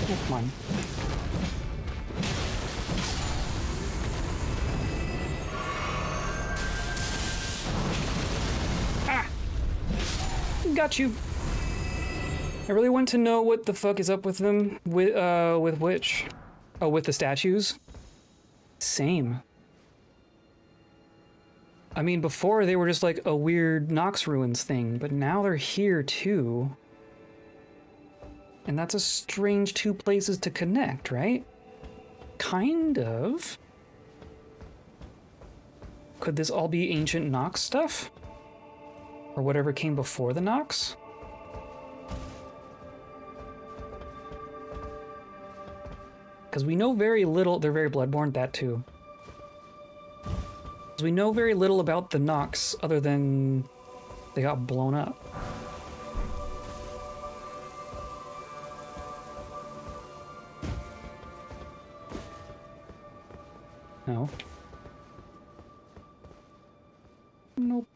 S1: Oh, come on. Ah! Got you. I really want to know what the fuck is up with them. With which? Oh, with the statues? Same. I mean, before they were just like a weird Nox ruins thing, but now they're here too. And that's a strange two places to connect, right? Kind of. Could this all be ancient Nox stuff? Or whatever came before the Nox? Because we know very little, they're very bloodborne, that too. Because we know very little about the Nox other than they got blown up. No. Nope.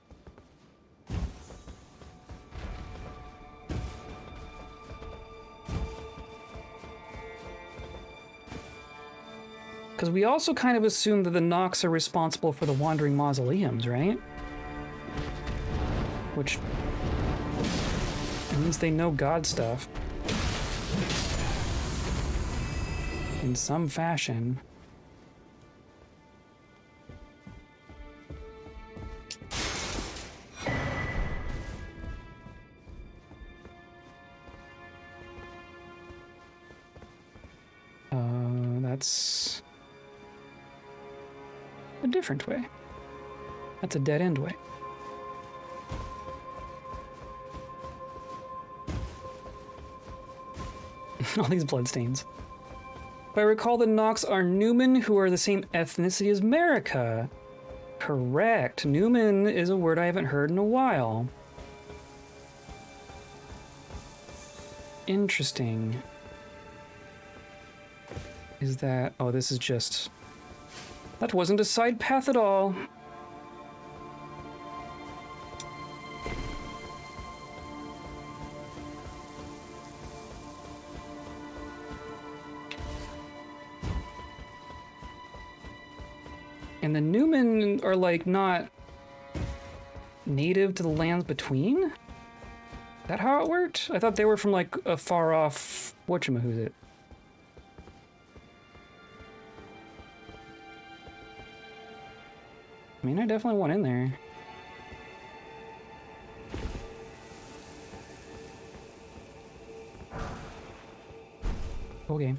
S1: Because we also kind of assume that the Nox are responsible for the Wandering Mausoleums, right? which means they know God stuff in some fashion. That's a different way. That's a dead end way. All these bloodstains. If I recall, the Nox are Newman, who are the same ethnicity as America. Correct. Newman is a word I haven't heard in a while. Interesting. Is that... Oh, this is just... That wasn't a side path at all. And the Newmen are, like, not native to the lands between? Is that how it worked? I thought they were from, like, a far-off... Whatchamahoosit. I mean, I definitely want in there. Okay.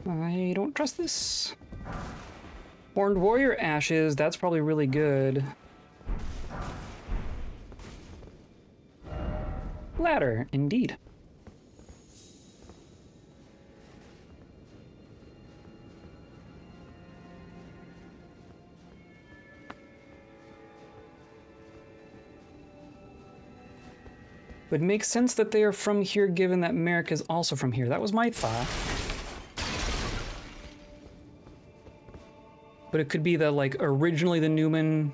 S1: I don't trust this. Horned Warrior Ashes, that's probably really good. Ladder, indeed. Would make sense that they are from here given that Merrick is also from here. That was my thought. But it could be that, like, originally the Newmen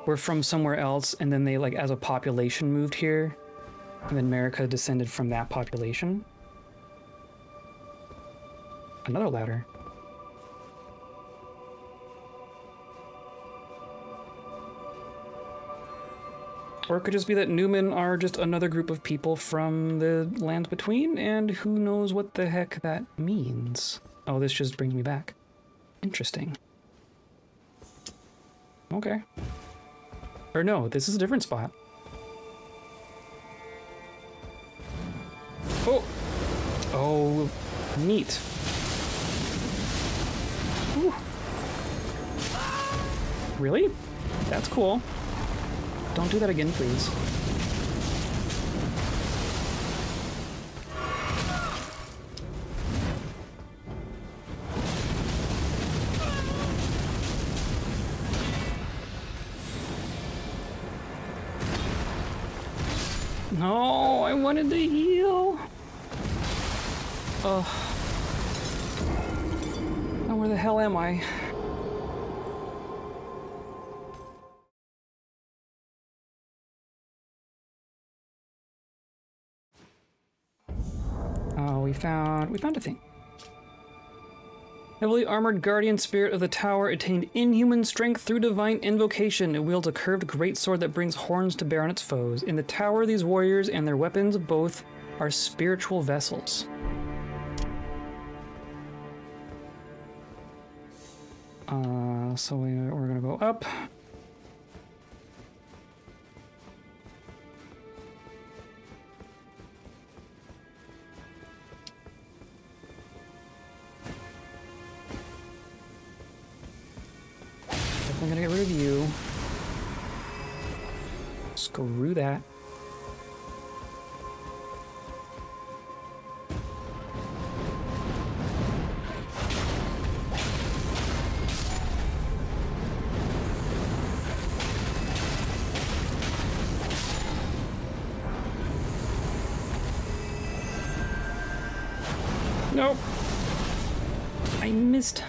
S1: were from somewhere else, and then they, like, as a population moved here, and then America descended from that population. Another ladder. Or it could just be that Newmen are just another group of people from the lands between, and who knows what the heck that means. Oh, this just brings me back. Interesting. Okay. Or no, this is a different spot. Oh! Oh, neat. Ooh. Really? That's cool. Don't do that again, please. No, I wanted to heal. Oh. Now where the hell am I? Oh, we found a thing. Heavily armored guardian spirit of the tower attained inhuman strength through divine invocation. It wields a curved greatsword that brings horns to bear on its foes. In the tower, these warriors and their weapons both are spiritual vessels. So we're gonna go up. I'm gonna get rid of you. Screw that. Nope. I missed.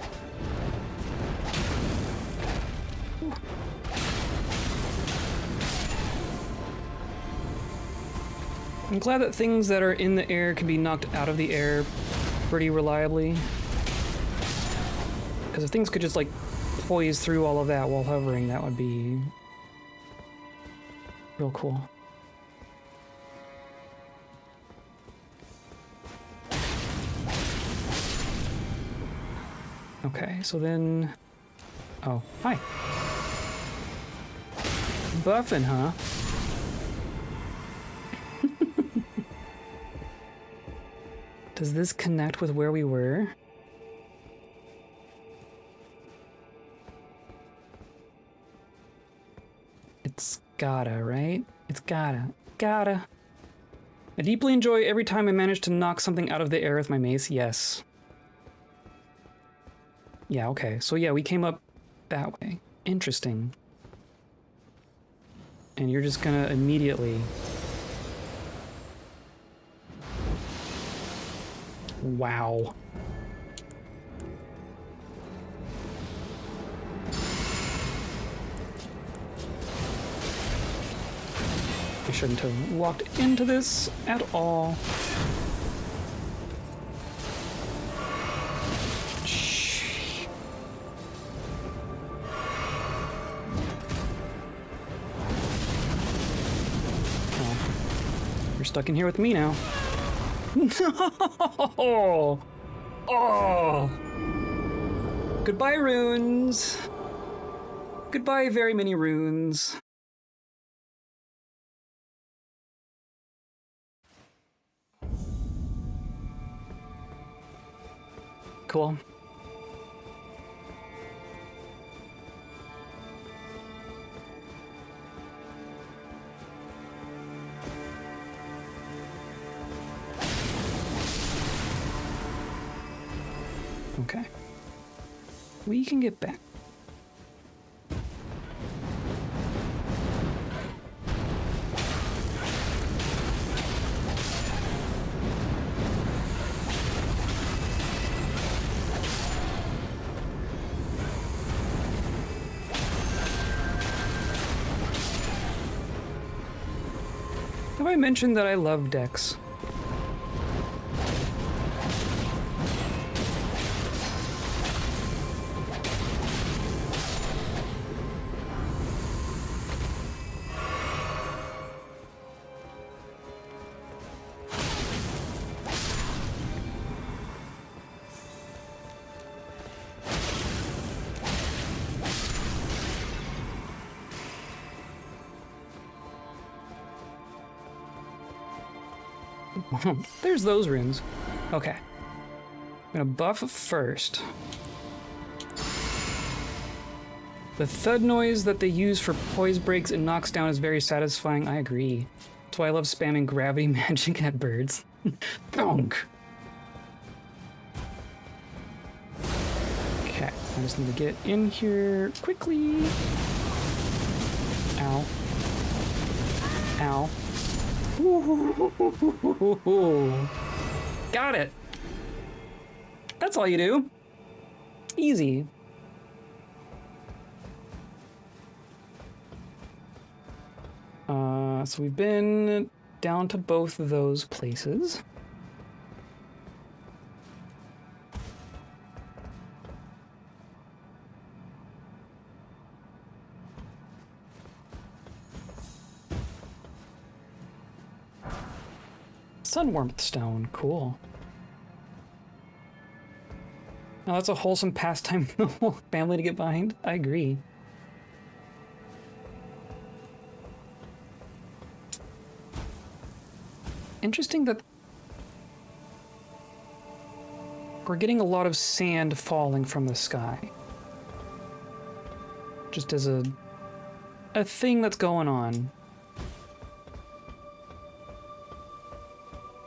S1: I'm glad that things that are in the air can be knocked out of the air pretty reliably. Because if things could just, like, poise through all of that while hovering, that would be real cool. Okay, so then... Oh, hi. Buffing, huh? Does this connect with where we were? It's gotta, right? It's gotta. Gotta. I deeply enjoy every time I manage to knock something out of the air with my mace. Yes. Yeah, okay. So yeah, we came up that way. Interesting. And you're just gonna immediately... Wow. I shouldn't have walked into this at all. Shh. Oh. You're stuck in here with me now. No! Oh! Goodbye, runes. Goodbye, very many runes. Cool. Okay. We can get back. Have I mentioned that I love decks? There's those runes. Okay. I'm gonna buff first. The thud noise that they use for poise breaks and knocks down is very satisfying. I agree. That's why I love spamming gravity magic at birds. Bonk! Okay, I just need to get in here quickly. Ow. Ow. Ooh. Got it. That's all you do. Easy. So we've been down to both of those places. Sun warmth stone, cool. Now that's a wholesome pastime for the whole family to get behind. I agree. Interesting that we're getting a lot of sand falling from the sky. Just as a thing that's going on.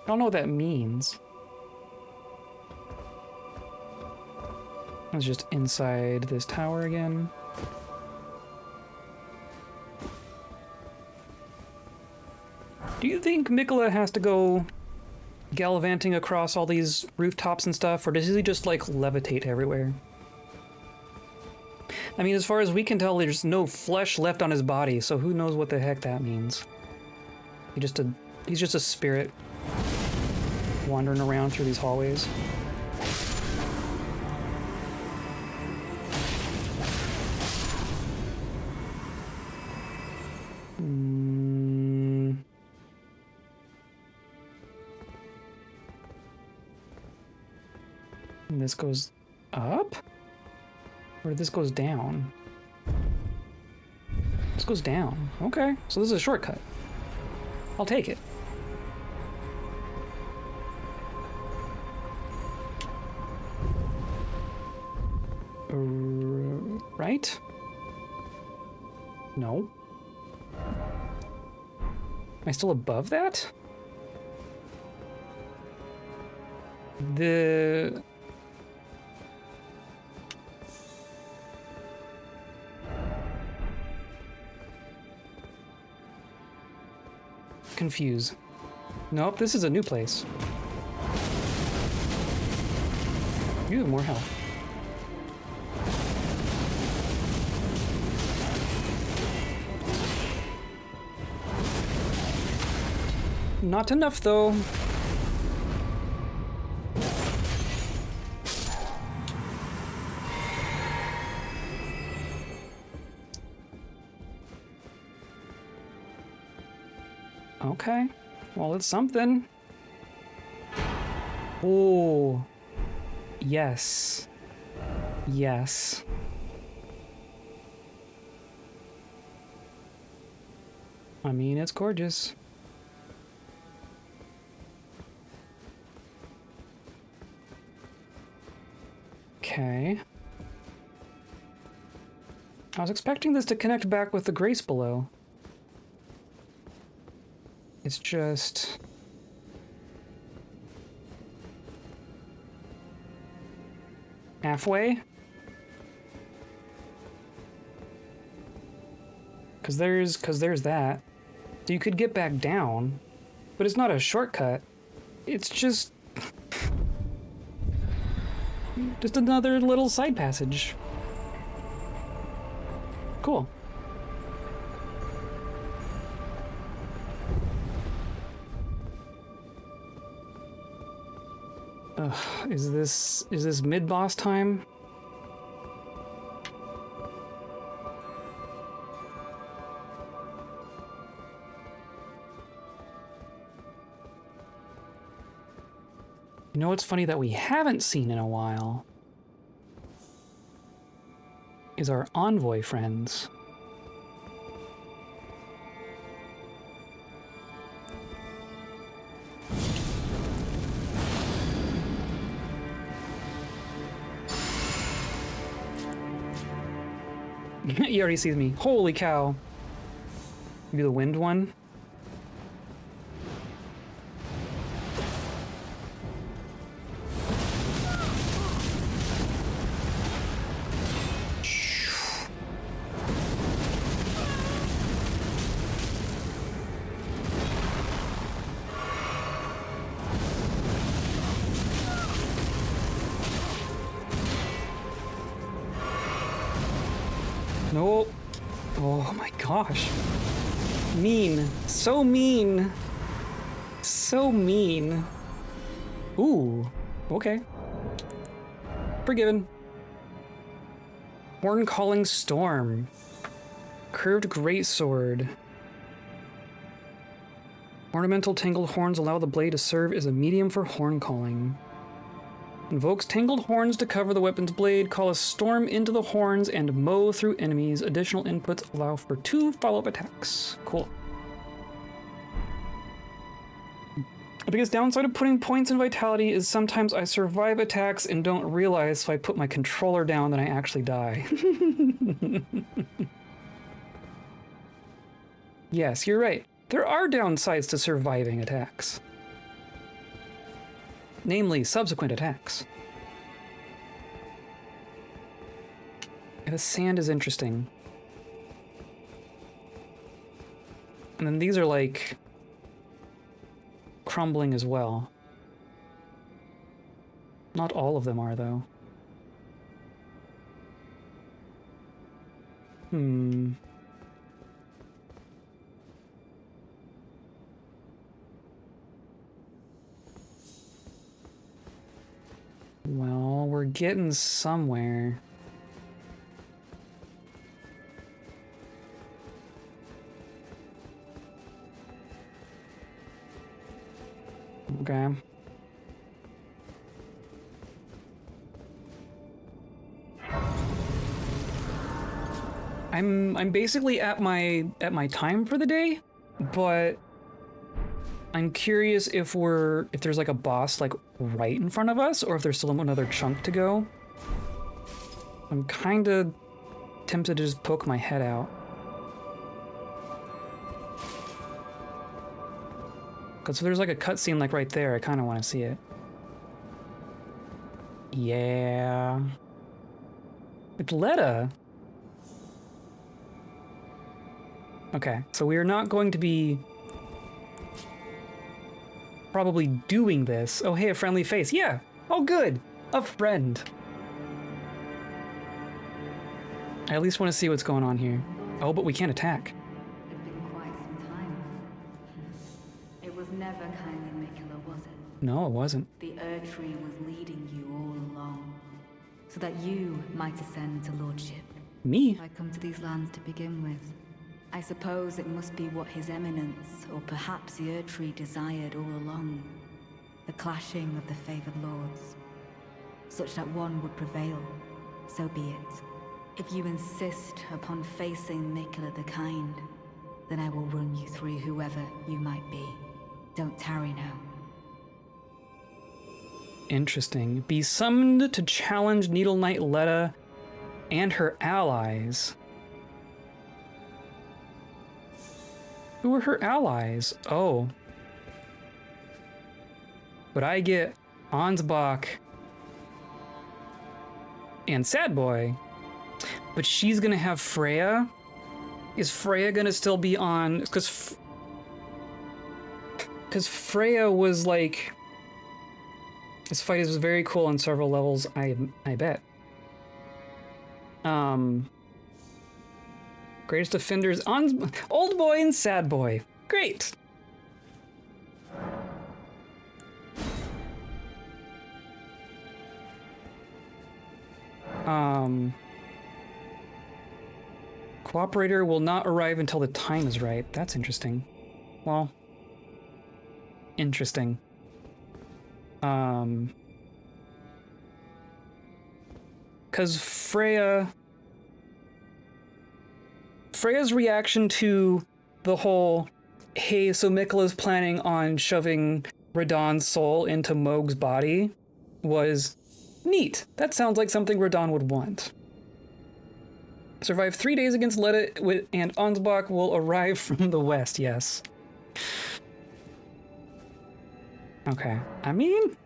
S1: I don't know what that means. I was just inside this tower again. Do you think Mikola has to go gallivanting across all these rooftops and stuff, or does he just, like, levitate everywhere? I mean, as far as we can tell, there's no flesh left on his body, so who knows what the heck that means. He's just a spirit wandering around through these hallways. this goes up? Or this goes down? This goes down. Okay, so this is a shortcut. I'll take it. Right? No. Am I still above that? The... Confuse. Nope, this is a new place. You have more health. Not enough, though. Okay. Well, it's something. Oh. Yes. Yes. I mean, it's gorgeous. Okay. I was expecting this to connect back with the grace below. It's just... halfway? Cause there's that. So you could get back down, but it's not a shortcut. It's just another little side passage. Cool. Is this mid-boss time? You know what's funny that we haven't seen in a while? Is our envoy friends. He already sees me. Holy cow. Maybe the wind one? Nope. Oh my gosh. Mean. So mean. So mean. Ooh. Okay. Forgiven. Horn calling storm. Curved greatsword. Ornamental tangled horns allow the blade to serve as a medium for horn calling. Invokes tangled horns to cover the weapon's blade, call a storm into the horns, and mow through enemies. Additional inputs allow for 2 follow-up attacks. Cool. The biggest downside of putting points in vitality is sometimes I survive attacks and don't realize if I put my controller down that I actually die. Yes, you're right. There are downsides to surviving attacks. Namely, subsequent attacks. The sand is interesting. And then these are like crumbling as well. Not all of them are, though. Well, we're getting somewhere. Okay. I'm basically at my time for the day, but I'm curious if there's like a boss like right in front of us, or if there's still another chunk to go. I'm kind of tempted to just poke my head out. Because if there's like a cutscene like right there, I kind of want to see it. Yeah. It's Letta. Okay, so we are not going to be probably doing this. Oh, hey, a friendly face. Yeah. Oh, good. A friend. I at least want to see what's going on here. Oh, but we can't attack.
S3: It's been quite some time. It was never kindly Mikula, was it?
S1: No, it wasn't.
S3: The Erdtree was leading you all along, so that you might ascend to lordship.
S1: Me?
S3: I come to these lands to begin with. I suppose it must be what His Eminence, or perhaps the Erdtree, desired all along. The clashing of the favored lords, such that one would prevail. So be it. If you insist upon facing Mikula the Kind, then I will run you through whoever you might be. Don't tarry now.
S1: Interesting. Be summoned to challenge Needle Knight Letta and her allies. Who are her allies? Oh. But I get Ansbach and Sad Boy. But she's gonna have Freya? Is Freya gonna still be on? Because Freya was like... This fight is very cool on several levels, I bet. Greatest offenders on Old Boy and Sad Boy. Great. Cooperator will not arrive until the time is right. That's interesting. Well, interesting. Because Freya's reaction to the whole, hey, so Mikula's planning on shoving Radahn's soul into Mohg's body was neat. That sounds like something Radahn would want. Survive 3 days against Letta and Ansbach will arrive from the west, yes. Okay, I mean...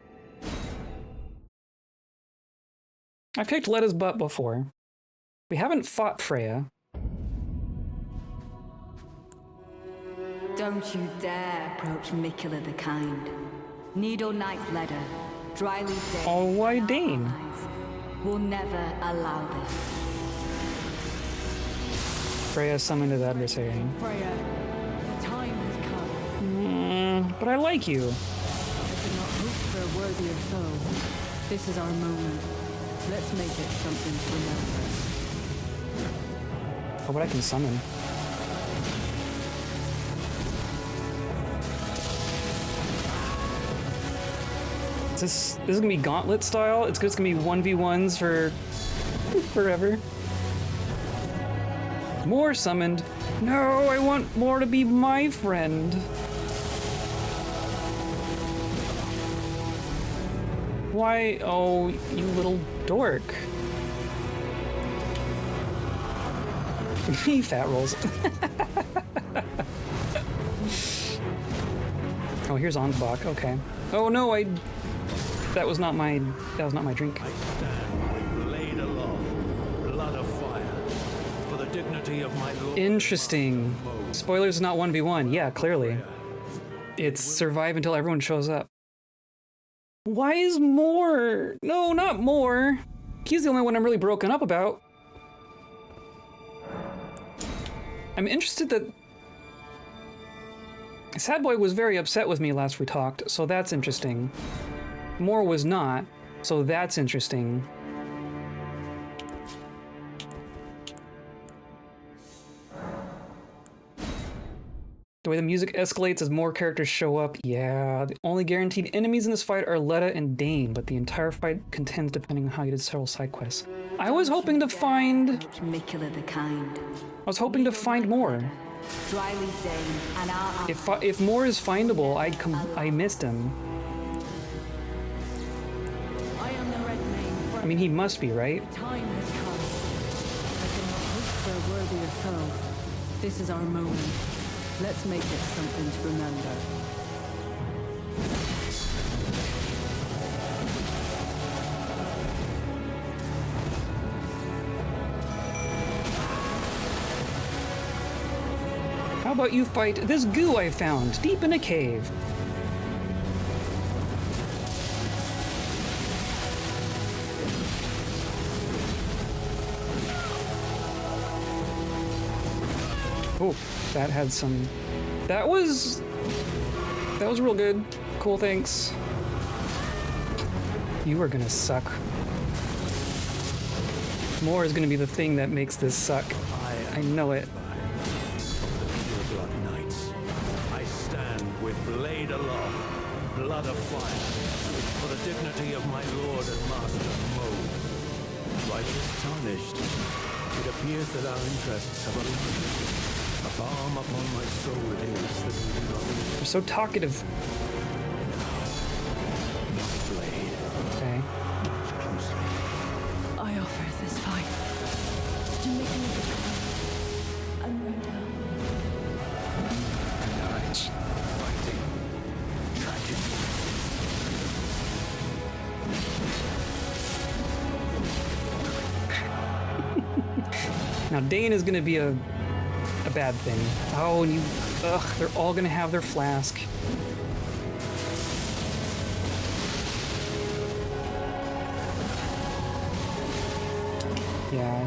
S1: I've kicked Letta's butt before. We haven't fought Freya.
S3: Don't you dare approach Mikula the Kind. Needle Knight Letta, dryly dead.
S1: Oh, why Dane?
S3: Will never allow this.
S1: Freya summoned his adversary.
S4: Freya, the time has come.
S1: But I like you.
S4: I could not hope for a worthier foe. This is our moment. Let's make it something to remember.
S1: Oh, but I can summon. This is gonna be gauntlet style? It's just gonna be 1v1s for forever. More summoned. No, I want more to be my friend. Why? Oh, you little dork. He fat rolls. Oh, here's Ansbach. Okay. Oh no, that was not my drink.
S5: I stand with blade aloft, blood of fire, for the dignity of my lord.
S1: Interesting. Spoilers, not 1v1. Yeah, clearly. It's survive until everyone shows up. Why is more? No, not more. He's the only one I'm really broken up about. I'm interested that Sad Boy was very upset with me last we talked, so that's interesting. More was not, so that's interesting. The way the music escalates as more characters show up. Yeah, the only guaranteed enemies in this fight are Letta and Dane, but the entire fight contends depending on how you did several side quests. I was hoping to find...
S3: Mikula the Kind.
S1: I was hoping to find more.
S3: Dryly Dane and our...
S1: If more is findable, I missed him.
S4: I am the Red Mane.
S1: I mean, he must be, right?
S4: Time has come. I cannot hope for a worthier foe. This is our moment. Let's make it something to remember.
S1: How about you fight this goo I found deep in a cave? Oh, that had some... That was real good. Cool, thanks. You are gonna suck. More is gonna be the thing that makes this suck. I know it.
S5: Blood Knights. I stand with blade aloft, blood afire, for the dignity of my lord and master, Mode. Righteous tarnished, it appears that our interests have aligned. A balm upon my soul it is that we do not lose.
S1: You're so talkative.
S5: Blade.
S1: Okay.
S5: Closely.
S4: I offer this fight to make me become and render.
S5: Knights, fighting, tragedy.
S1: Now Dane is gonna be a bad thing. Oh, and you... Ugh, they're all gonna have their flask. Yeah.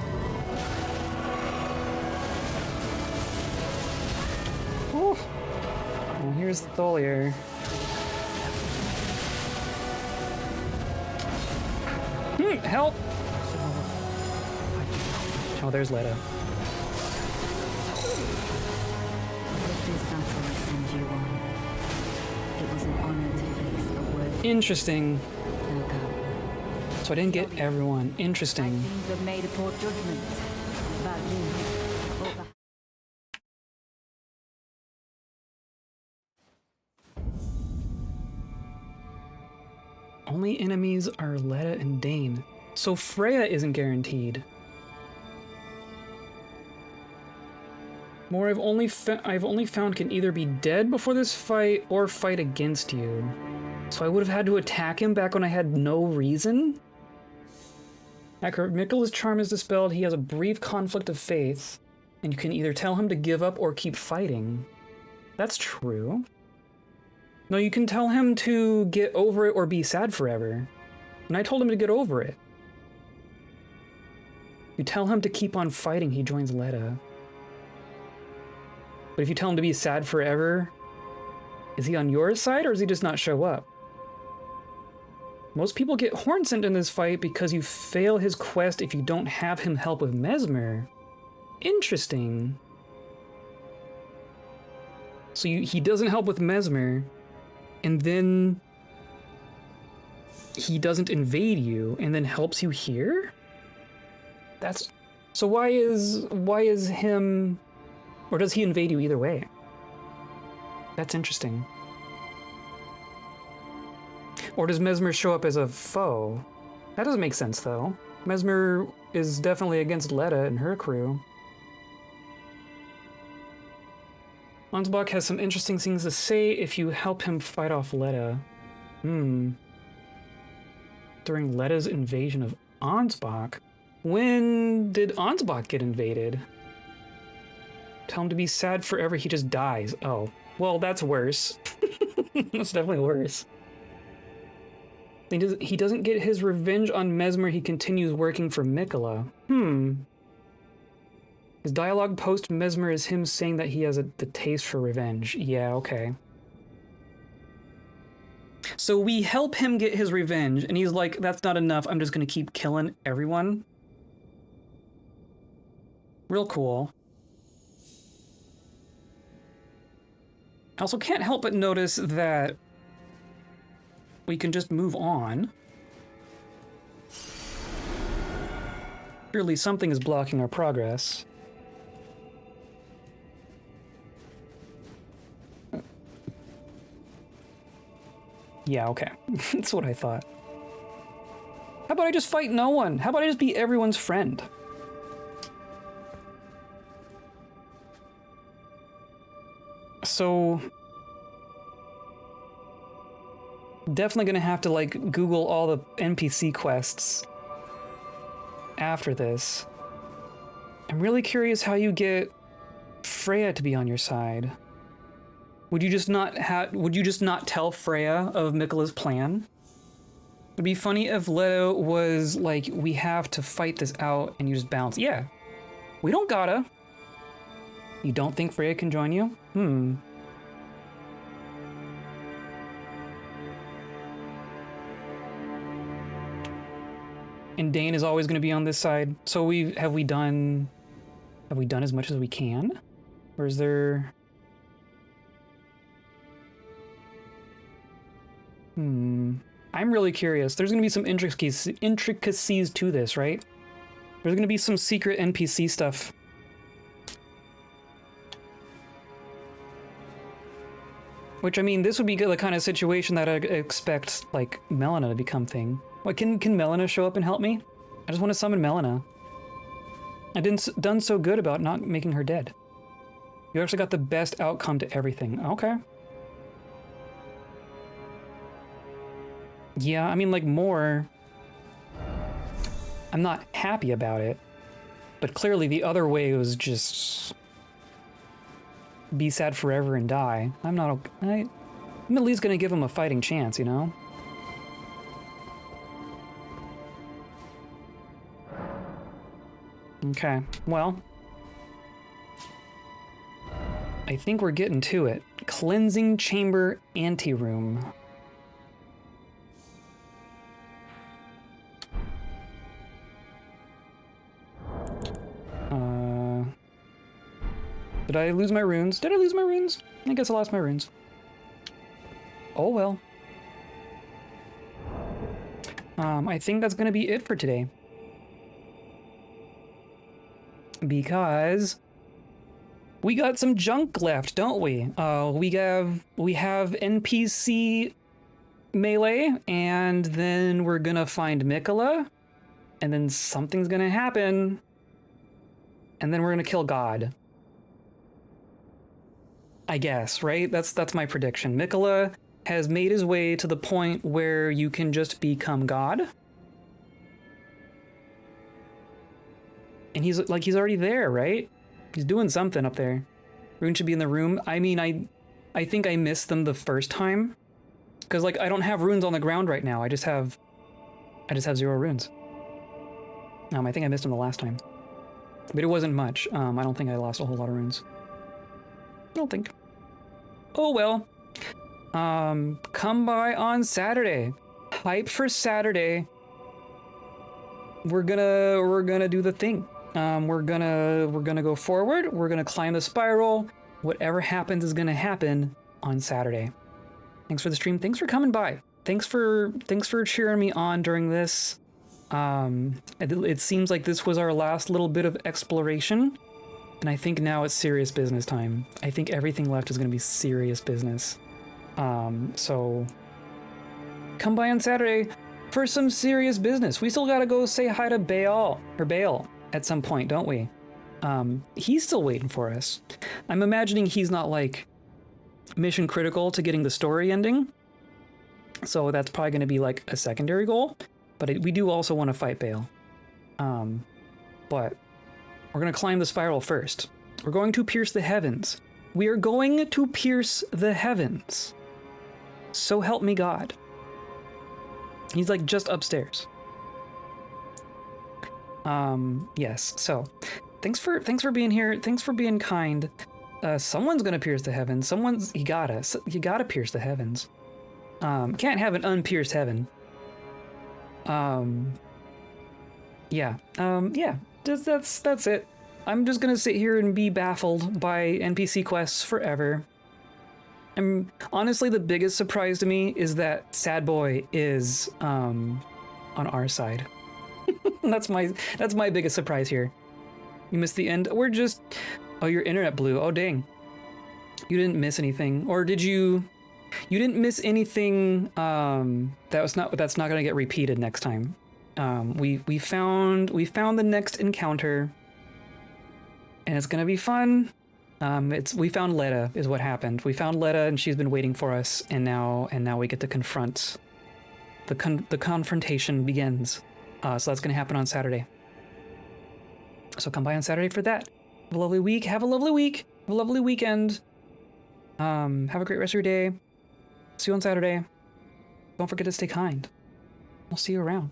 S1: Whew. Well, here's Tholier. Help! Oh, there's Letta.
S3: This battle I send you on. It was an honor to face a word.
S1: Interesting.
S3: Now go.
S1: So I didn't get everyone. Interesting.
S3: I seem to have made a poor judgment about you. Or perhaps
S1: Only enemies are Letta and Dane. So Freya isn't guaranteed. More I've only found can either be dead before this fight or fight against you. So I would have had to attack him back when I had no reason? After Mikula's charm is dispelled, he has a brief conflict of faith, and you can either tell him to give up or keep fighting. That's true. No, you can tell him to get over it or be sad forever. And I told him to get over it. You tell him to keep on fighting, he joins Letta. But if you tell him to be sad forever, is he on your side or does he just not show up? Most people get horn sent in this fight because you fail his quest if you don't have him help with Mesmer. Interesting. So he doesn't help with Mesmer, and then he doesn't invade you, and then helps you here? That's... So why is him... Or does he invade you either way? That's interesting. Or does Mesmer show up as a foe? That doesn't make sense, though. Mesmer is definitely against Letta and her crew. Ansbach has some interesting things to say if you help him fight off Letta. During Letta's invasion of Ansbach? When did Ansbach get invaded? Tell him to be sad forever, he just dies. Oh, well, that's worse. That's definitely worse. He doesn't get his revenge on Mesmer, he continues working for Mikula. His dialogue post-Mesmer is him saying that he has the taste for revenge. Yeah, okay. So we help him get his revenge, and he's like, that's not enough, I'm just gonna keep killing everyone. Real cool. I also can't help but notice that we can just move on. Surely something is blocking our progress. Yeah, okay. That's what I thought. How about I just fight no one? How about I just be everyone's friend? So... definitely gonna have to, like, Google all the NPC quests after this. I'm really curious how you get Freya to be on your side. Would you just not tell Freya of Miquella's plan? It'd be funny if Leto was like, we have to fight this out, and you just bounce. Yeah, we don't gotta. You don't think Freya can join you? And Dane is always going to be on this side. So have we done as much as we can? Or is there... I'm really curious. There's going to be some intricacies to this, right? There's going to be some secret NPC stuff. Which, I mean, this would be the kind of situation that I'd expect, like, Melina to become thing. What, can Melina show up and help me? I just want to summon Melina. I didn't done so good about not making her dead. You actually got the best outcome to everything. Okay. Yeah, I mean, like, more... I'm not happy about it. But clearly the other way was just... be sad forever and die. I'm at least gonna give him a fighting chance, you know? Okay, well... I think we're getting to it. Cleansing Chamber Anteroom. Did I lose my runes? Did I lose my runes? I guess I lost my runes. Oh well. I think that's gonna be it for today. Because we got some junk left, don't we? We have NPC melee, and then we're gonna find Miquella, and then something's gonna happen, and then we're gonna kill God. I guess, right? That's my prediction. Miquella has made his way to the point where you can just become God. And he's already there, right? He's doing something up there. Rune should be in the room. I mean, I think I missed them the first time. Because, like, I don't have runes on the ground right now. I just have 0 runes. I think I missed them the last time. But it wasn't much. I don't think I lost a whole lot of runes. I don't think. Oh well. Come by on Saturday. Hype for Saturday. We're gonna do the thing. We're gonna go forward. We're gonna climb the spiral. Whatever happens is gonna happen on Saturday. Thanks for the stream. Thanks for coming by. Thanks for cheering me on during this. It seems like this was our last little bit of exploration. And I think now it's serious business time. I think everything left is going to be serious business. So come by on Saturday for some serious business. We still got to go say hi to Baal at some point, don't we? He's still waiting for us. I'm imagining he's not like mission critical to getting the story ending. So that's probably going to be like a secondary goal. But we do also want to fight Baal. But we're going to climb the spiral first. We're going to pierce the heavens. We are going to pierce the heavens. So help me God. He's like just upstairs. Yes. So thanks for being here. Thanks for being kind. Someone's going to pierce the heavens. You gotta pierce the heavens. Can't have an unpierced heaven. Yeah. That's it. I'm just gonna sit here and be baffled by NPC quests forever. I'm honestly, the biggest surprise to me is that Sad Boy is on our side. that's my biggest surprise here. You missed the end. We're just, oh, your internet blew. Oh dang, you didn't miss anything, or did you? You didn't miss anything. That's not gonna get repeated next time. We found the next encounter, and it's gonna be fun. We found Letta is what happened. We found Letta, and she's been waiting for us, and now we get to confront. The confrontation begins. So that's gonna happen on Saturday. So come by on Saturday for that. Have a lovely week. Have a lovely week. Have a lovely weekend. Have a great rest of your day. See you on Saturday. Don't forget to stay kind. We'll see you around.